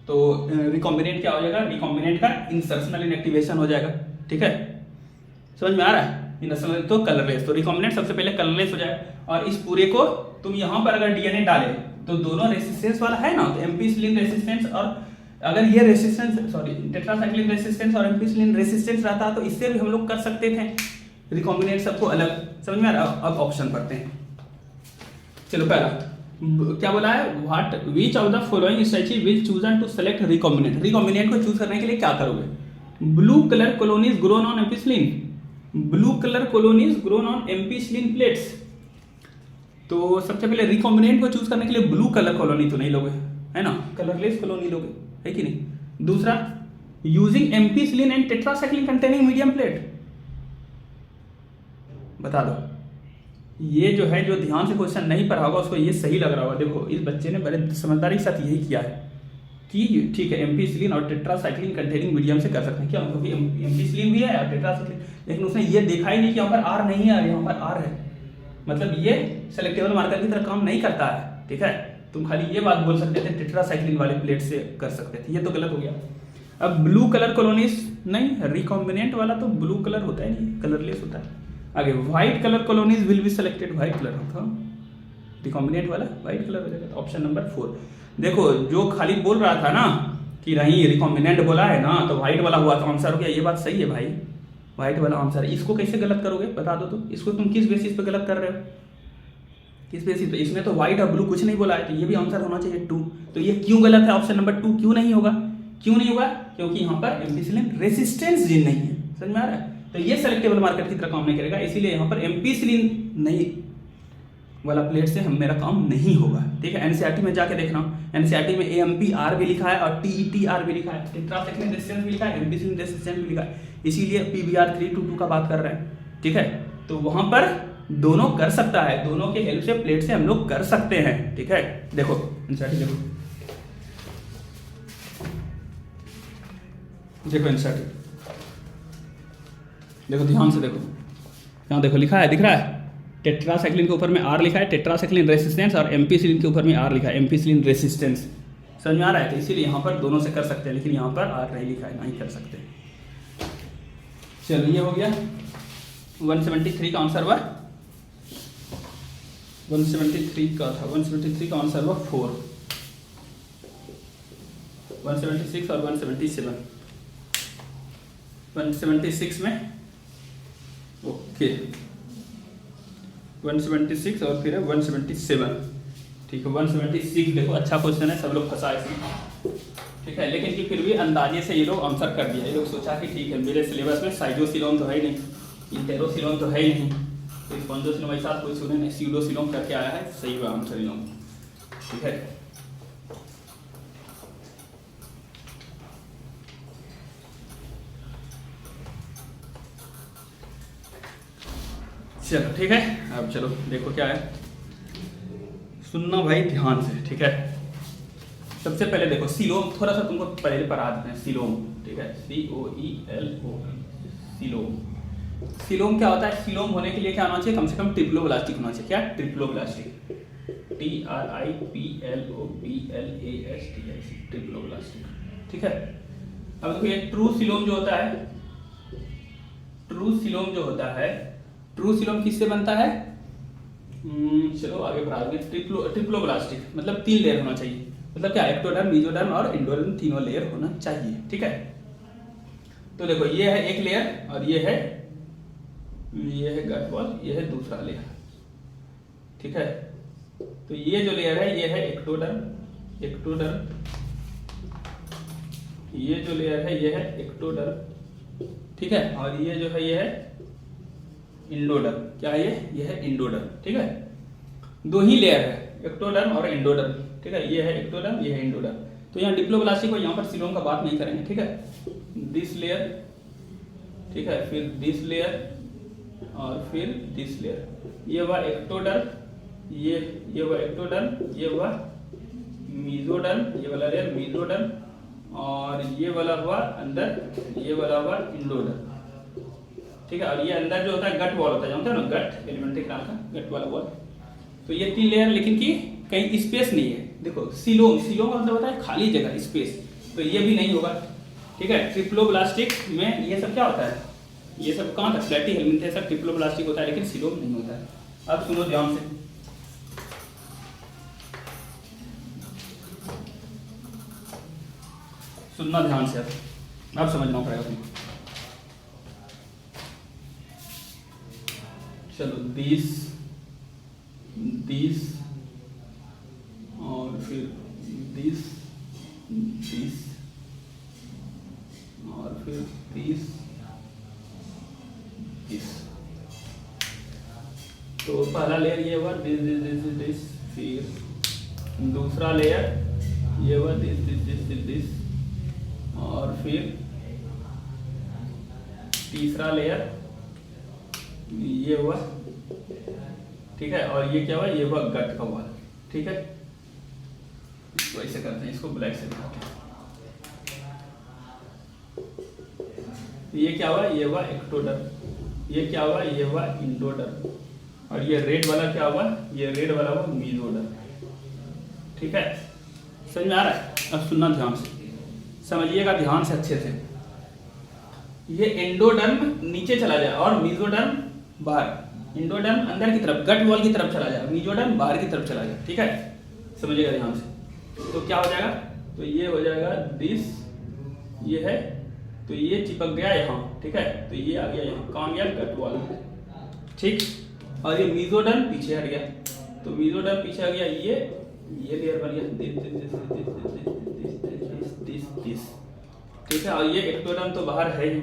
Speaker 1: तो रिकॉम्बिनेंट क्या हो जाएगा? रिकॉम्बिनेंट का इंसर्शनल इनएक्टिवेशन हो जाएगा। ठीक है, समझ में आ रहा है? इंसर्शनल तो कलरलेस, तो रिकॉम्बिनेंट सबसे पहले कलरलेस हो जाए। और इस पूरे को तुम यहां पर अगर डीएनए डाले तो दोनों रेसिस्टेंस वाला है ना, तो एम्पिसिलिन रेसिस्टेंस, और अगर ये रेसिस्टेंस, सॉरी, टेट्रासाइक्लिन रेसिस्टेंस और एम्पिसिलिन रेसिस्टेंस रहता तो इससे भी हम लोग कर सकते थे रिकॉम्बिनेंट सबको अलग। समझ में आ रहा? अब ऑप्शन पढ़ते हैं। चलो पहला क्या बोला है? What which of the following strategy will chosen to select recombinant. Recombinant को चूज करने के लिए क्या करोगे? Blue colour colonies grown on ampicillin, blue colour colonies grown on ampicillin plates. तो सबसे पहले रिकॉम्बिनेंट को चूज करने के लिए ब्लू कलर कॉलोनी तो नहीं लोगे, है ना, कलरलेस कॉलोनी लोगे, है कि नहीं। दूसरा, using ampicillin and tetracycline containing medium plate. बता दो, ये जो है, जो ध्यान से क्वेश्चन नहीं पढ़ा होगा उसको ये सही लग रहा होगा। देखो इस बच्चे ने बड़े समझदारी के साथ यही किया है कि ठीक है एम्पिसिलिन और टेट्रासाइक्लिन कंटेनिंग मीडियम से कर सकते हैं। क्यों? क्योंकि एम्पिसिलिन भी है और टेट्रासाइक्लिन, लेकिन उसने ये देखा ही नहीं कि यहाँ पर आर नहीं है, यहाँ पर आर है, मतलब ये सेलेक्टेबल मार्कर की तरह काम नहीं करता है। ठीक है, तुम खाली ये बात बोल सकते थे टेट्रासाइक्लिन वाले प्लेट से कर सकते थे, ये तो गलत हो गया। अब ब्लू कलर कॉलोनीज नहीं, रिकॉम्बिनेंट वाला तो ब्लू कलर होता है नहीं, कलरलेस होता है। आगे, white colour colonies will be selected, white colour होता, रिकॉम्बिनेंट वाला व्हाइट कलर हो जाएगा। Option number 4। देखो जो खाली बोल रहा था ना कि नहीं रिकॉम्बिनेंट बोला है ना तो व्हाइट वाला हुआ तो आंसर हो गया, ये बात सही है भाई, व्हाइट वाला आंसर है। इसको कैसे गलत करोगे बता दो तो, इसको तुम किस बेसिस पे गलत कर रहे हो? किस बेसिस पे? इसमें तो व्हाइट और ब्लू कुछ नहीं बोला है, तो ये भी आंसर होना चाहिए 2। तो ये क्यों गलत है? ऑप्शन नंबर 2 क्यों नहीं होगा? क्यों नहीं होगा? क्योंकि यहाँ पर एम्पिसिलिन रेसिस्टेंस जीन नहीं है। समझ में आ रहा है? तो ये सेलेक्टेबल मार्कर की तरह काम नहीं करेगा, इसीलिए यहाँ पर एम्पिसिलिन नहीं वाला प्लेट से हम मेरा काम नहीं होगा। ठीक है, एनसीईआरटी में जाके देखना, एनसीईआरटी में एएमपीआर भी लिखा है और टीईटीआर भी लिखा है, टेट्रासाइक्लिन रेसिस्टेंस भी लिखा है, एम्पिसिलिन रेसिस्टेंस भी लिखा है, इसीलिए पीबीआर 322 का बात कर रहे हैं। ठीक है, तो वहां पर दोनों कर सकता है, दोनों के हेल्प से प्लेट से हम लोग कर सकते हैं। ठीक है, देखो एनसीईआरटी देखो, देखो एनसीईआरटी देखो, ध्यान से देखो, यहाँ देखो लिखा है, दिख रहा है, टेट्रासाइक्लिन के ऊपर में आर लिखा है, टेट्रासाइक्लिन रेसिस्टेंस, और एम्पिसिलिन के ऊपर में आर लिखा है, एम्पिसिलिन रेसिस्टेंस। समझ में आ रहा है? तो इसीलिए यहाँ पर दोनों से कर सकते हैं, लेकिन यहाँ पर आर नहीं लिखा है, नहीं कर सकते। चलो ये हो गया 173 का आंसर हुआ, 173 का था, 173 का आंसर हुआ 4, 176 और 177, 176 में ओके, 176 और फिर है 177। ठीक है, 176 देखो अच्छा क्वेश्चन है, सब लोग फंसा इसमें। ठीक है, लेकिन कि फिर भी अंदाजे से ये लोग आंसर कर दिया, ये लोग सोचा कि ठीक है मेरे सिलेबस में साइडोसिलोम तो है ही नहीं, इंटेरोसिलोम तो है ही नहीं, तो स्पॉन्जोसिलोम ऐसा कोई सुने नहीं, सीडोसिलोम करके आया है, सही हुआ आंसर इन लोग। ठीक है, चलो ठीक है, अब चलो देखो क्या है, सुनना भाई ध्यान से। ठीक है, सबसे पहले देखो सीलोम, थोड़ा सा तुमको पहले पढ़ा देते हैं सीलोम। ठीक है, COELOM, सीलोम। सिलोम क्या होता है? सिलोम होने के लिए क्या होना चाहिए? कम से कम ट्रिप्लोब्लास्टिक होना चाहिए। क्या? Triploblastic, TRIPLOBLASTIC, triploblastic. ठीक है। अब देखो ये ट्रू सिलोम जो होता है, ट्रू सिलोम जो होता है, ट्रू सिलोम किससे बनता है? चलो आगे बढ़ा देंगे। ट्रिप्लोब्लास्टिक मतलब 3 लेयर होना चाहिए। मतलब क्या? एक्टोडर्म, मेसोडर्म और एंडोडर्म, तीनों लेयर होना चाहिए। ठीक है। तो देखो ये है एक लेयर और ये है गट वॉल, ये है दूसरा लेयर। ठीक है। तो ये जो लेयर है ये है एक्टोडर्म, ये जो लेयर है ये है एक्टोडर्म। ठीक है। और ये जो है ये है इंडोडर्म। क्या है ये है इंडोडर्म। ठीक है। 2 ही लेयर है, एक्टोडर्म और एंडोडर्म। ठीक है। ये है एक्टोडर्म, ये है इंडोडर्म। तो यहाँ डिप्लोब्लास्टिक को यहाँ पर सिलोम का बात नहीं करेंगे। ठीक है। दिस लेयर, ठीक है, फिर दिस लेयर और फिर दिस लेयर। ये हुआ एक्टोडर्म, ये हुआ एक्टोडर्म, ये हुआ मेसोडर्म, ये वाला लेयर मेसोडर्म, और ये वाला हुआ अंदर, ये वाला हुआ इंडोडर्म। ठीक है। और ये अंदर जो होता है गट वॉल होता है, जानते हो ना, गट एलिमेंट्री नाम का गट वाला वॉल। तो ये 3 लेयर, लेकिन की कहीं स्पेस नहीं है। देखो सिलोम, सिलोम का मतलब होता है खाली जगह, स्पेस। तो ये भी नहीं होगा। ठीक है। ट्रिप्लोब्लास्टिक में ये सब क्या होता है? ये सब कहाँ था? फ्लैटी हेलमिंथ है, सब ट्रिप्लोब्लास्टिक होता है, लेकिन सिलोम नहीं होता है। अब सुनो ध्यान से, सुनना ध्यान से, अब समझना पड़ेगा तुम्हें। चलो दिस और फिर दिस और फिर दिस। तो पहला लेयर ये हुआ दिस, फिर दूसरा लेयर ये हुआ दिस, और फिर तीसरा लेयर ये हुआ। ठीक है। और ये क्या हुआ? ये हुआ गट का वॉल। ठीक है। इसको ऐसे करते हैं, इसको ब्लैक से दिखाते हैं। ये क्या हुआ? ये हुआ एक्टोडर्म, ये क्या हुआ? ये हुआ इंडोडर्म, और ये रेड वाला क्या हुआ? ये रेड वाला हुआ मेसोडर्म। ठीक है। समझ में आ रहा है? अब सुनना ध्यान से, समझिएगा ध्यान से अच्छे से। ये एंडोडर्म नीचे चला जाए और मेसोडर्म बाहर। एंडोडर्म अंदर की तरफ गट वॉल की तरफ चला जाए, मेसोडर्म बाहर की तरफ चला जाए। ठीक है। समझिएगा ध्यान से। तो क्या हो जाएगा? तो ये हो जाएगा दिस, ये है, तो ये चिपक गया यहाँ। ठीक है। तो ये आ गया यहाँ, कहाँ गया? Gut wall. ठीक। और ये मेसोडर्म पीछे हट गया, तो मेसोडर्म पीछे आ गया, ये लेयर बन गया दिस। ठीक है। और ये एक्टोडर्म तो बाहर है ही,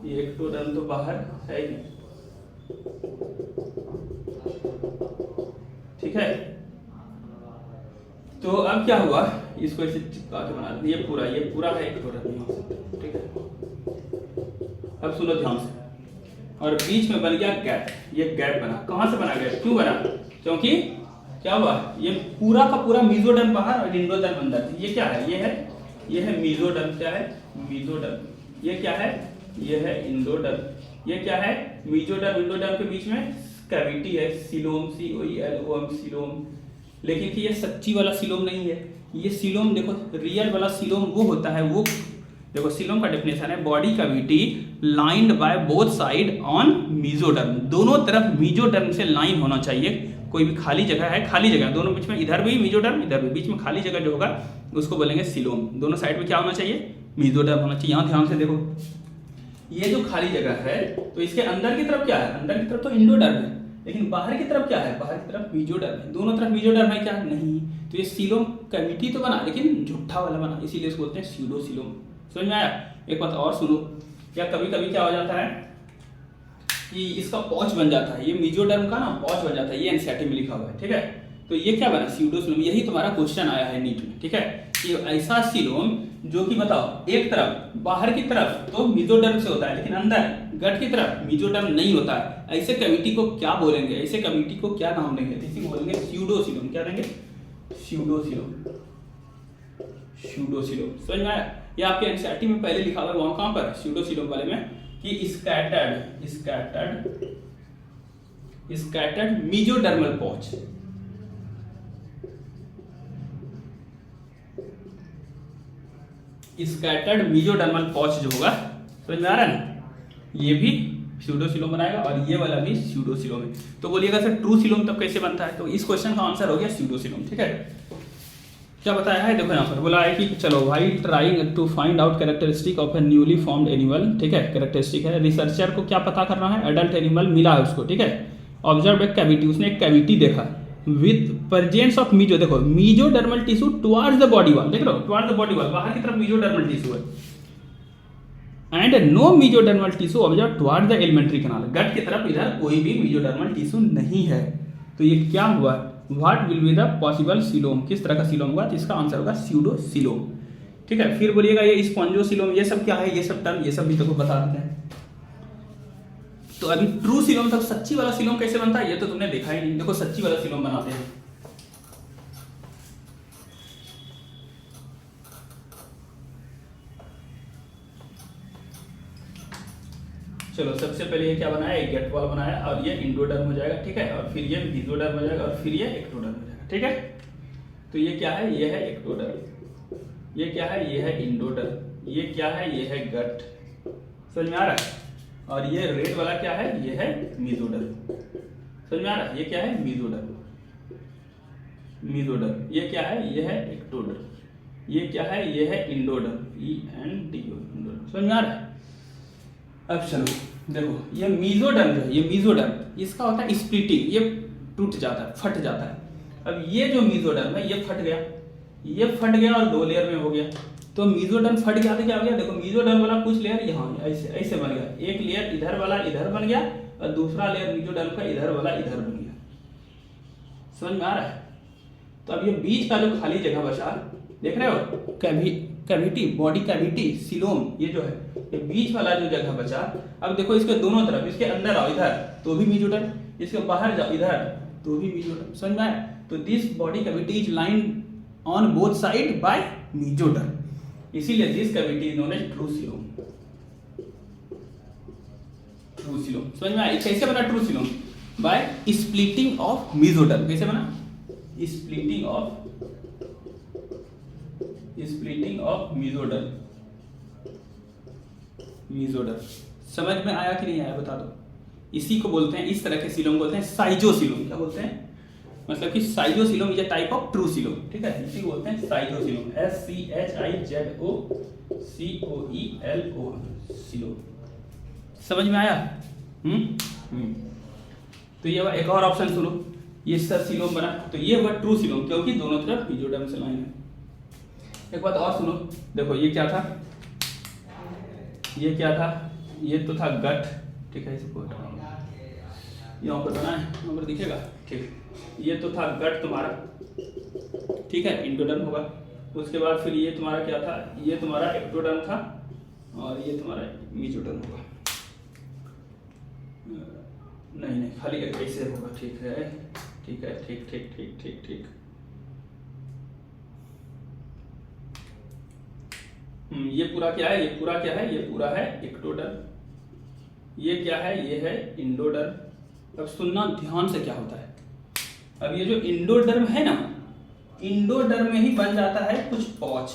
Speaker 1: ये एक्टोडर्म तो बाहर है ही। ठीक है। तो अब क्या हुआ? इसको ऐसे चिपका के बना दिया, ये पूरा है एक्टोडर्म। ठीक है। अब सुनो ध्यान से। और बीच में बन गया गैप, ये गैप बना। कहां से बना गैप? क्यों बना? क्योंकि क्या हुआ? ये पूरा का पूरा मेसोडर्म बाहर और इंडोडर्म अंदर। ये क्या है? ये है मेसोडर्म। क्या है? मेसोडर्म। ये क्या है? ये है इंडोडर्म। ये क्या है? मेसोडर्म इंडोडर्म के बीच में कैविटी है, सिलोम, COELOM, सिलोम। लेकिन कि ये सच्ची वाला सिलोम नहीं है। ये सिलोम देखो, रियल वाला सिलोम वो होता है, वो देखो सिलोम का डेफिनेशन है body cavity lined by both side on mesoderm. दोनों तरफ मेसोडर्म से लाइन होना चाहिए। कोई भी खाली जगह है, खाली जगह दोनों बीच में, इधर भी मेसोडर्म, इधर भी, बीच में खाली जगह जो होगा उसको बोलेंगे सिलोम। दोनों साइड में क्या होना चाहिए? मेसोडर्म होना चाहिए। यहाँ ध्यान से देखो, ये जो खाली जगह है, तो इसके अंदर की तरफ क्या है? अंदर की तरफ तो इंडोडर्म है, लेकिन बाहर की तरफ क्या है? बाहर की तरफ मेसोडर्म है। दोनों तरफ मेसोडर्म है क्या? नहीं। तो ये सिलोम कैविटी तो बना, लेकिन झूठा वाला बना, इसीलिए इसको बोलते हैं स्यूडोसिलोम। समझ में आया? एक बात और सुनो, क्या कभी कभी क्या हो जाता है कि इसका पॉच बन जाता है, ये मेसोडर्म का ना पॉच बन जाता है। ये एनसीईआरटी में लिखा हुआ है। ठीक है। तो ये क्या बना? स्यूडोसिलोम। यही तुम्हारा क्वेश्चन आया है नीट में। ठीक है। कि ऐसा सिलोम जो कि बताओ एक तरफ बाहर की तरफ तो मेसोडर्म से होता है, लेकिन अंदर गट की तरफ मेसोडर्म नहीं होता है। ऐसे कैविटी को क्या बोलेंगे? ऐसे कैविटी को क्या नाम देंगे? इसी को बोलेंगे स्यूडोसिलोम। क्या देंगे? स्यूडोसिलोम। स्यूडोसिलोम। समझ में आया? ये आपके एनसीईआरटी में पहले लिखा हुआ है, वहां कहां पर? स्यूडोसिलोम वाले में, कि स्कैटर्ड मीजोडर्मल पॉच, स्कैटर्ड मीजोडर्मल पॉच जो होगा, समझ में आ रहा है ना, ये भी स्यूडोसिलोम बनाएगा और ये वाला भी स्यूडोसिलोम है। तो बोलिएगा सर ट्रू सिलोम तब कैसे बनता है? तो इस क्वेश्चन का आंसर हो गया स्यूडोसिलोम। ठीक है, क्या बताया है देखो यहाँ पर बोला है कि चलो भाई trying to find out characteristic of a newly formed animal. ठीक है, कैरेक्टरिस्टिक है, रिसर्चर को क्या पता करना है, एडल्ट एनिमल मिला है उसको। ठीक है, ऑब्जर्व एक कैविटी, उसने एक कैविटी देखा विद प्रेजेंस ऑफ मीजो, देखो mesodermal tissue towards the body wall, देख लो टुवर्ड्स द बॉडी वॉल, बाहर की तरफ मीजोडर्मल टिश्यू है, and no mesodermal tissue observe towards the alimentary canal, gut की तरफ इधर कोई भी मीजोडर्मल टिश्यू नहीं है। तो ये क्या हुआ, what will be the possible coelom, किस तरह का सिलोम हुआ? तो इसका आंसर होगा स्यूडोसिलोम। ठीक है, फिर बोलिएगा ये स्पॉन्जोसिलोम, ये सब क्या है, ये सब टर्म, ये सब भी तो बता देते हैं। तो अभी ट्रू सिलोम तक सच्ची वाला सिलोम कैसे बनता है ये तो तुमने देखा ही नहीं। देखो सच्ची वाला सिलोम बनाते हैं। चलो सबसे पहले ये क्या बनाया, एक गेट वॉल बनाया और ये इंडोडर्म हो जाएगा। ठीक है, और फिर ये मेसोडर्म हो जाएगा और फिर ये एक्टोडर्म हो जाएगा। ठीक है, तो ये क्या है, ये है एक्टोडर्म, ये क्या है, ये है इंडोडर्म, ये क्या है, ये है गट, समझ में आ रहा है। और ये रेड वाला क्या है, ये है मेसोडर्म, समझ में आ रहा है। ये क्या है, मेसोडर्म, मेसोडर्म, ये क्या है, ये है एक्टोडर्म, ये क्या है, ये है इंडोडर्म, ENDO, इंडोडर्म, समझ में आ रहा है। अब चलो देखो ये मीजोडर्म जो है, ये मीजोडर्म इसका होता है स्प्लिटिंग, ये टूट जाता है, फट जाता है। अब ये जो मीजोडर्म है ये फट गया, ये फट गया और 2 लेयर में हो गया। तो मीजोडर्म फट गया तो क्या हो गया, देखो मीजोडर्म वाला कुछ लेयर यहाँ ऐसे ऐसे बन गया, एक लेयर इधर वाला इधर बन गया और दूसरा लेयर मीजोडर्म का इधर वाला इधर बन गया, समझ में आ रहा है। तो अब ये बीच का जो खाली जगह बचा, देख रहे हो, कैविटी, बॉडी कैविटी, सिलोम, ये जो है ये बीच वाला जो जगह बचा। अब देखो इसके दोनों तरफ, इसके अंदर आओ इधर तो भी मीजोडर्म, इसके बाहर जाओ इधर तो भी मीजोडर्म, समझ में आया। तो this body cavity is lined on both side by mesoderm, इसीलिए this cavity is known as true coelom. True coelom समझ में आया। कैसे बना true coelom, by splitting of mesoderm. कैसे बना, स्प्लिटिंग ऑफ मीजोडर्म, मीजोडर्म। समझ में आया कि नहीं आया बता दो। इसी को बोलते हैं, इस तरह के सिलोम बोलते हैं साइजोसिलोम। क्या बोलते हैं, मतलब कि schizocoelom is a type of true coelom. ठीक है, इसी को बोलते हैं साइजोसिलोम, SCHIZOCOELO, सिलोम। समझ में आया। तो ये एक और ऑप्शन सुनो, ये सिलोम बना, तो ये हुआ ट्रू सिलोम क्योंकि दोनों तरफ मीजोडर्म से लाइन है। एक बात और सुनो, देखो ये क्या था, ये क्या था, ये तो था गट। ठीक है, इसको यहाँ पर बना है, यहाँ पर दिखेगा। ठीक, ये तो था गट तुम्हारा, ठीक है, इंडोडर्म होगा। उसके बाद फिर ये तुम्हारा क्या था, ये तुम्हारा एक्टोडर्म था और ये तुम्हारा मीजोडर्म होगा। नहीं खाली ऐसे होगा। ठीक है, ठीक है, ठीक ठीक ठीक ठीक ठीक। ये पूरा क्या है, ये पूरा क्या है, ये पूरा है एक्टोडर्म, ये क्या है, ये है इंडोडर्म। अब सुनना ध्यान से क्या होता है। अब ये जो इंडोडर्म है ना, इंडोडर्म में ही बन जाता है कुछ पॉच,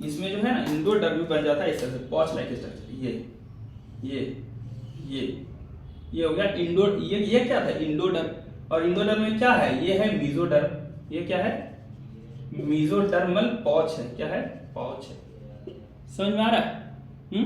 Speaker 1: इसमें जो है ना इंडोडर्म में बन जाता है इस तरह से पॉच लाइक स्ट्रक्चर। ये हो गया इंडो, ये क्या था, इंडोडर्म। और इंडोडर्म में क्या है, ये है मीजोडर्म, ये क्या है, मीजोडर्मल पॉच है। क्या है, पॉच है। समझ में आ रहा है।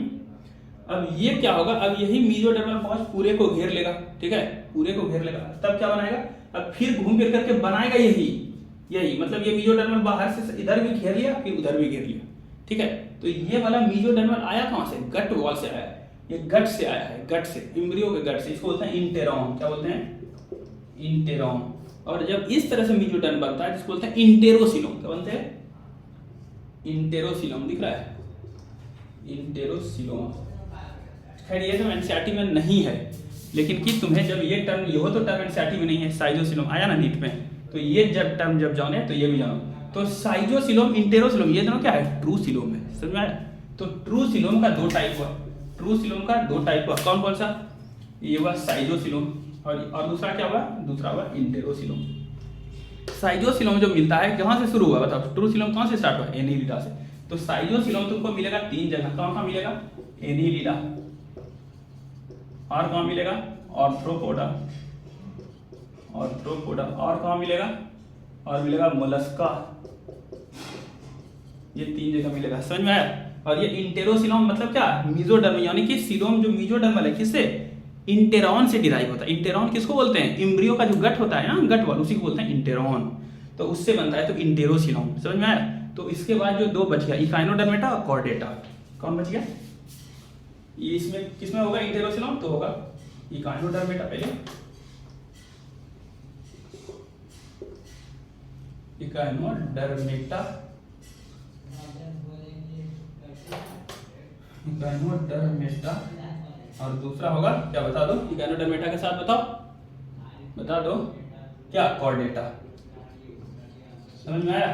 Speaker 1: अब ये क्या होगा, अब यही मीजोडर्मल पॉच पूरे को घेर लेगा। ठीक है, पूरे को घेर लेगा, तब क्या बनाएगा, अब फिर घूम फिर करके बनाएगा यही मतलब ये मीजोडर्मल बाहर से इधर भी घेर लिया फिर उधर भी घेर लिया। ठीक है, तो ये वाला मीजोडर्मल आया कहां से, गट वॉल से आया है। ये गट से आया है, गट से, एम्ब्रियो के गट से। इसको बोलते हैं इंटेरोम। क्या बोलते हैं, इंटेरोम। और जब इस तरह से मीजोडर्म बनता है जिसको बोलते हैं इंटेरोसिलोम। क्या बनते हैं, इंटेरोसिलोम। दिख रहा है, इंटेरोसिलोम। खैर ये सब एनसीईआरटी में नहीं है, लेकिन कि तुम्हें जब ये टर्म, ये हो तो टर्म एनसीईआरटी में नहीं है, साइजोसिलोम आया ना नीट में, तो ये जब टर्म जब जाने तो ये भी जानो। तो साइजोसिलोम, इंटेरोसिलोम, ये दोनों क्या है, ट्रू सिलोम है। समझ में आया। तो ट्रू सिलोम का 2 टाइप हुआ, ट्रूसिलोम का दो टाइप हुआ, कौन कौन सा? ये हुआ साइजोसिलोम और दूसरा क्या हुआ? दूसरा हुआ इंटेरोसिलोम। साइजोसिलोम जो मिलता है कहाँ से शुरू हुआ बताओ? ट्रूसिलोम कहाँ से स्टार्ट हुआ? एनीलिडा से। तो साइजोसिलोम तुमको मिलेगा 3 जगह, कौन कहाँ मिलेगा? एनीलिडा, और कहाँ मिलेगा? ऑर्थ्रोपोडा, और कहाँ मिलेगा? और मिलेगा मोलस्का, ये 3 जगह मिलेगा, समझ में आया? और ये इंटेरोसिलोम मतलब क्या? मीजोडर्म, यानी कि सिलोम जो मीजोडर्मल है किससे? इंटेरॉन से डिराइव होता है। इंटेरॉन किसको बोलते हैं? एम्ब्रियो का जो गट होता है ना, गट वाल, उसी को बोलते हैं इंटेरॉन। तो उससे बनता है, तो इंटेरोसिलोम, समझ में आया? तो इसके बाद जो 2 बच गया, इकाइनोडर्मेटा और कॉर्डेटा। कौन बच गया? ये इसमें किसमें होगा इंटेरोसिलोम? तो होगा इकाइनोडर्मेटा पहले, इकाइनोडर्मेटा, और दूसरा होगा क्या? बता दो, इकाइनोडर्मेटा के साथ बता दो क्या? कॉर्डेटा, समझ में आया?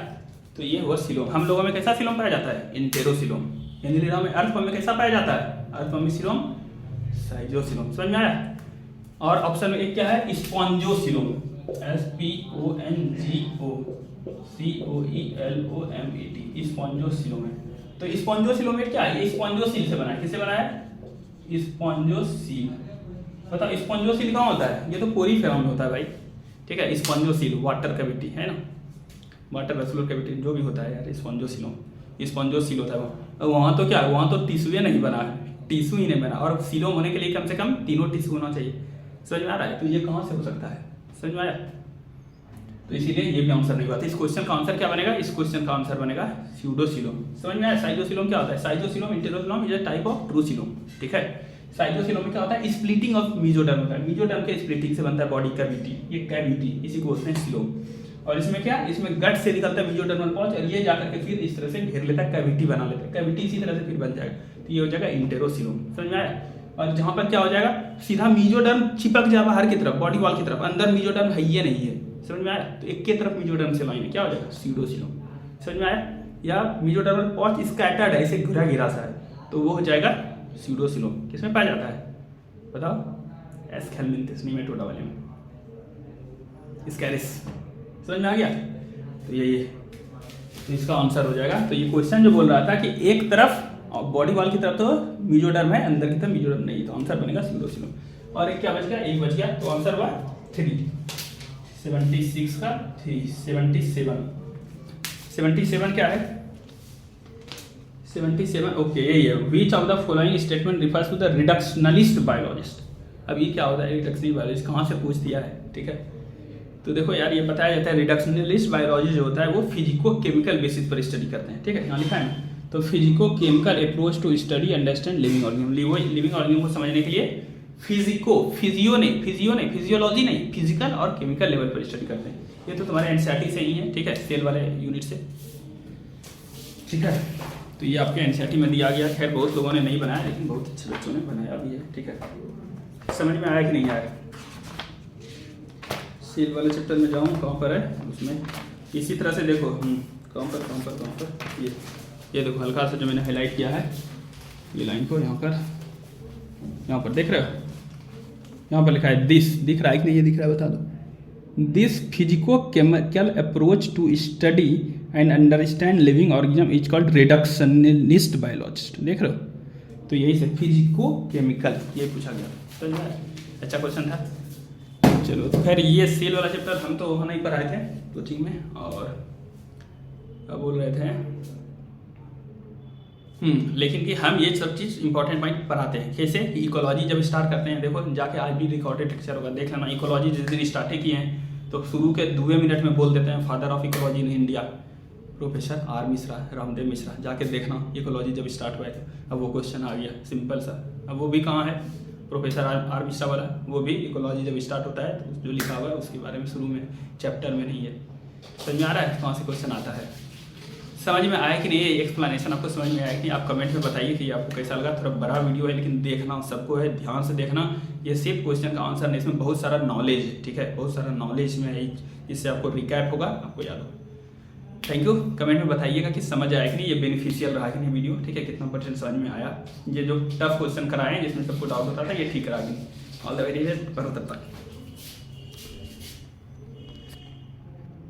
Speaker 1: तो ये हुआ सिलोम। हम लोगों में कैसा सिलोम पाया जाता है? इंटेरोसिलोम। एनीलिडा में अर्थ फॉर्म में कैसा पाया जाता है? अर्थ फॉर्म में सिलोम, साइजोसिलोम, समझ में आया? और ऑप्शन में एक क्या है? स्पॉन्जोसिलोम, SPONGOCOELOMAT, स्पॉन्जोसिलोम है। तो स्पॉन्जोसिलोम क्या है? ये स्पॉन्जोसील से बना है। किससे बना है? स्पॉन्जोसील। बताओ स्पॉन्जोसील कहाँ होता है? ये तो पोरीफेरम में होता है भाई, ठीक है? स्पॉन्जोसील वाटर कैविटी है ना, वाटर वेस्कुलर कैविटी जो भी होता है यार, स्पॉन्जोसिलोम, स्पॉन्जोसील होता है वो। वहाँ तो क्या, वहाँ तो टिश्यू नहीं बना है, टिश्यू ही नहीं बना, और सिलोम होने के लिए कम से कम 3 टिश्यू होना चाहिए, समझ में आ रहा है? तो ये कहाँ से हो सकता है? समझ में आया? तो इसीलिए ये भी आंसर नहीं हुआ था। इस क्वेश्चन का आंसर क्या बनेगा? इस क्वेश्चन का आंसर बनेगा स्यूडोसिलोम, समझ में आया? साइजोसिलोम क्या होता है? Schizocoelom enterocoelom is a type of true coelom, ठीक है? साइजोसिलोम में क्या होता है? स्प्लिटिंग ऑफ मीजोडर्म होता है, मीजोडर्म के स्प्लिटिंग से बनता है बॉडी कैविटी, ये कैविटी, इसी को बोलते हैं सिलोम। और इसमें क्या? इसमें गट से निकलता है मीजोडर्मल पाउच, और ये जाकर के फिर इस तरह से घेर लेता है, कैविटी बना लेता है, कैविटी इसी तरह से फिर बन जाएगा, तो ये हो जाएगा इंटेरोसिलोम, समझ में आया? और जहां पर क्या हो जाएगा? सीधा मीजोडर्म चिपक जाए बाहर की तरफ, बॉडी वॉल की तरफ, अंदर मीजोडर्म है ही नहीं है, समझ में आया? तो एक की तरफ मीजोडर्म से लाइन क्या हो जाएगा? स्यूडोसिलोम, समझ में आया? या मीजोडर्मल पाउच स्कैटर्ड है, इसे घिरा घिरा सा है, तो वो हो जाएगा स्यूडोसिलोम। किसमें पाया जाता है बताओ? एस्केल्मिंथिस निमेटोडा वाले में, स्कैरिस, समझ में आ गया? तो ये तो इसका आंसर हो जाएगा। तो ये क्वेश्चन जो बोल रहा था कि एक तरफ बॉडी वॉल की तरफ तो मीजोडर्म है, अंदर की तरफ मीजोडर्म नहीं, तो आंसर बनेगा स्यूडोसिलोम। और एक क्या बच गया? एक बच गया, तो आंसर हुआ 3, 76 का 3, 77 क्या है? 77 ओके, यही है। Which of the following statement refers to the reductionist biologist. अब ये क्या होता है रिडक्शनलिस्ट बायोलॉजिस्ट? कहाँ से पूछ दिया है, ठीक है? तो देखो यार, ये बताया जाता है रिडक्शनलिस्ट बायोलॉजी जो होता है वो फिजिको केमिकल बेसिस पर स्टडी करते हैं, ठीक है? यहाँ लिखा है तो physico chemical approach to study understand living organism. Living organism को समझने के लिए फिजियोलॉजी नहीं, फिजिकल और केमिकल लेवल पर स्टडी करते हैं। ये तो तुम्हारे एनसीईआरटी से ही है, ठीक है? सेल वाले यूनिट से, ठीक है? तो ये आपके एनसीईआरटी में दिया गया। खैर बहुत लोगों ने नहीं बनाया, लेकिन बहुत अच्छे बच्चों ने बनाया भी है, ठीक है? समझ में आया कि नहीं आया? सेल वाले चैप्टर में जाऊँ, कहाँ पर है उसमें? इसी तरह से देखो, कहाँ पर ये देखो हल्का सा जो मैंने हाईलाइट किया है, ये लाइन को यहाँ पर देख रहे हो? यहाँ पर लिखा है दिस, दिख रहा है कि नहीं? ये दिख रहा है, बता दो। This physico chemical approach to study and understand living organism is called reductionist biologist. देख रहे हो? तो यही से फिजिको केमिकल ये पूछा गया, समझ में आया? अच्छा क्वेश्चन था। चलो तो खैर ये सेल वाला चैप्टर हम तो वहाँ नहीं पढ़ाए थे कोचिंग में, और क्या बोल रहे थे, लेकिन कि हम ये सब चीज़ इंपॉर्टेंट पॉइंट पढ़ाते हैं। कैसे? इकोलॉजी जब स्टार्ट करते हैं, देखो जाके आज भी रिकॉर्डेड लेक्चर होगा, देख लेना। इकोलॉजी जिस दिन स्टार्ट किए हैं तो शुरू के 2 मिनट में बोल देते हैं father of ecology in India professor are Mishra, Ramdev Mishra. जाके देखना इकोलॉजी जब स्टार्ट हुआ है। अब वो क्वेश्चन आ गया सिंपल सा, अब वो भी कहाँ है प्रोफेसर आर मिश्रा वाला, वो भी इकोलॉजी जब स्टार्ट होता है तो जो लिखा हुआ है उसके बारे में शुरू में चैप्टर में नहीं है। समझ में आ रहा है कहाँ से क्वेश्चन आता है? समझ में आया कि नहीं? ये एक्सप्लेनेशन आपको समझ में आया कि नहीं? आप कमेंट में बताइए कि आपको कैसा लगा। थोड़ा बड़ा वीडियो है लेकिन देखना सबको है, ध्यान से देखना। ये सिर्फ क्वेश्चन का आंसर नहीं, इसमें बहुत सारा नॉलेज है, ठीक है? बहुत सारा नॉलेज में है, इससे आपको रिकैप होगा, आपको याद होगा। Thank you. कमेंट में बताइएगा कि समझ आया कि नहीं, ये बेनिफिशियल रहा कि नहीं वीडियो, ठीक है, कितना % समझ में आया। ये जो टफ क्वेश्चन कराए हैं जिसमें सबको डाउट होता था, ये ठीक करा दी। ऑल द वेरी बेस्ट, करो तब तक।